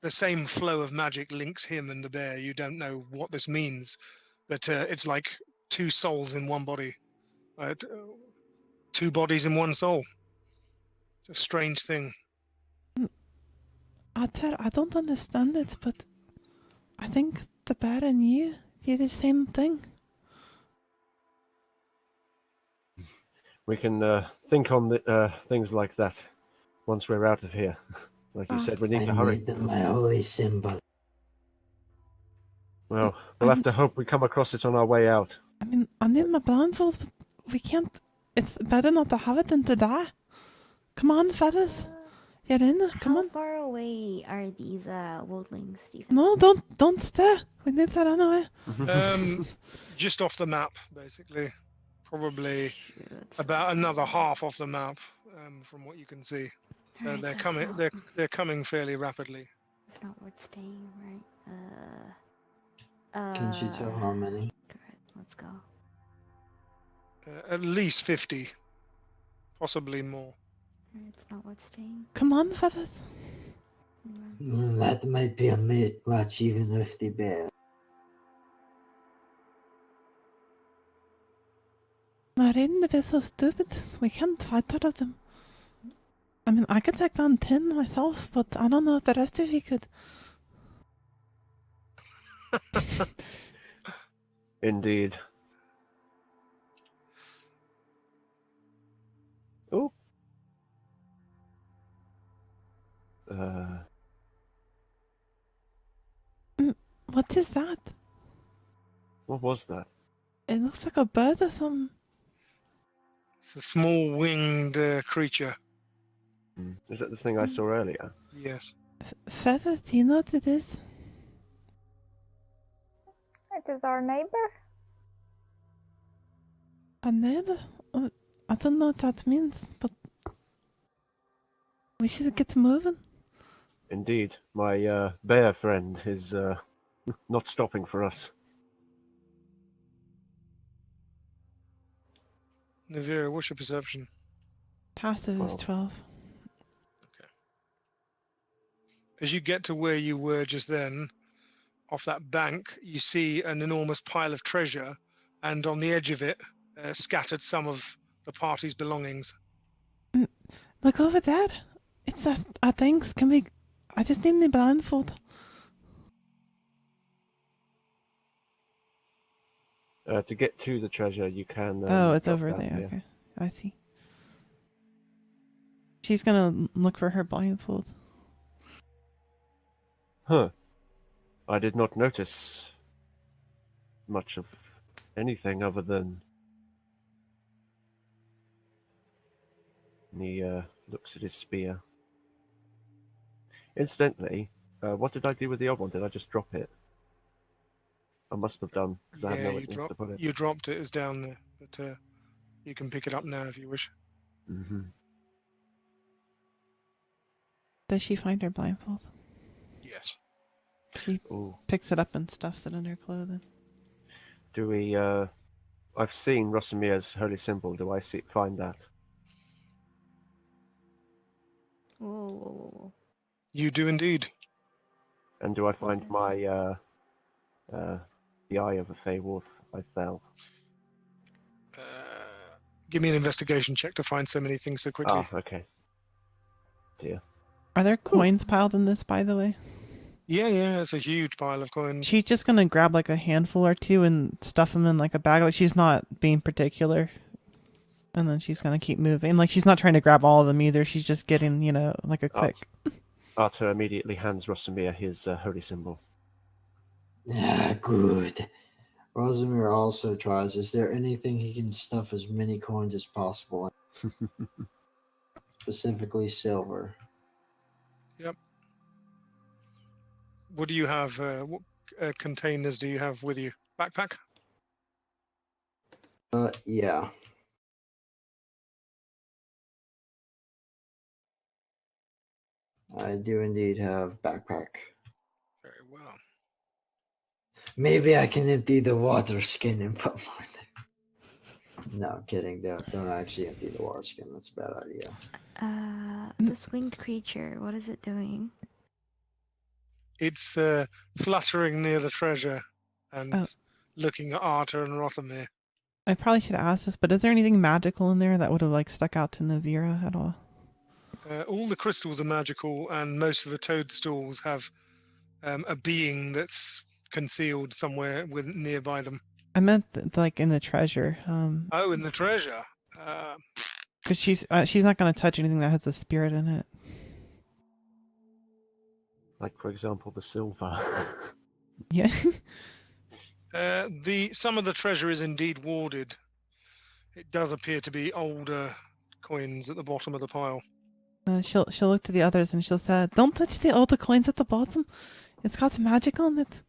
the same flow of magic links him and the bear. You don't know what this means, but it's like two souls in one body, two bodies in one soul. It's a strange thing. Atar, I don't understand it, but I think the bear and you did the same thing. We can think on the, things like that once we're out of here. Like you said, we need to hurry. I need my holy symbol. Well, we'll have to hope we come across it on our way out. I mean, I need my blindfold, but we can't. It's better not to have it than to die. Come on, fellas. Get in. Come How on. far away are these worldlings, Stephen? No, don't stay. We need to run away. Just off the map, basically. Probably Shoot, about that's another not- half off the map, from what you can see. So Alright, they're that's coming. not- They're coming fairly rapidly. It's not worth staying, right? Can she tell how many? Correct. Let's go. At least 50, possibly more. Alright, it's not worth staying. Come on, fellas. That might be a bit much, even with the bear. Marine, they're so stupid. We can't fight all of them. I mean, I could take down 10 myself, but I don't know if the rest of you could. Indeed. Oh. What is that? What was that? It looks like a bird or something. It's a small winged creature. Is that the thing I saw earlier? Yes. Feather, do you know what it is? It is our neighbor. A neighbor? I don't know what that means, but we should get moving. Indeed. My bear friend is not stopping for us. Navira, what's your perception? Passive is 12. As you get to where you were just then, off that bank, you see an enormous pile of treasure, and on the edge of it, scattered some of the party's belongings. Look over there. It's our things. Can we... I just need my blindfold. To get to the treasure, you can. Oh, it's drop over that, there. yeah. Okay. I see. She's gonna look for her blindfold. Huh. I did not notice much of anything other than he looks at his spear. Incidentally, what did I do with the odd one? Did I just drop it? I must have done, because I have Yeah, nowhere else to put it. you dropped it. It's down there, but you can pick it up now if you wish. Mm-hmm. Does she find her blindfold? Yes. She Ooh. picks it up and stuffs it in her clothing. Do we, I've seen Rosamir's holy symbol. Do I find that? Whoa, whoa, whoa, whoa. You do indeed. And do I find my, the eye of a Fey Wolf I fell? Give me an investigation check to find so many things so quickly. Ah, okay. Dear. Are there coins piled in this, by the way? Yeah, it's a huge pile of coins. She's just gonna grab like a handful or two and stuff them in like a bag. Like she's not being particular. And then she's gonna keep moving. Like she's not trying to grab all of them either. She's just getting, like a quick. Arthur immediately hands Rosamir his holy symbol. Ah, good. Rosamir also tries. Is there anything he can stuff as many coins as possible in? Specifically silver. Yep. What do you have? What containers do you have with you? Backpack? Yeah. I do indeed have backpack. Very well. Maybe I can empty the water skin and put more in there. No, I'm kidding. Don't actually empty the water skin. That's a bad idea. This winged creature, what is it doing? It's fluttering near the treasure and looking at Arthur and Rothamir. I probably should have asked this, but is there anything magical in there that would have like stuck out to Navira at all? All the crystals are magical, and most of the toadstools have a being that's concealed somewhere nearby them. I meant like in the treasure. Oh, in the treasure. Because she's not gonna touch anything that has a spirit in it. Like, for example, the silver. Yeah. Some of the treasure is indeed warded. It does appear to be older coins at the bottom of the pile. She'll look to the others and she'll say, "Don't touch all the coins at the bottom. It's got magic on it."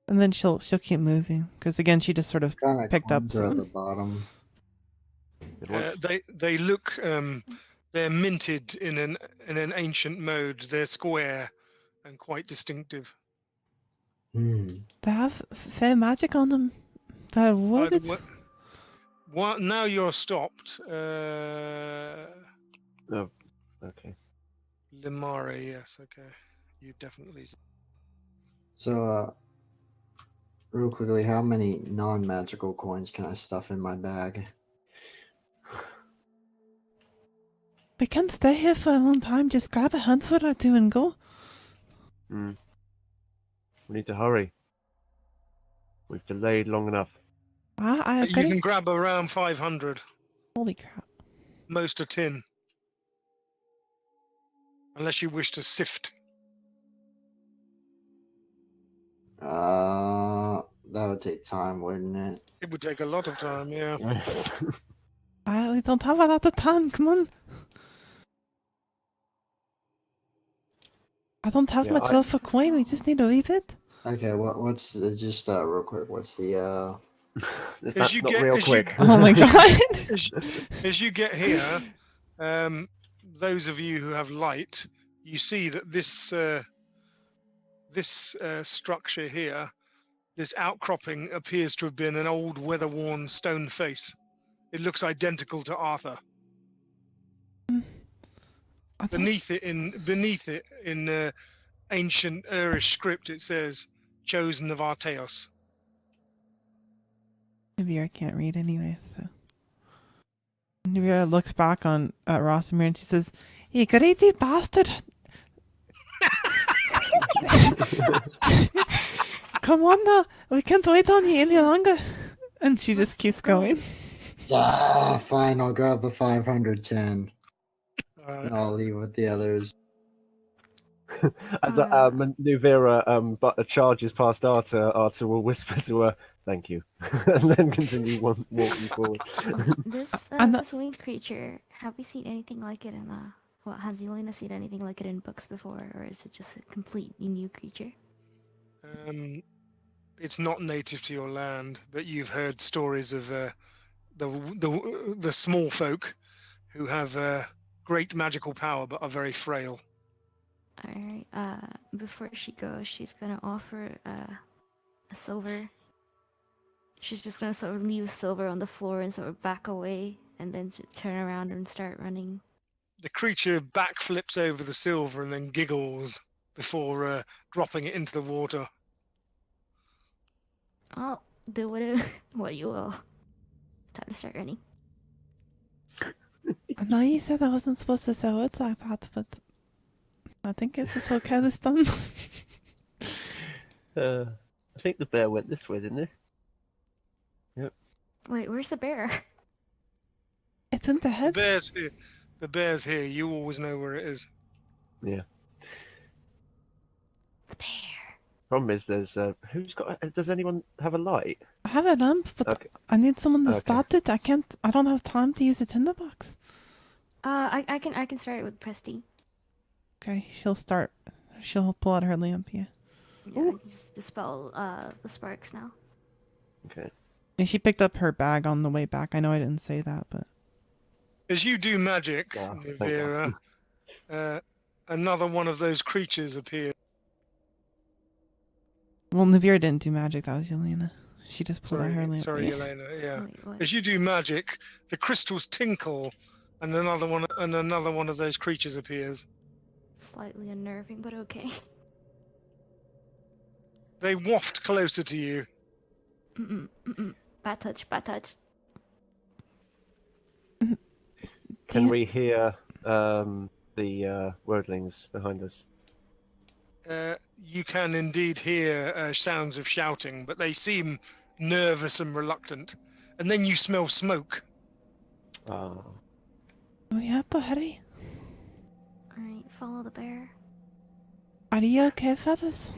And then she'll keep moving because again she just sort of Kind of picked up coins are at some. the bottom. They look they're minted in an ancient mode. They're square and quite distinctive. Hmm. They have say magic on them. That By would the it? way, now you're stopped. Oh, okay. Limare, yes, okay. You definitely. So, real quickly, how many non-magical coins can I stuff in my bag? We can't stay here for a long time. Just grab a handful or two and go. We need to hurry. We've delayed long enough. I You agree. can grab around 500. Holy crap. Most a tin. Unless you wish to sift. That would take time, wouldn't it? It would take a lot of time, yeah. Yes. We don't have a lot of time. Come on. I don't have much love for coin. We just need a wee bit. Okay, what's just real quick? What's the That's not real quick. Oh my god. As you get here, those of you who have light, you see that this structure here, this outcropping, appears to have been an old weather-worn stone face. It looks identical to Arthur. Beneath it in ancient Irish script, it says "Chosen of Arteos." Navira can't read anyway, so. Navira looks back at Rossimir and she says, "You greedy bastard! Come on now, we can't wait on you any longer." And she just keeps going. Fine, I'll grab the 510. And I'll leave with the others. As Nuvira charges past Arthur, Arthur will whisper to her, "Thank you," and then continue walking forward. This winged creature, have we seen anything like it in has Yelena seen anything like it in books before, or is it just a completely new creature? It's not native to your land, but you've heard stories of the small folk who have great magical power but are very frail. Alright, before she goes, she's gonna offer a silver. She's just gonna sort of leave silver on the floor and sort of back away, and then turn around and start running. The creature backflips over the silver and then giggles before dropping it into the water. I'll do what you will. Time to start running. I know you said I wasn't supposed to say words like that, but I think it's okay this time. I think the bear went this way, didn't it? Yep. Wait, where's the bear? It's in the head. The bear's here. The bear's here. You always know where it is. Yeah. The bear. Problem is, does anyone have a light? I have a lamp, but Okay. I need someone to start it. I don't have time to use a tinderbox. I can start it with Presty. Okay, she'll pull out her lamp, yeah. Yeah, I can just dispel the sparks now. Okay. And she picked up her bag on the way back. I know I didn't say that, but As you do magic, Nivira, another one of those creatures appears. well, Navira didn't do magic. That was Yelena. She just pulled out her lamp. Sorry, yeah. Yelena. Yeah. Wait. As you do magic, the crystals tinkle, and another one of those creatures appears. Slightly unnerving, but okay. They waft closer to you. Bad touch. Can we hear the wordlings behind us? You can indeed hear sounds of shouting, but they seem nervous and reluctant. And then you smell smoke. We have to hurry. Alright, follow the bear. Are you okay, fellas?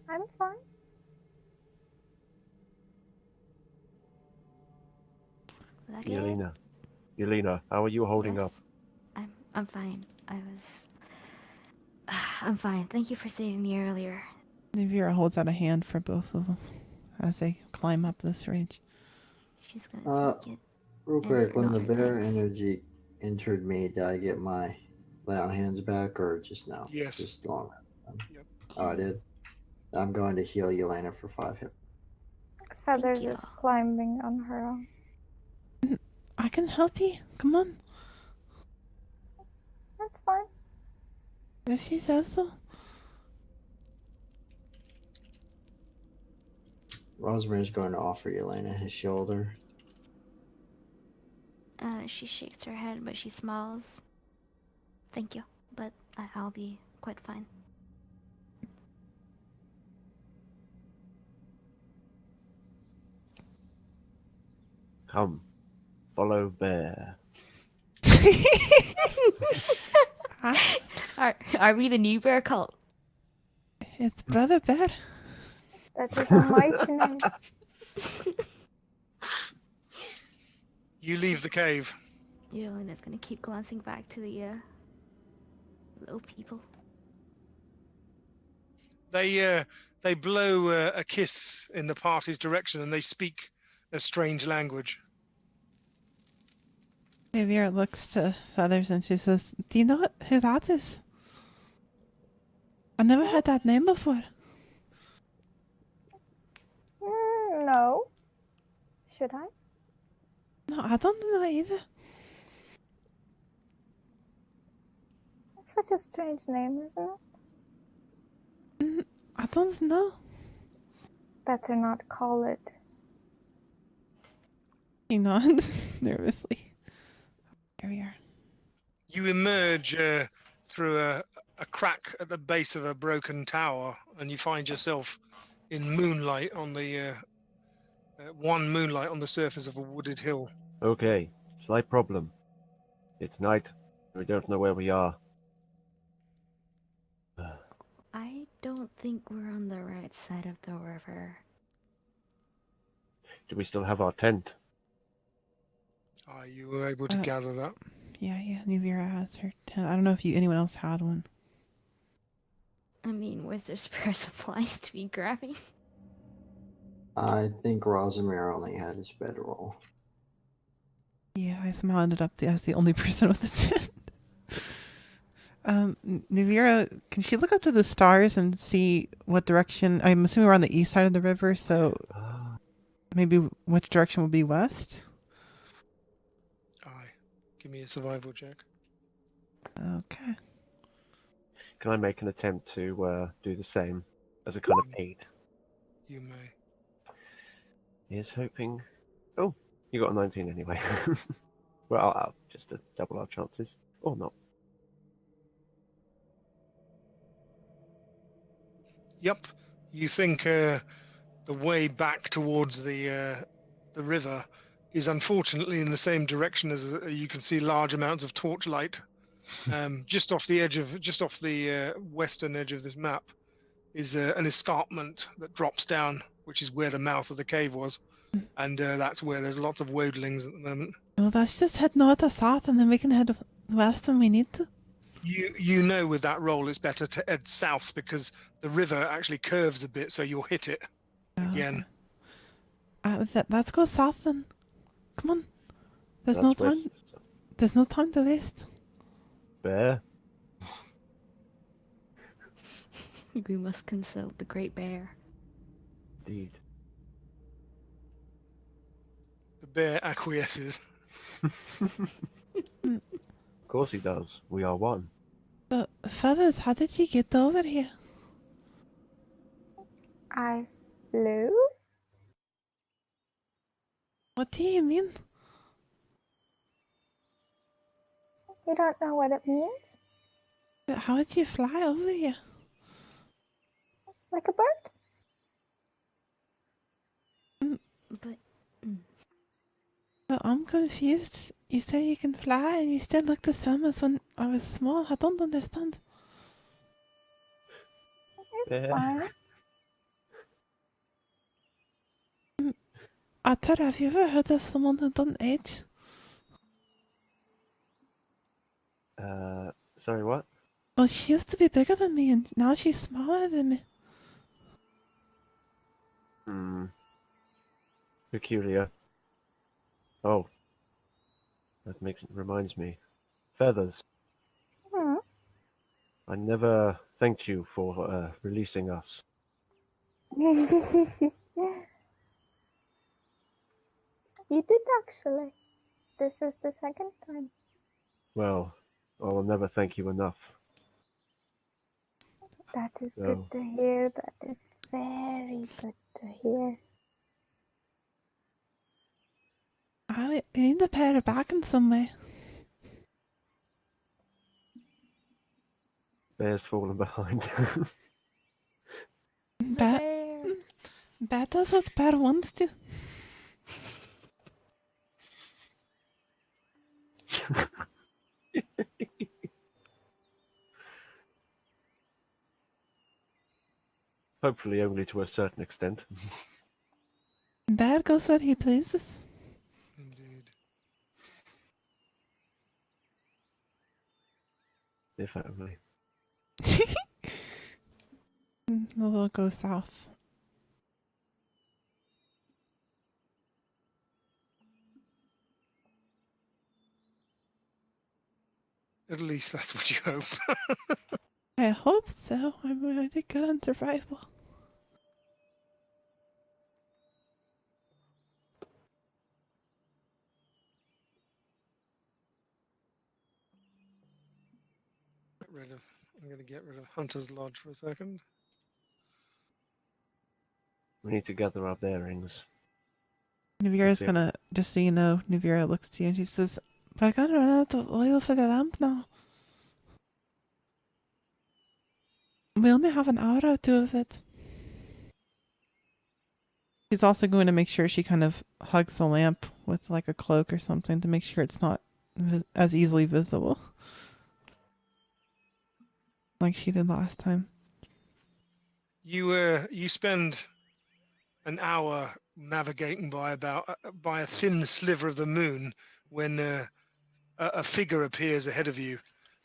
I'm fine. Lucky. Yelena. Yelena, how are you holding up? Yes, I'm fine. I'm fine. Thank you for saving me earlier. Nivira holds out a hand for both of them as they climb up this ridge. She's gonna take it. Real Answer quick, when the not bear thanks. energy entered me, did I get my lay on hands back or just no? Yes. Just long. Yep. Oh, I did. I'm going to heal Yelena for 5 hit. Feathers you. is climbing on her own. I can help you. Come on. That's fine. If she says so. Rosemary's going to offer Yelena his shoulder. She shakes her head, but she smiles. Thank you, but I'll be quite fine. Come, follow bear. Are we the new bear cult? It's Brother Bear. That is a mighty name. You leave the cave. Yolena's gonna keep glancing back to the little people. They blow a kiss in the party's direction, and they speak a strange language. Nivira looks to Feathers and she says, do you know who that is? I never heard that name before. No. Should I? No, I don't know either. Such a strange name, isn't it? I don't know. Better not call it. He nods nervously. Here we are. You emerge through a crack at the base of a broken tower, and you find yourself in moonlight on the one moonlight on the surface of a wooded hill. Okay, slight problem. It's night. We don't know where we are. I don't think we're on the right side of the river. Do we still have our tent? Are you able to gather that? Yeah, Nivira has her tent. I don't know if anyone else had one. I mean, was there spare supplies to be grabbing? I think Rosamir only had his bedroll. Yeah, I somehow ended up as the only person with the tent. Nivira, can she look up to the stars and see what direction? I'm assuming we're on the east side of the river, so maybe which direction would be west? Aye. Give me a survival check. Okay. Can I make an attempt to do the same as a kind of aid? You may. Here's hoping. Oh, you got a 19 anyway. Well, I'll just to double our chances, or not. Yep. You think the way back towards the river is unfortunately in the same direction as you can see large amounts of torchlight. Just off the western edge of this map is an escarpment that drops down, which is where the mouth of the cave was, and that's where there's lots of woadlings at the moment. Well, let's just head north or south, and then we can head west when we need to. You know, with that roll, it's better to head south because the river actually curves a bit, so you'll hit it again. Okay. Let's go south then. Come on. There's That's no time. west. There's no time to waste. Bear? We must consult the Great Bear. Indeed. The bear acquiesces. Of course he does. We are one. So, Feathers, how did you get over here? I flew? What do you mean? You don't know what it means? How did you fly over here? Like a bird? But Well, I'm confused. You say you can fly and you still look the same as when I was small. I don't understand. It's fine. Arthur, have you ever heard of someone who doesn't age? Sorry, what? Well, she used to be bigger than me, and now she's smaller than me. Peculiar. Oh, that reminds me. Feathers. Hmm. I never thanked you for releasing us. You did actually. This is the second time. Well, I will never thank you enough. That is So, good to hear. That is very good to hear. I need to pay her back in some way. bear's fallen behind. Bear, Bear does what Bear wants to. Hopefully only to a certain extent. Bear goes where he pleases. Indeed. If only. We'll go south. At least that's what you hope. I hope so. I'm really good on survival. I'm going to get rid of Hunter's Lodge for a second. We need to gather our bearings. Nivira's That's it. gonna, just so you know, Nivira looks to you and she says, but I gotta run out of oil for the lamp now. We only have an hour or two of it. She's also going to make sure she kind of hugs the lamp with like a cloak or something to make sure it's not as easily visible. Like she did last time. You spend an hour navigating by a thin sliver of the moon when a figure appears ahead of you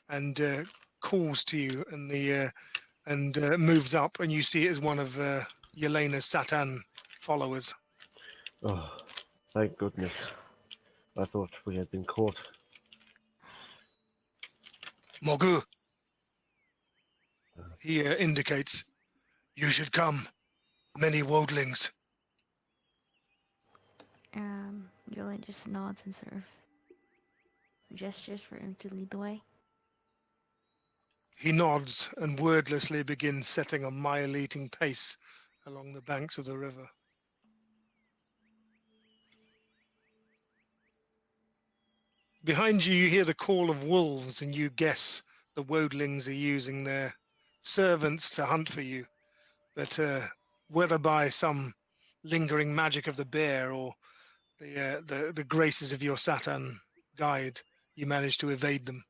and calls to you, and moves up, and you see it as one of Yelena's Satan followers. Oh, thank goodness. I thought we had been caught. Mogu. He indicates, you should come. Many wodlings. Yolanda just nods and sort of gestures for him to lead the way. He nods and wordlessly begins setting a mile-eating pace along the banks of the river. Behind you, you hear the call of wolves, and you guess the wodlings are using their servants to hunt for you. But whether by some lingering magic of the bear or the graces of your Satan guide, you manage to evade them.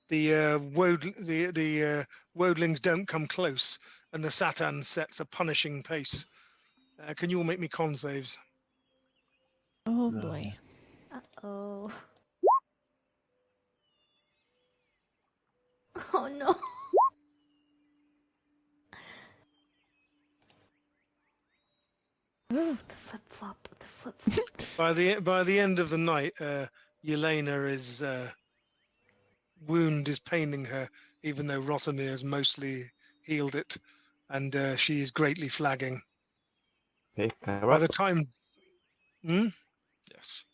The wodlings don't come close, and the Satan sets a punishing pace. Can you all make me con saves? Oh boy. Uh-oh. Oh no. Ooh. The flip-flop, the flip-flop. By the end of the night, Yelena is wound is paining her, even though Rosamir has mostly healed it, and she is greatly flagging. Pick her By up the time, yes,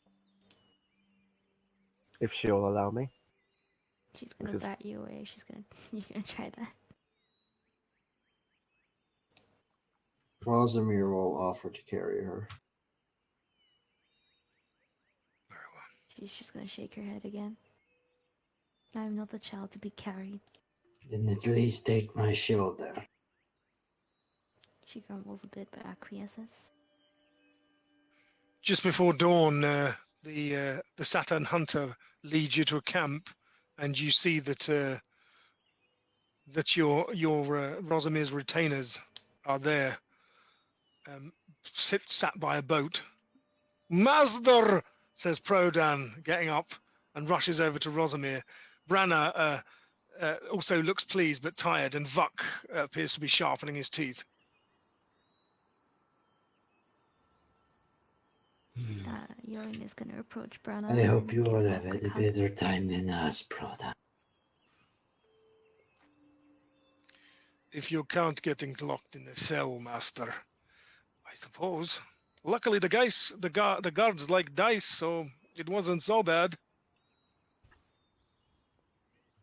if she'll allow me. She's gonna Because- bat you away. You're gonna try that. Rosamir will offer to carry her. very well. She's just gonna shake her head again. I am not the child to be carried. Then at least take my shoulder. She grumbles a bit but acquiesces. Just before dawn, the Satan hunter leads you to a camp, and you see that that your Rosamir's retainers are there, sat by a boat. Master, says Prodan, getting up and rushes over to Rosamir. Branna also looks pleased but tired, and Vuk appears to be sharpening his teeth. Yelin is gonna approach Branna. I hope and you give all her have had quick a hug. better time than us, brother. If you count getting locked in a cell, Master, I suppose. Luckily, the guards like dice, so it wasn't so bad.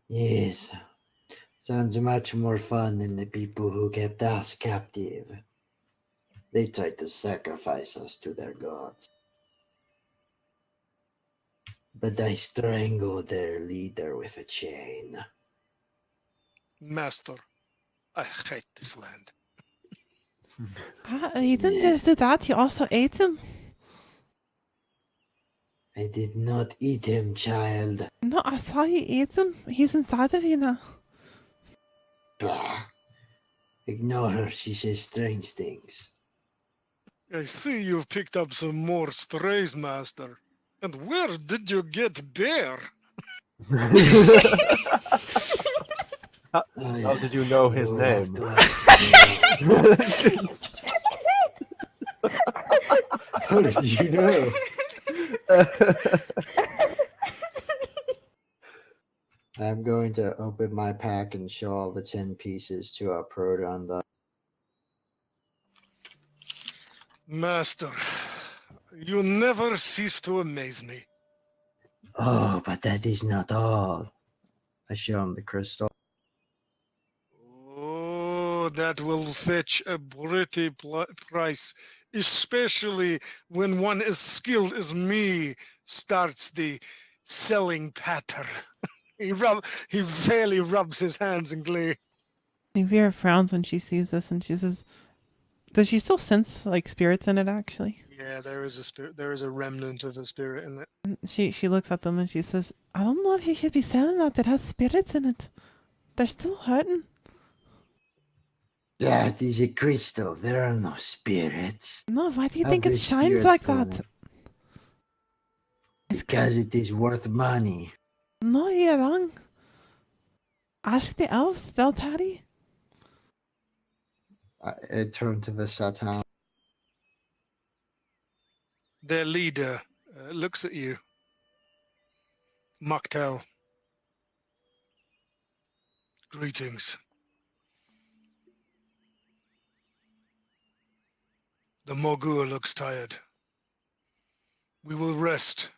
Yes, sounds much more fun than the people who kept us captive. They tried to sacrifice us to their gods. But I strangled their leader with a chain. Master, I hate this land. He didn't just do that, he also ate him. I did not eat him, child. No, I saw you ate him. He's inside of you now. Blah. Ignore her, she says strange things. I see you've picked up some more strays, Master. And where did you get Bear? How did you know his You'll have name? to ask me. How did you know? I'm going to open my pack and show all the 10 pieces to a Proton. Master, you never cease to amaze me. Oh, but that is not all. I show him the crystal. Oh, that will fetch a pretty price, especially when one as skilled as me starts the selling patter. He fairly rubs his hands in glee. Vera frowns when she sees this and she says, does she still sense like spirits in it actually? Yeah, there is a spirit. There is a remnant of a spirit in it. And she looks at them and she says, I don't know if you should be selling that. It has spirits in it. They're still hurting. That is a crystal. There are no spirits. No, why do you How think do it shines spirits like go in that? it? Because it is worth money. No, you're wrong. Ask the elves, they'll tell you. I turn to the Satan. Their leader looks at you. Muktel. Greetings. The Morgur looks tired. We will rest.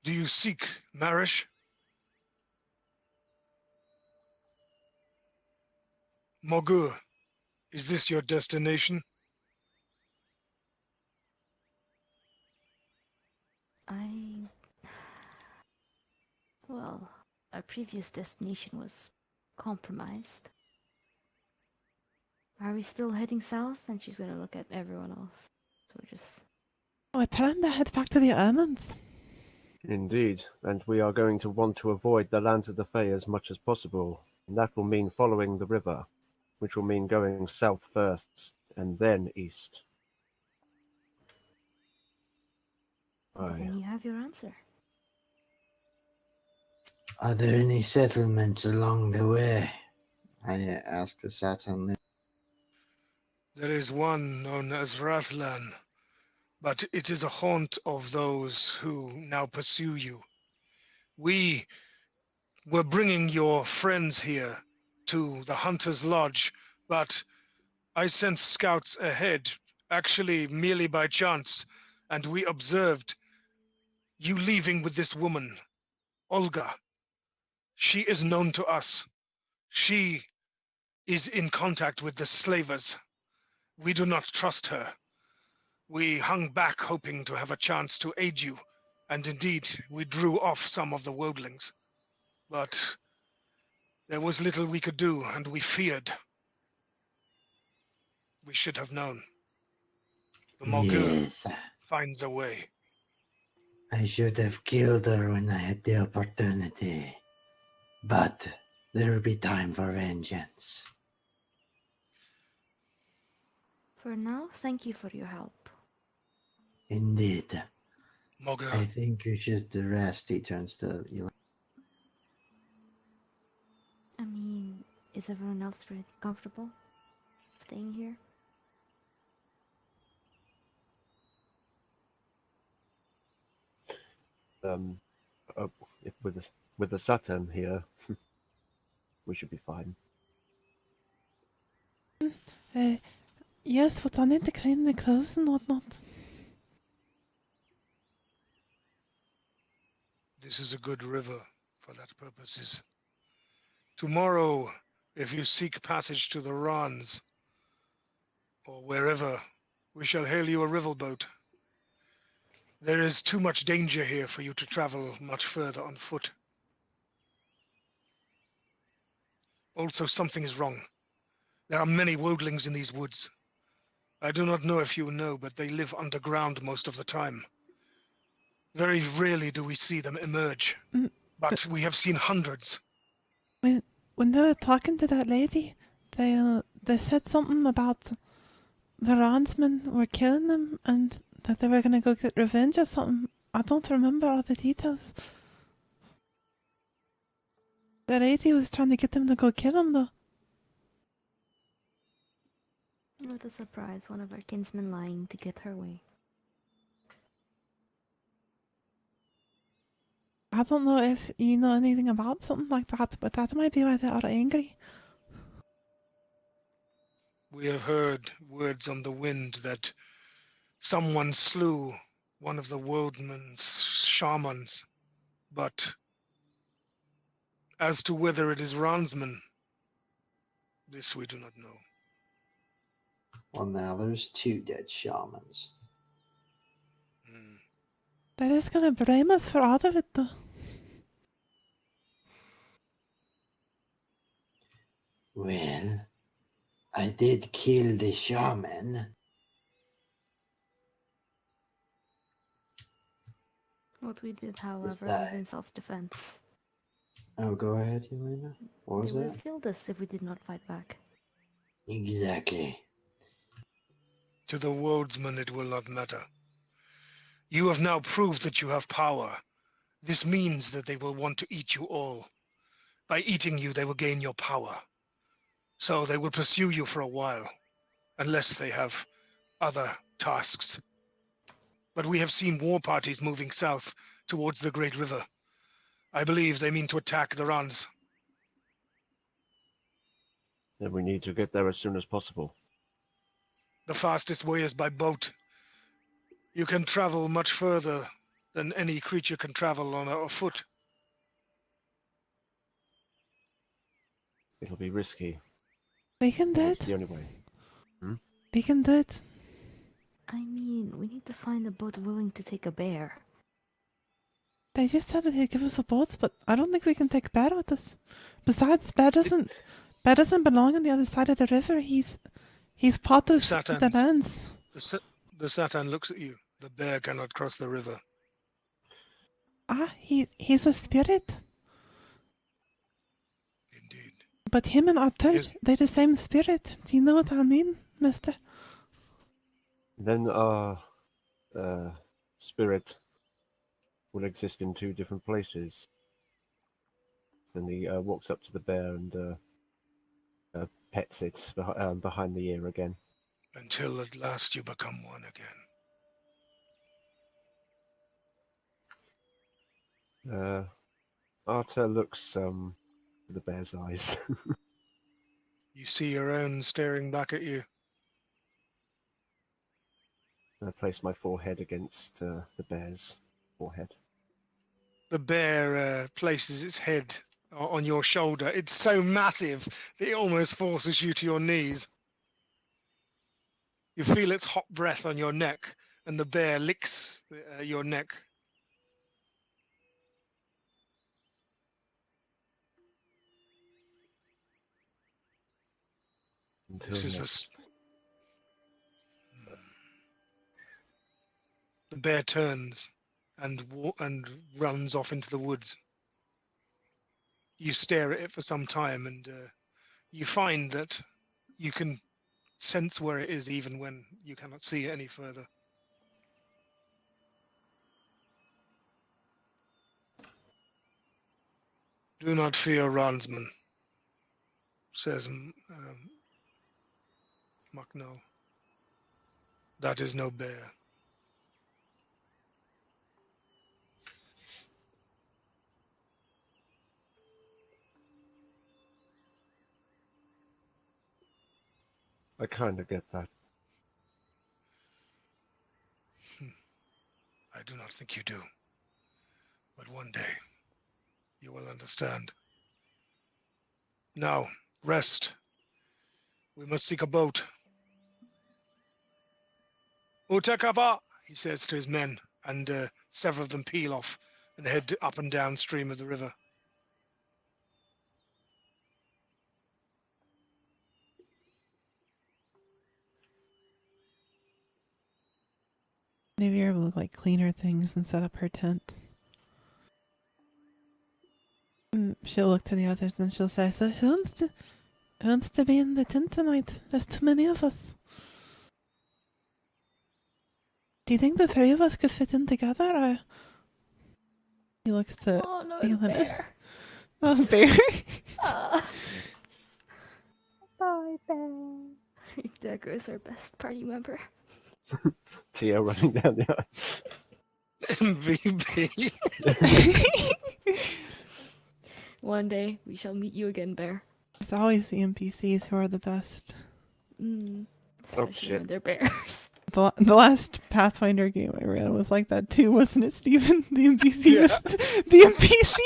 Do you seek Marish? Morgur, is this your destination? Well, our previous destination was compromised. Are we still heading south? And she's gonna look at everyone else. So we're just... We're trying to head back to the islands. Indeed, and we are going to want to avoid the lands of the Fae as much as possible. And that will mean following the river, which will mean going south first, and then east. Then you have your answer. Are there any settlements along the way? I asked the Satan. There is one known as Rathlan, but it is a haunt of those who now pursue you. We were bringing your friends here to the Hunter's Lodge, but I sent scouts ahead, actually merely by chance, and we observed you leaving with this woman, Olga. She is known to us. She is in contact with the slavers. We do not trust her. We hung back hoping to have a chance to aid you, and indeed we drew off some of the worldlings. But there was little we could do, and we feared. We should have known. The Morgur Yes, finds a way. I should have killed her when I had the opportunity. But there will be time for vengeance. For now, thank you for your help. Indeed. Bogger. I think you should rest. He turns to Elaine. I mean, is everyone else really comfortable staying here? Um, if with the Saturn here, we should be fine. Yes, but I need to clean my clothes and whatnot. This is a good river for that purposes. Tomorrow, if you seek passage to the Rans, or wherever, we shall hail you a riverboat. There is too much danger here for you to travel much further on foot. Also, something is wrong. There are many wodlings in these woods. I do not know if you know, but they live underground most of the time. Very rarely do we see them emerge, but we have seen hundreds. When they were talking to that lady, they said something about the Ransmen were killing them and that they were gonna go get revenge or something. I don't remember all the details. The lady was trying to get them to go kill him though. What a surprise, one of our kinsmen lying to get her way. I don't know if you know anything about something like that, but that might be why they are angry. We have heard words on the wind that someone slew one of the Woldman's shamans, but as to whether it is Ransman, this we do not know. Well, now there's 2 dead shamans. They're just gonna blame us for all of it though. Well, I did kill the shaman. What we did, however, that- was in self-defense. Oh, go ahead, Elena. What was They would that? have killed us if we did not fight back. Exactly. To the Wodsman it will not matter. You have now proved that you have power. This means that they will want to eat you all. By eating you, they will gain your power. So they will pursue you for a while, unless they have other tasks. But we have seen war parties moving south towards the Great River. I believe they mean to attack the Rans. Then we need to get there as soon as possible. The fastest way is by boat. You can travel much further than any creature can travel on a foot. It'll be risky. We can do It's it. the only way. We can do it. I mean, we need to find a boat willing to take a bear. They just said that he'd give us a boat, but I don't think we can take Bear with us. Besides, Bear doesn't belong on the other side of the river. He's part of the Satans. lands. The Satan looks at you. The bear cannot cross the river. Ah, he's a spirit. Indeed. But him and Arthur, Yes. they're the same spirit. Do you know what I mean, mister? Then our spirit will exist in 2 different places. Then he walks up to the bear and pets it behind the ear again. Until at last you become one again. Arta looks with the bear's eyes. You see your own staring back at you. I place my forehead against the bear's forehead. The bear places its head on your shoulder. It's so massive that it almost forces you to your knees. You feel its hot breath on your neck, and the bear licks your neck. This is The bear turns and runs off into the woods. You stare at it for some time, and you find that you can sense where it is even when you cannot see it any further. Do not fear, Ransman, says Macnell. That is no bear. I kind of get that. I do not think you do. But one day, you will understand. Now, rest. We must seek a boat. Utakapa, he says to his men, and several of them peel off and head up and downstream of the river. Nivea will like clean her things and set up her tent. And she'll look to the others and she'll say, "So who wants to be in the tent tonight? There's too many of us. Do you think the three of us could fit in together?" Or he looks to Oh no, Elena. it's bear. Oh, bear. Ah. Bye, bear. Deco is our best party member. Tia running down the aisle. MVP. One day we shall meet you again, bear. It's always the NPCs who are the best. Mm. Oh, Especially shit. when they're bears. The last Pathfinder game I ran was like that too, wasn't it, Stephen? The MVP Yeah. was the NPC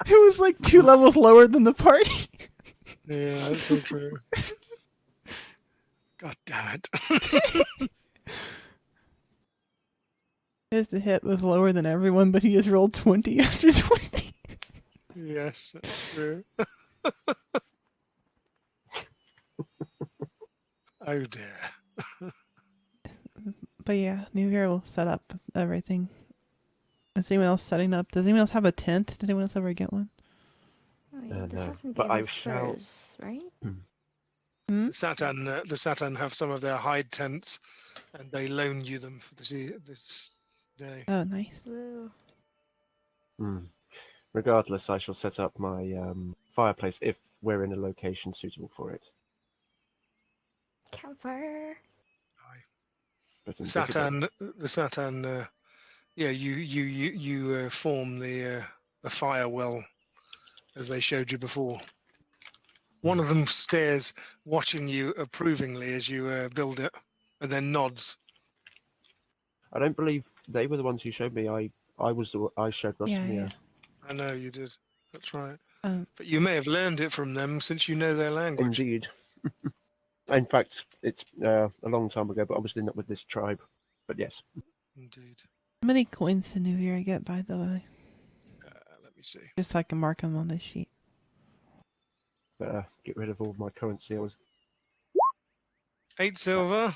who was like 2 levels lower than the party. Yeah, that's so true. God damn it. His hit was lower than everyone, but he just rolled 20 after 20. Yes, that's true. Oh dear. But yeah, New Year will set up everything. Is anyone else setting up? Does anyone else have a tent? Did anyone else ever get one? Wait, No, this doesn't but give I us shall- furs, right? Hmm? The Satan have some of their hide tents, and they loan you them for this day. Oh, nice. Woo. Regardless, I shall set up my fireplace if we're in a location suitable for it. Campfire. But invisible. The Satan, yeah, you form the fire well, as they showed you before. One of them stares, watching you approvingly as you build it, and then nods. I don't believe they were the ones who showed me. I showed Russ. Yeah. I know you did. That's right. Um, But you may have learned it from them since you know their language. Indeed. In fact, it's a long time ago, but obviously not with this tribe. But yes. Indeed. how many coins did New Year get, by the way? Let me see. Just so I can mark them on this sheet. Better get rid of all my currency. I was 8 silver.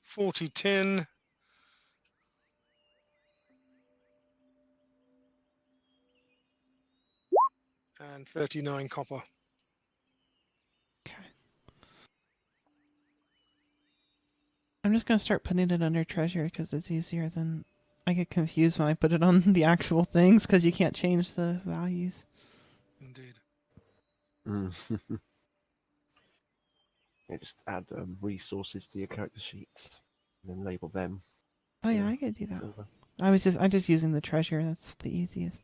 40 tin. And 39 copper. Okay. I'm just going to start putting it under treasure because it's easier than... I get confused when I put it on the actual things because you can't change the values. Indeed. Yeah, just add resources to your character sheets and then label them. Oh yeah, Yeah. I could do that. Silver. I'm just using the treasure. That's the easiest.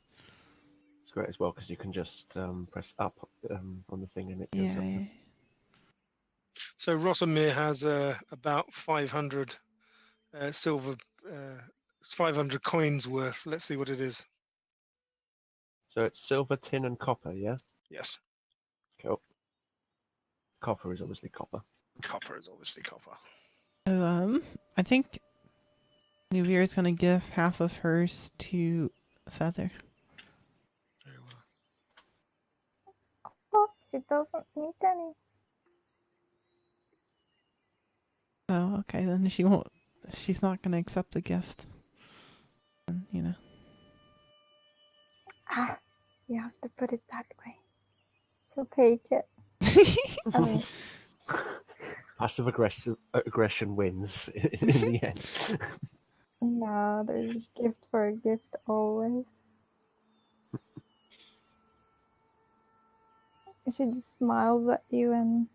It's great as well because you can just press up on the thing and it goes Yeah, up. yeah. So Rosamir has about 500 silver, 500 coins worth. Let's see what it is. So it's silver, tin, and copper. Yeah. Yes, Cool. Copper is obviously copper. copper is obviously copper. So, I think New Year is going to give half of hers to Feather. Very well. Oh, she doesn't need any. Oh, okay, then she won't. She's not going to accept the gift. And, you know. Ah, you have to put it that way. She'll take it. I mean, Passive aggression wins in the end. No, there's a gift for a gift always. She just smiles at you and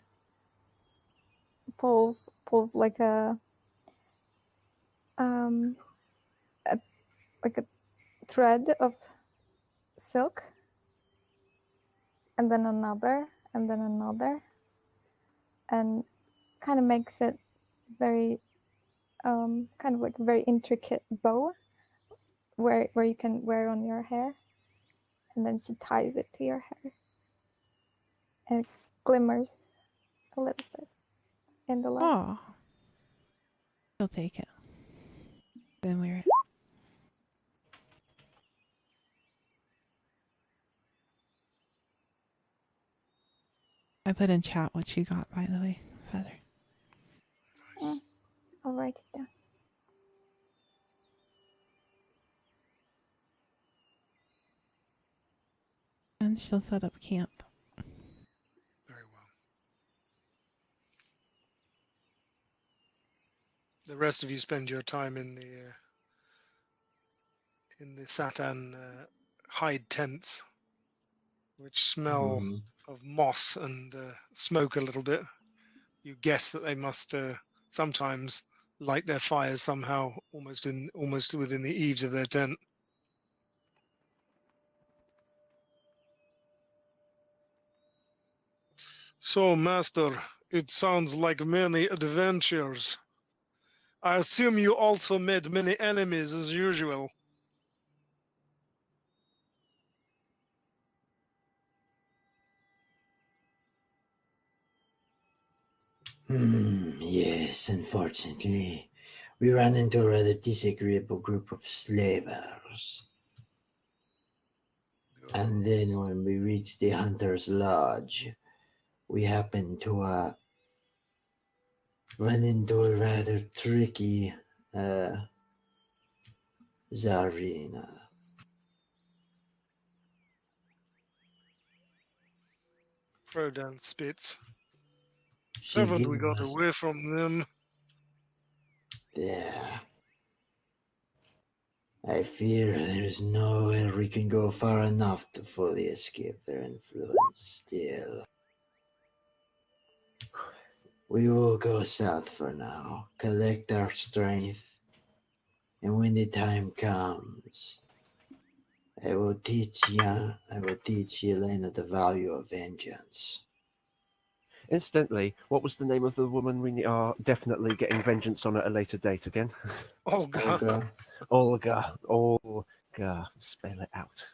pulls like um a, like a thread of silk, and then another, and then another, and kind of makes it very kind of like a very intricate bow where you can wear on your hair, and then she ties it to your hair, and it glimmers a little bit in the light. Oh, she'll take it. Then wear it. I put in chat what you got, by the way, Feather. I'll write it down. And she'll set up camp. Very well. The rest of you spend your time in the Satan hide tents, which smell Mhm. of moss and smoke a little bit. You guess that they must sometimes light their fires somehow, almost within the eaves of their tent. So, Master, it sounds like many adventures. I assume you also met many enemies as usual. Yes, unfortunately. We ran into a rather disagreeable group of slavers. And then when we reached the Hunter's Lodge, we happened to run into a rather tricky Tsarina. Prodan spits. She Haven't we gave got us away from them? there. I fear there is nowhere we can go far enough to fully escape their influence still. We will go south for now, collect our strength, and when the time comes, I will teach Yelena the value of vengeance. Incidentally, what was the name of the woman we are definitely getting vengeance on at a later date again? Olga. Olga. Olga. Spell it out.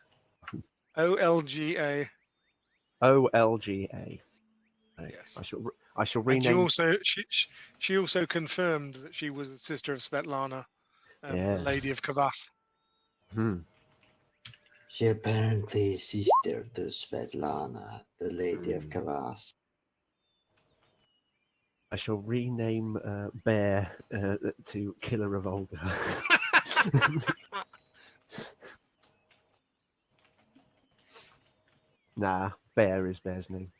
Olga. Olga. Right. Yes. I shall And rename. she also confirmed that she was the sister of Svetlana, the Yes. Lady of Kvass. She apparently is sister to Svetlana, the Lady of Kvass. I shall rename Bear to Killer of Olga. Nah, Bear is Bear's name.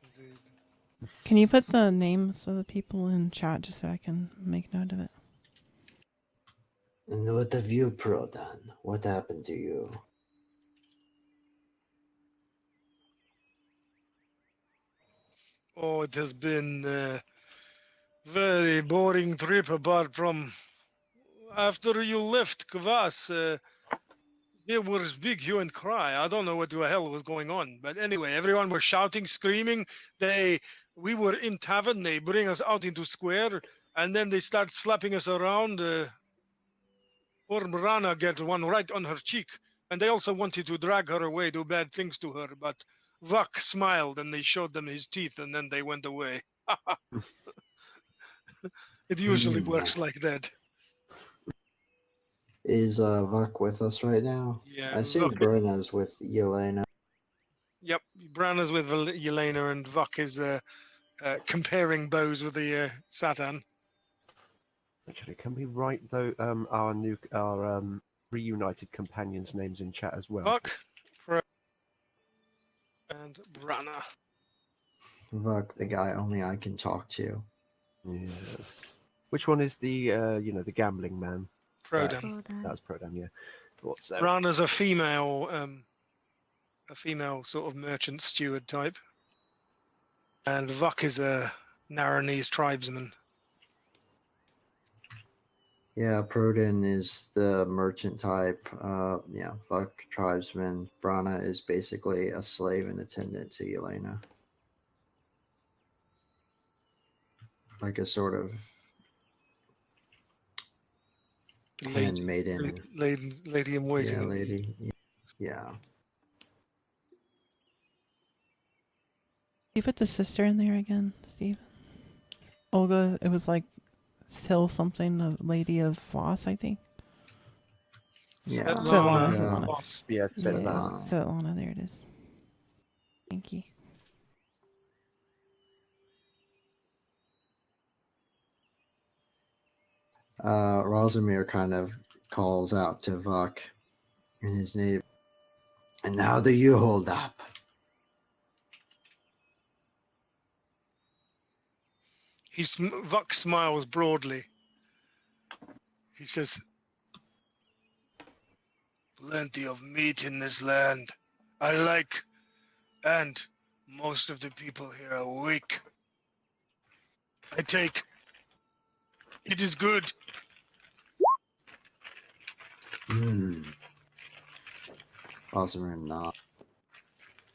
Indeed. Can you put the names of the people in chat just so I can make note of it? And what have you, Prodan? What happened to you? Oh, it has been a very boring trip apart from after you left Kvass. There was big hue and cry. I don't know what the hell was going on, but anyway, everyone was shouting, screaming. We were in tavern. They bring us out into square, and then they start slapping us around. Poor Brana get one right on her cheek, and they also wanted to drag her away, do bad things to her. But Vuk smiled, and they showed them his teeth, and then they went away. It usually works like that. Is Vuk with us right now? Yeah, I see Vuk. Bruna's with Yelena. Yep, Brana's with Yelena, and Vuk is comparing bows with the Satan. Actually, can we write though our reunited companions' names in chat as well? Vuk, and Brana. Vuk, the guy only I can talk to. Yes. Which one is the the gambling man? Prodam. Prodan. That was Prodam, yeah. Thought so. Rana's a female sort of merchant steward type, and Vuk is a Narranese tribesman. Yeah, Prodan is the merchant type. Yeah, fuck tribesman. Brana is basically a slave and attendant to Yelena. Like a sort of handmaiden. Lady in waiting. Yeah, lady. Yeah. You put the sister in there again, Steve. Olga, it was like still something, a lady of Voss, I think. Yeah. Svetlana. Yeah. Svetlana. Boss. Yeah, Yeah, Svetlana. Svetlana, there it is. Thank you. Rosamir kind of calls out to Vuk in his name. And how do you hold up? Vuk smiles broadly. He says, "Plenty of meat in this land. I like, and most of the people here are weak. I take. It is good." Rosamir not.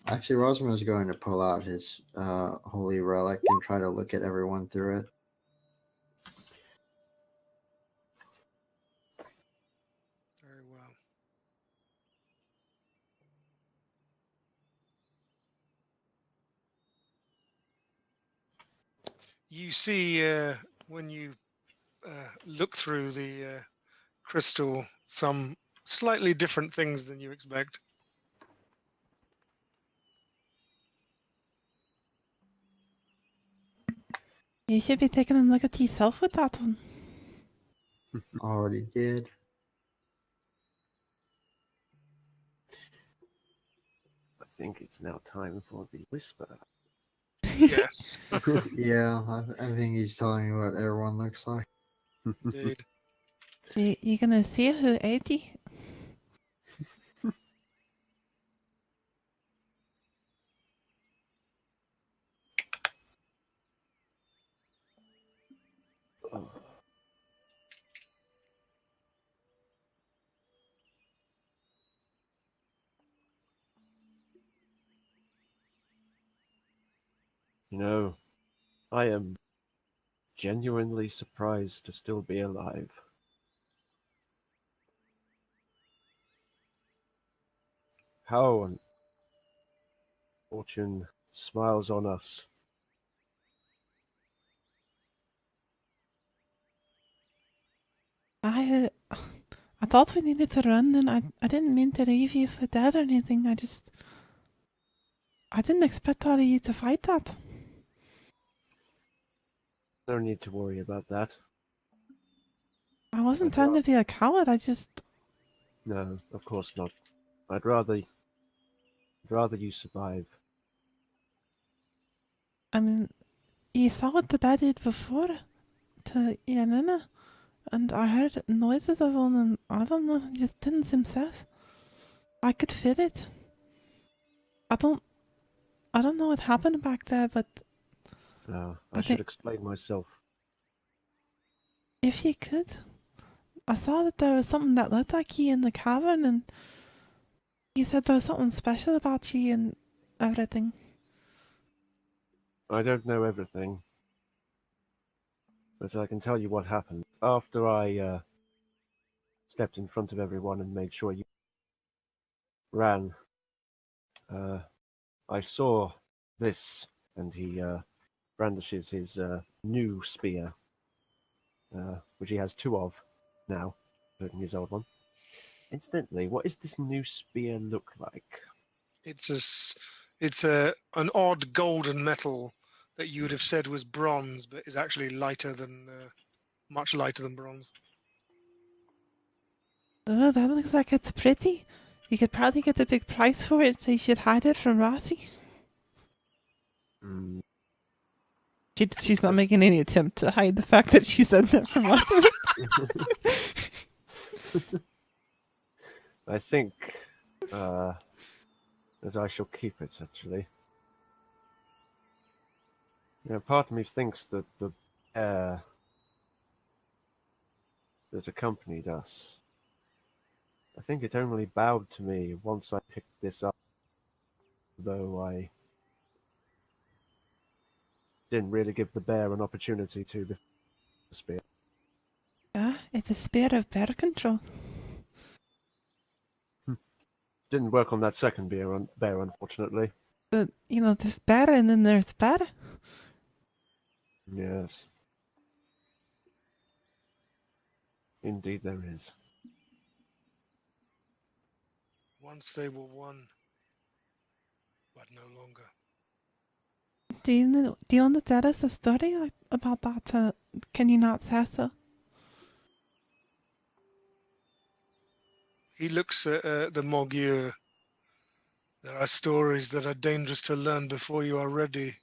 Actually, Rosamir is going to pull out his holy relic and try to look at everyone through it. Very well. You see, when you look through the crystal, some slightly different things than you expect. You should be taking a look at yourself with that one. Already did. I think it's now time for the whisper. Yes, Yeah, I think he's telling me what everyone looks like. indeed. You gonna see who ate you? Oh. You know, I am genuinely surprised to still be alive. How fortune smiles on us. I thought we needed to run, and I didn't mean to leave you for dead or anything. I didn't expect all of you to fight that. No need to worry about that. I wasn't I'd trying to be a coward. No, of course not. I'd rather you survive. I mean, you saw what the bed did before to Yanina, and I heard noises of one, and I don't know, it just didn't seem safe. I could feel it. I don't know what happened back there, but I should explain myself. if you could, I saw that there was something that looked like you in the cavern, and you said there was something special about you and everything. I don't know everything, but I can tell you what happened. After I stepped in front of everyone and made sure you ran, I saw this, and he brandishes his new spear, which he has two of now, including his old one. Incidentally, what does this new spear look like? It's an odd golden metal that you would have said was bronze, but is actually much lighter than bronze. Oh, that looks like it's pretty. You could probably get a big price for it, so you should hide it from Rossi. Mm, She's not making any attempt to hide the fact that she said that from Rossi. I think that I shall keep it, actually. Part of me thinks that the bear that accompanied us, I think it only bowed to me once I picked this up, though I didn't really give the bear an opportunity to before the spear. Yeah, it's a spear of bear control. Didn't work on that second bear, unfortunately. But, there's bear and then there's bear. Yes. Indeed there is. Once they were one, but no longer. Do you want to tell us a story about that? Can you not say so? He looks at the Morgier. There are stories that are dangerous to learn before you are ready.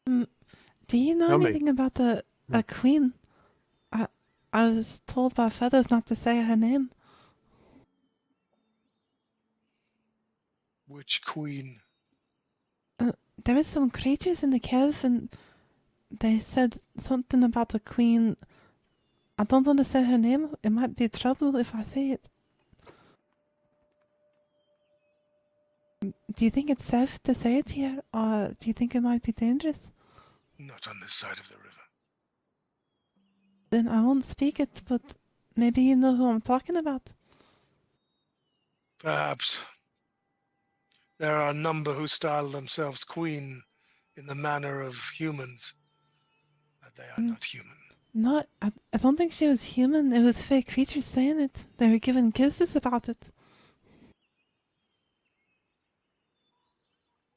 Do you know Tell me. anything about a queen? I was told by feathers not to say her name. Which queen? There was some creatures in the cave and they said something about a queen. I don't want to say her name. It might be trouble if I say it. Do you think it's safe to say it here, or do you think it might be dangerous? Not on this side of the river. Then I won't speak it, but maybe you know who I'm talking about. Perhaps. There are a number who style themselves queen in the manner of humans, but they are not human. No, I don't think she was human. It was fake creatures saying it. They were giving kisses about it.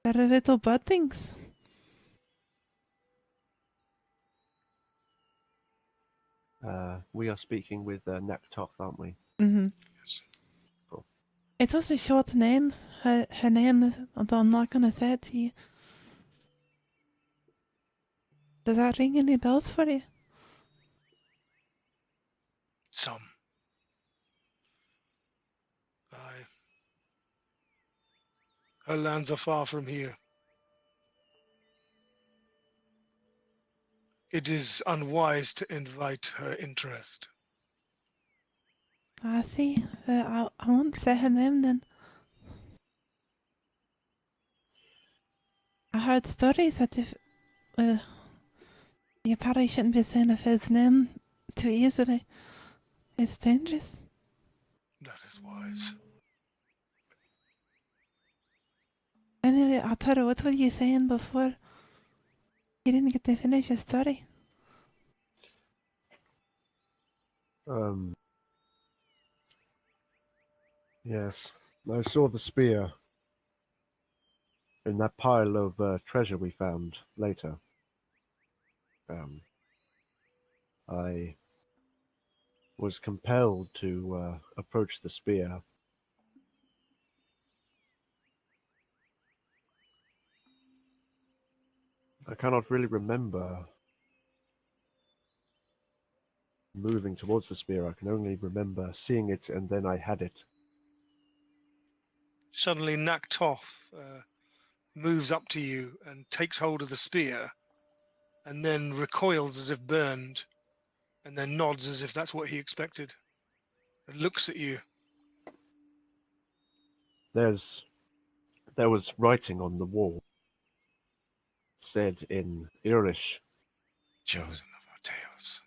They're little bird things. We are speaking with Naktoth, aren't we? Mm-hmm. Yes. Cool. It was a short name. Her name, although I'm not going to say it to you. Does that ring any bells for you? Some. Aye. Her lands are far from here. It is unwise to invite her interest. I see. I won't say her name then. I heard stories that if... you probably shouldn't be saying of his name too easily. It's dangerous. That is wise. Anyway, I'll tell you, what were you saying before? You didn't get to finish your story. Yes. I saw the spear in that pile of treasure we found later. I was compelled to approach the spear. I cannot really remember moving towards the spear. I can only remember seeing it and then I had it. Suddenly Naktoth moves up to you and takes hold of the spear and then recoils as if burned and then nods as if that's what he expected and looks at you. There was writing on the wall, said in Irish. Chosen of our tales.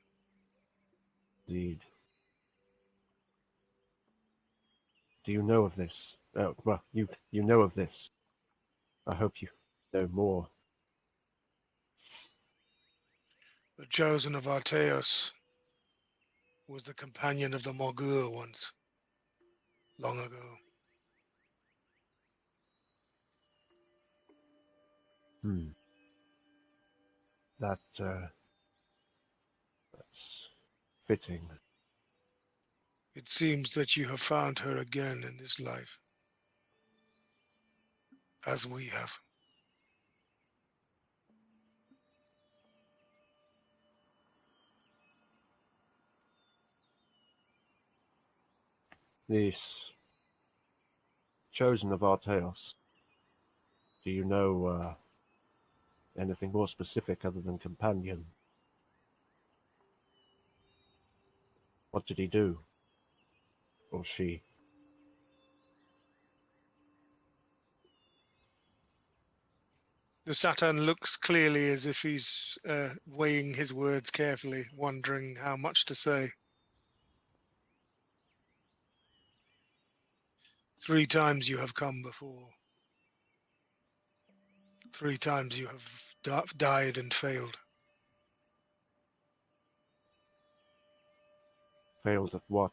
Indeed. Do you know of this? Well, you know of this. I hope you know more. The chosen of Arteos was the companion of the Morgur once, long ago. That's fitting. It seems that you have found her again in this life, as we have. This chosen of Arteos, do you know anything more specific other than companion? What did he do? Or she? The Saturn looks clearly as if he's weighing his words carefully, wondering how much to say. 3 times you have come before. 3 times you have died and failed. Failed at what?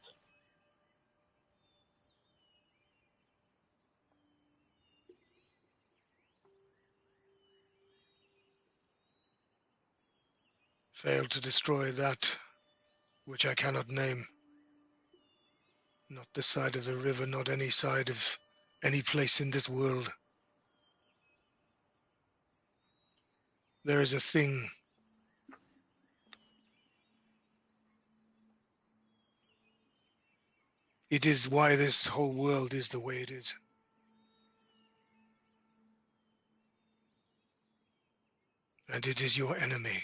Failed to destroy that which I cannot name. Not this side of the river, not any side of any place in this world. There is a thing. It is why this whole world is the way it is. And it is your enemy.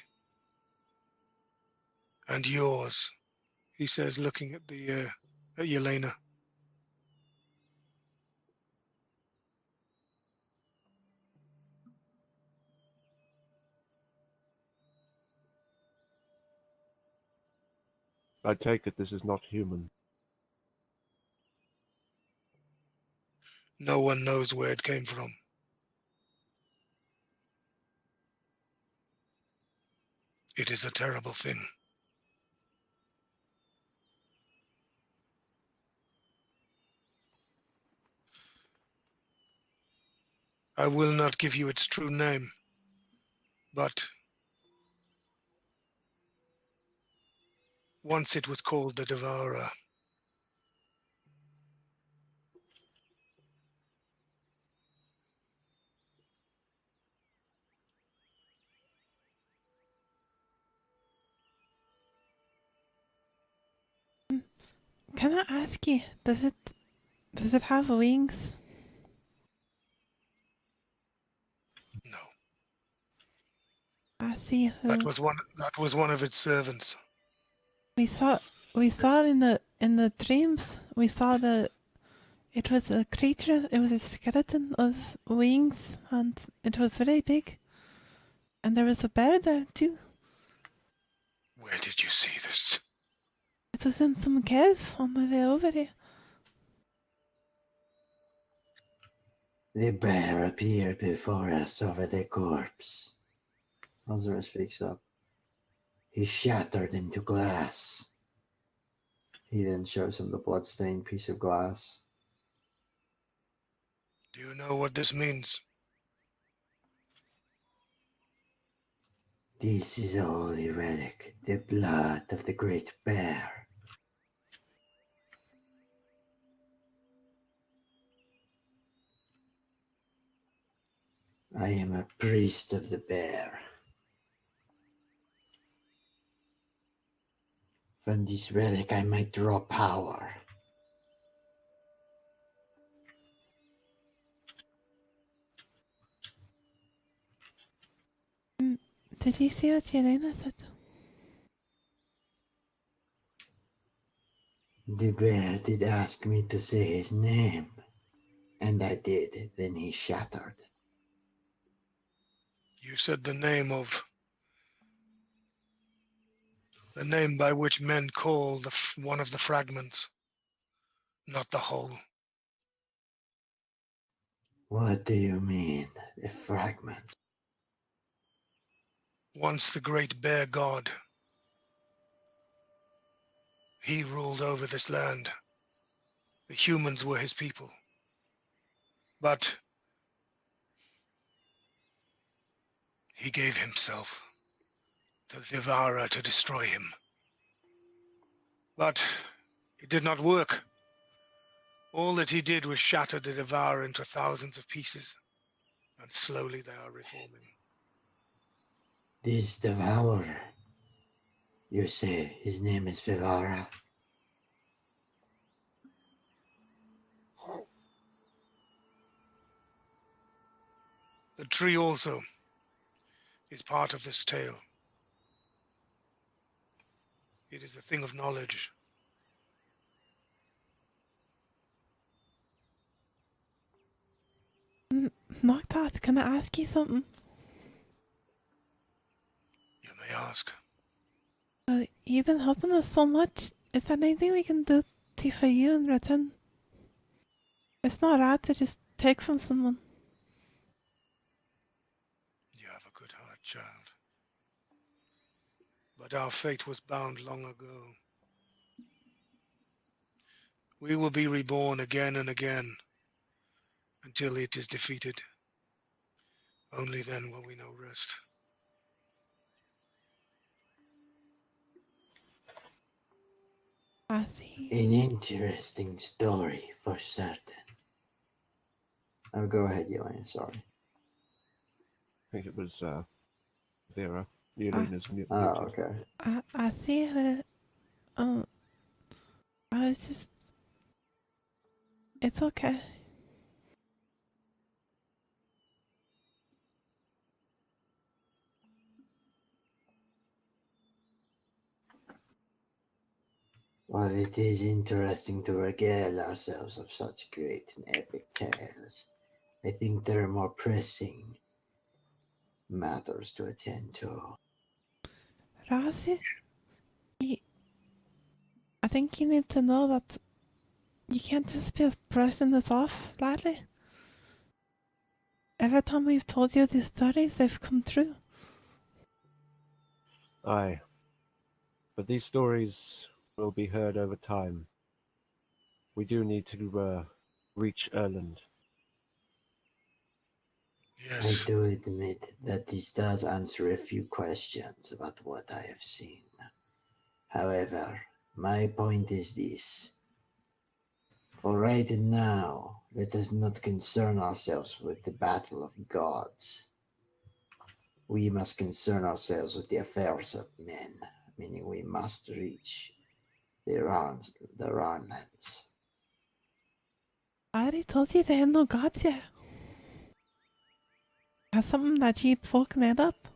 And yours, he says, looking at at Yelena. I take it this is not human. No one knows where it came from. It is a terrible thing. I will not give you its true name, but once it was called the Devourer. Can I ask you, does it have wings? No, I see. that was one of its servants. We saw it in the dreams. We saw it was a creature. It was a skeleton of wings, and it was very big. And there was a bear there too. Where did you see this? It was in some cave on my way over here. The bear appeared before us over the corpse. Azra speaks up. He shattered into glass. He then shows him the blood-stained piece of glass. Do you know what this means? This is a holy relic, the blood of the great bear. I am a priest of the bear. From this relic I might draw power. Did you see what Yelena said? The bear did ask me to say his name, and I did. Then he shattered. You said the name by which men call one of the fragments, not the whole. What do you mean, the fragment? Once the great bear god. He ruled over this land. The humans were his people. But he gave himself to the Devourer to destroy him. But it did not work. All that he did was shatter the Devourer into thousands of pieces, and slowly they are reforming. This devourer. You say his name is Vivara? The tree also is part of this tale. It is a thing of knowledge. Noctat, can I ask you something? You may ask. You've been helping us so much. Is there anything we can do for you in return? It's not right to just take from someone. You have a good heart, child. But our fate was bound long ago. We will be reborn again and again until it is defeated. Only then will we know rest. I see. An interesting story for certain. Oh, go ahead, Yelena. Sorry. I think it was Vera. Yelena's muted. Oh, okay. I see that. I was just. It's okay. While it is interesting to regale ourselves of such great and epic tales, I think there are more pressing matters to attend to. Razi, I think you need to know that you can't just be pressing this off, laddie. Every time we've told you these stories, they've come true. Aye. But these stories will be heard over time. We do need to reach Erland. I Yes. do admit that this does answer a few questions about what I have seen. However, my point is this. For right now, let us not concern ourselves with the battle of gods. We must concern ourselves with the affairs of men, meaning we must reach the Ranlands. I already told you there ain't no gods here. That's something that cheap folk made up.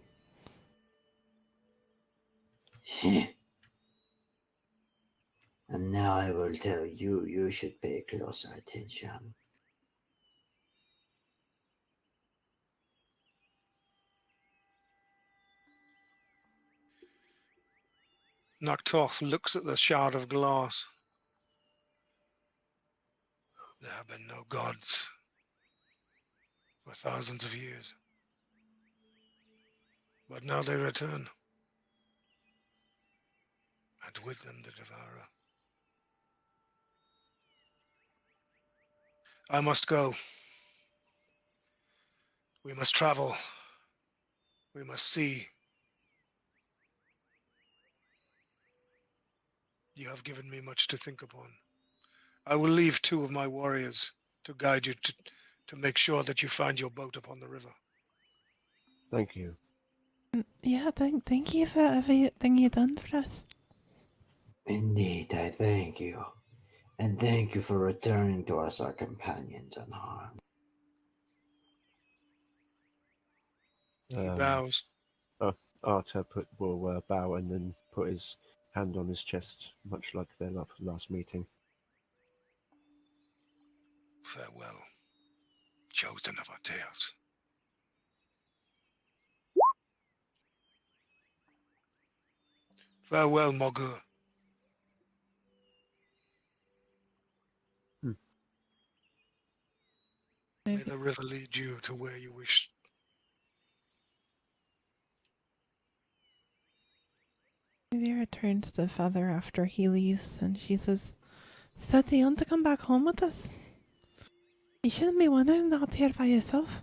And now I will tell you, you should pay closer attention. Naktoth looks at the shard of glass. There have been no gods for thousands of years. But now they return. And with them the devourer. I must go. We must travel. We must see. You have given me much to think upon. I will leave 2 of my warriors to guide you to make sure that you find your boat upon the river. Thank you. Yeah, thank you for everything you've done for us. Indeed, I thank you. And thank you for returning to us our companions unharmed. He bows. Arta will bow and then put his hand on his chest, much like their last meeting. Farewell, chosen of our tales. Farewell, Mogur. May the river lead you to where you wish. Maybe returns to Feather after he leaves, and she says, "So do you want to come back home with us? You shouldn't be wandering out here by yourself."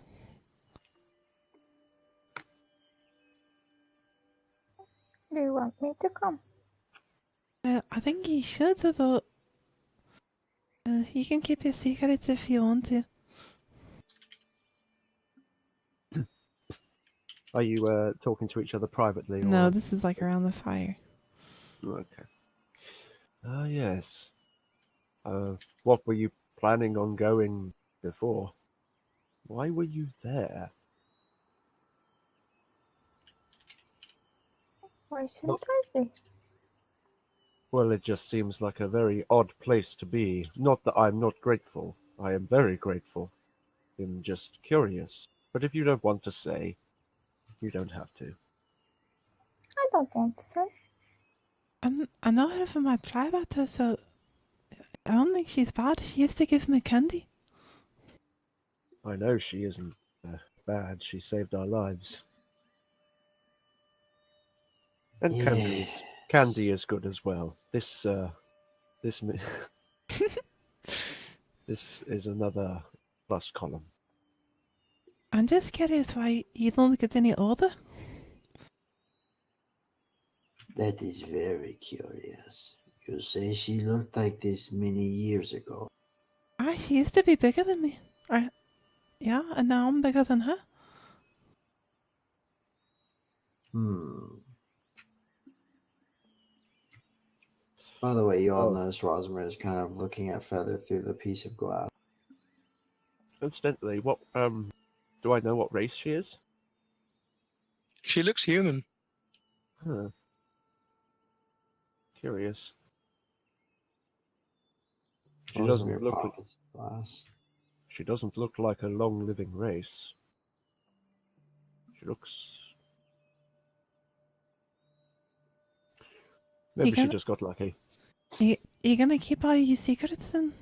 Do you want me to come? I think you should, though. You can keep your secrets if you want to. Are you talking to each other privately? No, or... this is like around the fire. Okay. Yes. What were you planning on going before? Why were you there? Why shouldn't I be? Well, it just seems like a very odd place to be. Not that I'm not grateful. I am very grateful. I'm just curious. But if you don't want to say, you don't have to. I don't want to say. I know her from my tribe at her, so I don't think she's bad. She used to give me candy. I know she isn't bad. She saved our lives. And Yeah. candy is good as well. This this this is another plus column. I'm just curious why you don't get any older. That is very curious. You say she looked like this many years ago. Ah, she used to be bigger than me. Or, yeah, and now I'm bigger than her. Hmm. By the way, you all Oh. notice Rosmer is kind of looking at Feather through the piece of glass. Incidentally, what do I know what race she is? She looks human. Huh. Curious. She Rosmer doesn't look. pockets the glass. She doesn't look like a long-living race. She looks. Maybe she just got lucky. You gonna keep all your secrets then?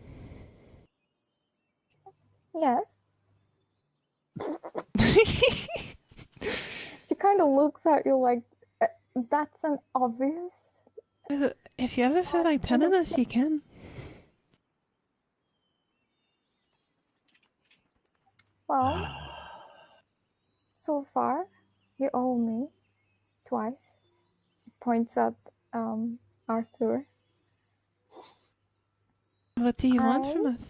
Yes. She kind of looks at you like, that's an obvious. If you ever feel like telling us, you can. Well, so far, you owe me twice. She points at Arthur. What do you want from us?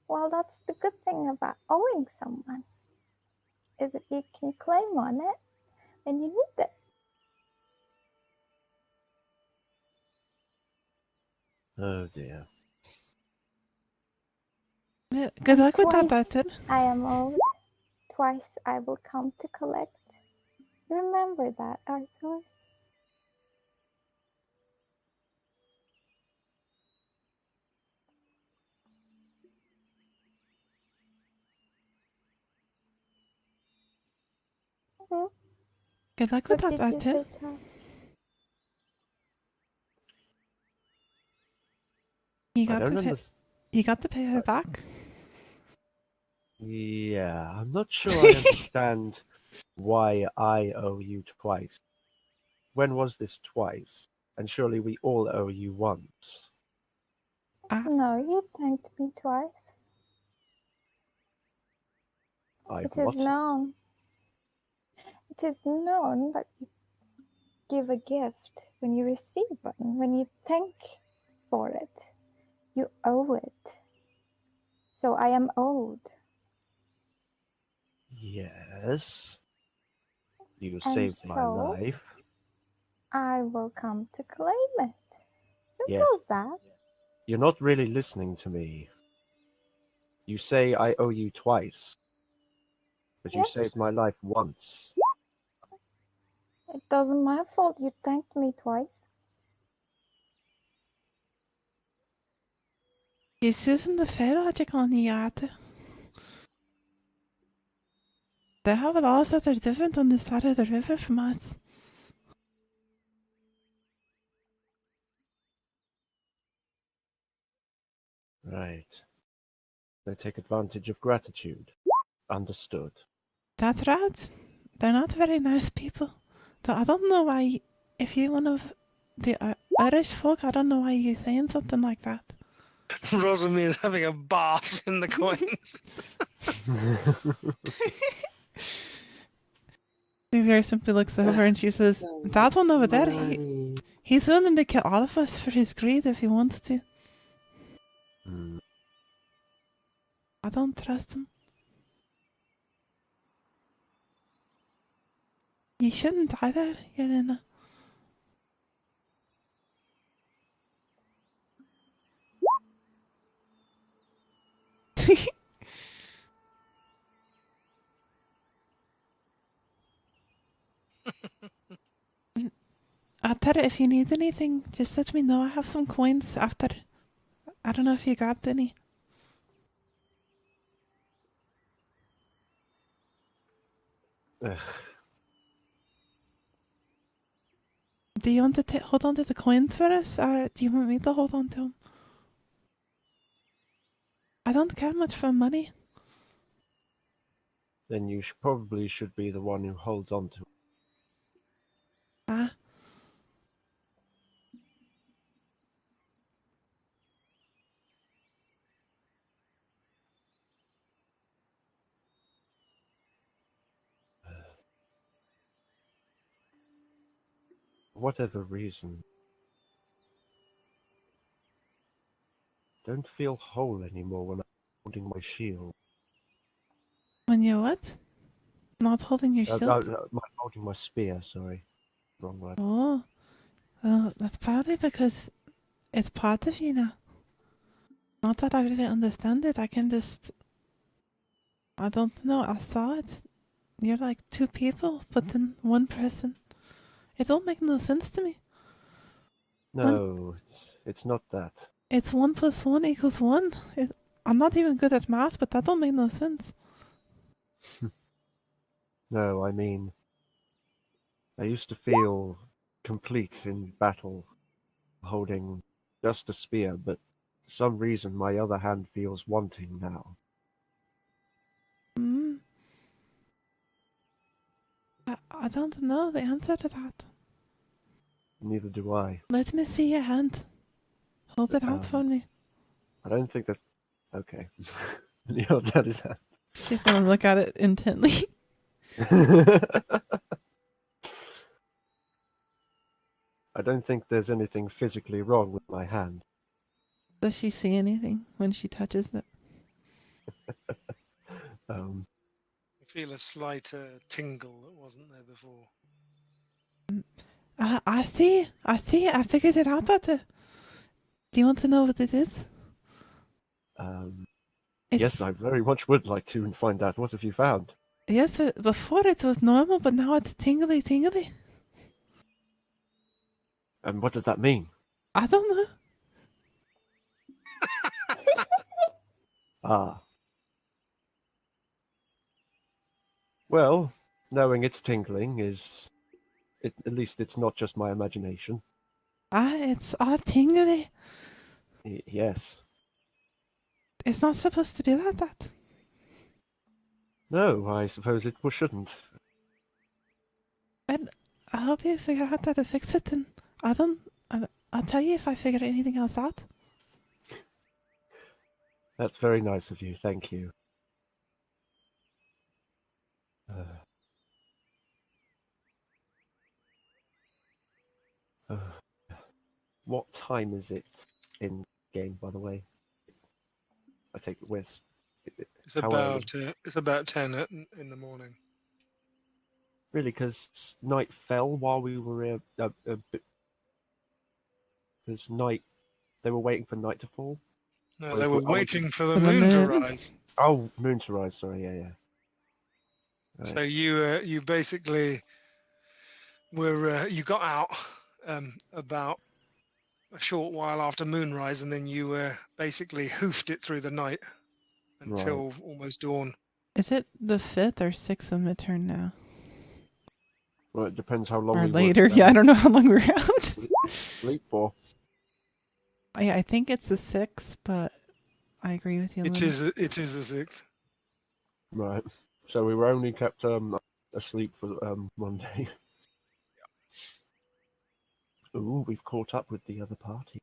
Well, that's the good thing about owing someone, is that you can claim on it when you need it. Oh dear. Good luck with Twice that, Arthur. I am owed. Twice I will come to collect. Remember that, Arthur. Hmm? Good luck with What that, did you Arthur. say, child? You I got don't to pay. understand. You got to pay her back. Yeah, I'm not sure I understand why I owe you twice. When was this twice? And surely we all owe you once. No, you thanked me twice. I It what? is known. It is known that you give a gift when you receive one. When you thank for it, you owe it. So I am owed. Yes. You And saved my so life. I will come to claim it. Simple Yes. as that. You're not really listening to me. You say I owe you twice, but you Yes. saved my life once. It doesn't my fault you thanked me twice. It's using the fair logic on you, Arthur. They have laws that are different on this side of the river from us. Right. They take advantage of gratitude. Understood. That's right. They're not very nice people. Though I don't know why, if you're one of the Irish folk, I don't know why you're saying something like that. Rosamund is having a bath in the coins. Sylvia simply looks over and she says, that one over there, he's willing to kill all of us for his greed if he wants to. I don't trust him. You shouldn't either, Yelena. After, if you need anything, just let me know. I have some coins after. I don't know if you grabbed any. Ugh. Do you want to hold on to the coins for us, or do you want me to hold on to them? I don't care much for money. Then you probably should be the one who holds on to it. Ah, For whatever reason, don't feel whole anymore when I'm holding my shield. when you what? Not holding your shield? Holding my spear, sorry. Wrong word. Oh, well, that's probably because it's part of you now. Not that I really understand it. I can just. I don't know. I saw it. You're like two people, but then one person. It don't make no sense to me. No, it's not that. It's 1 + 1 = 1. I'm not even good at math, but that don't make no sense. No, I mean, I used to feel complete in battle holding just a spear, but for some reason my other hand feels wanting now. Mm. I don't know the answer to that. Neither do I. Let me see your hand. Hold it out for me. I don't think that's okay. He holds out his hand. She's gonna look at it intently. I don't think there's anything physically wrong with my hand. Does she see anything when she touches it? I feel a slight tingle that wasn't there before. I see. I figured it out. Do you want to know what it is? Yes, I very much would like to find out. What have you found? Yes, before it was normal, but now it's tingly. And what does that mean? I don't know. Ah. Well, knowing it's tingling is... at least it's not just my imagination. It's all tingly. Yes. It's not supposed to be like that. No, I suppose it shouldn't. And I hope you figure out how to fix it, and I'll tell you if I figure anything else out. That's very nice of you, thank you. What time is it in game, by the way? I take it with. It's about 10 in the morning. Really, because night fell while we were because night. They were waiting for night to fall. No, they were waiting for the For the moon to moon. rise. Oh, moon to rise. Sorry, yeah. Right. So you basically were you got out about a short while after moonrise, and then you basically hoofed it through the night until almost dawn. Is it the 5th or 6th of midterm now? Well, it depends how long Or we later? Were, Yeah, I don't know how long we're out. Sleep for. Yeah, I think it's the 6th, but I agree with you. It is the 6th. Right. So we were only kept asleep for Monday. Ooh, we've caught up with the other party.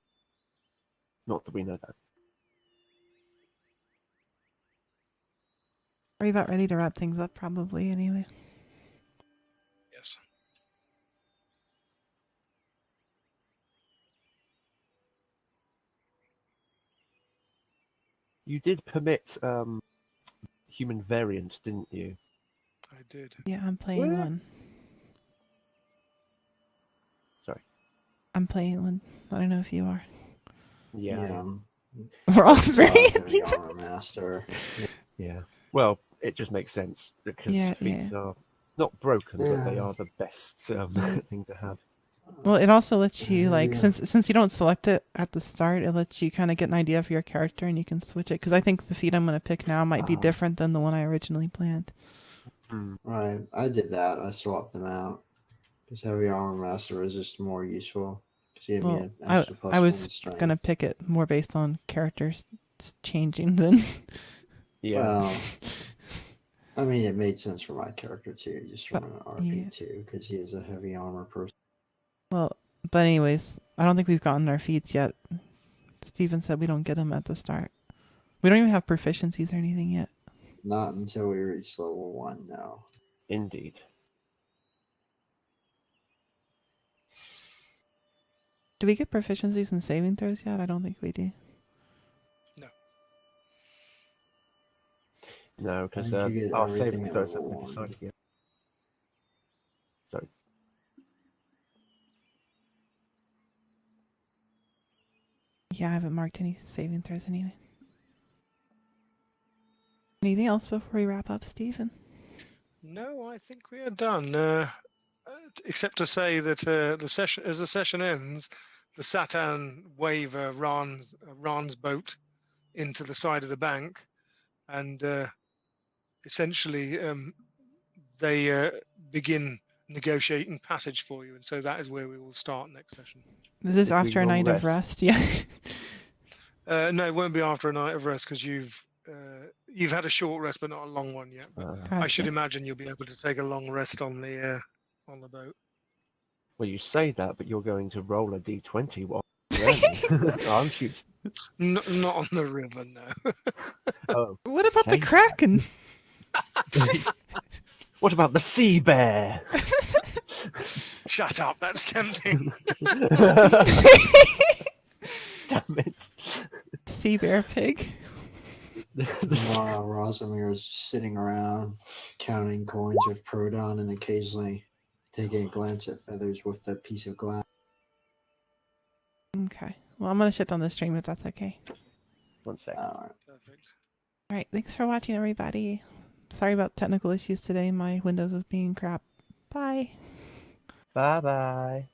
Not that we know that. Are you about ready to wrap things up? Probably, anyway. Yes. You did permit human variant, didn't you? I did. Yeah, I'm playing Where? one. Sorry. I'm playing one. I don't know if you are. Yeah. We're all the armor master. Yeah. Well, it just makes sense because feet are not broken, but they are the best thing to have. Well, it also lets you, like, Yeah. since you don't select it at the start, it lets you kind of get an idea for your character, and you can switch it. Because I think the feat I'm going to pick now might be different than the one I originally planned. Right, I did that. I swapped them out. Because Heavy Armor Master was just more useful. Because he had me Well, an I extra plus I one was strength. going to pick it more based on characters changing than... Yeah. Well, I mean, it made sense for my character too, just from an RP too, because he is a heavy armor person. Well, but anyways, I don't think we've gotten our feats yet. Steven said we don't get them at the start. We don't even have proficiencies or anything yet. Not until we reach level 1, no. Indeed. Do we get proficiencies in saving throws yet? I don't think we do. No, because I think you get our everything saving at throws level haven't been 1. decided yet. So, Yeah, I haven't marked any saving throws anyway. Anything else before we wrap up, Stephen? No, I think we are done. Except to say that the session, as the session ends, the Satan wave Ran's boat into the side of the bank, and essentially they begin negotiating passage for you, and so that is where we will start next session. Is this Did we after a long night of rest? Yeah. No, it won't be after a night of rest because you've had a short rest, but not a long one yet. But I should Gotcha. imagine you'll be able to take a long rest on the boat. well, you say that, but you're going to roll a d20 while learning, aren't you? Not on the river, no. Oh, What about the say Kraken? what about the sea bear? Shut up, that's tempting. Damn it. Sea bear pig. Meanwhile, Rosomir is sitting around counting coins of Prodon and occasionally taking a glance at feathers with the piece of glass. Okay. Well, I'm going to shut down the stream if that's okay. 1 sec. Alright. Perfect. All right. Thanks for watching, everybody. Sorry about technical issues today. My Windows was being crap. Bye. Bye-bye.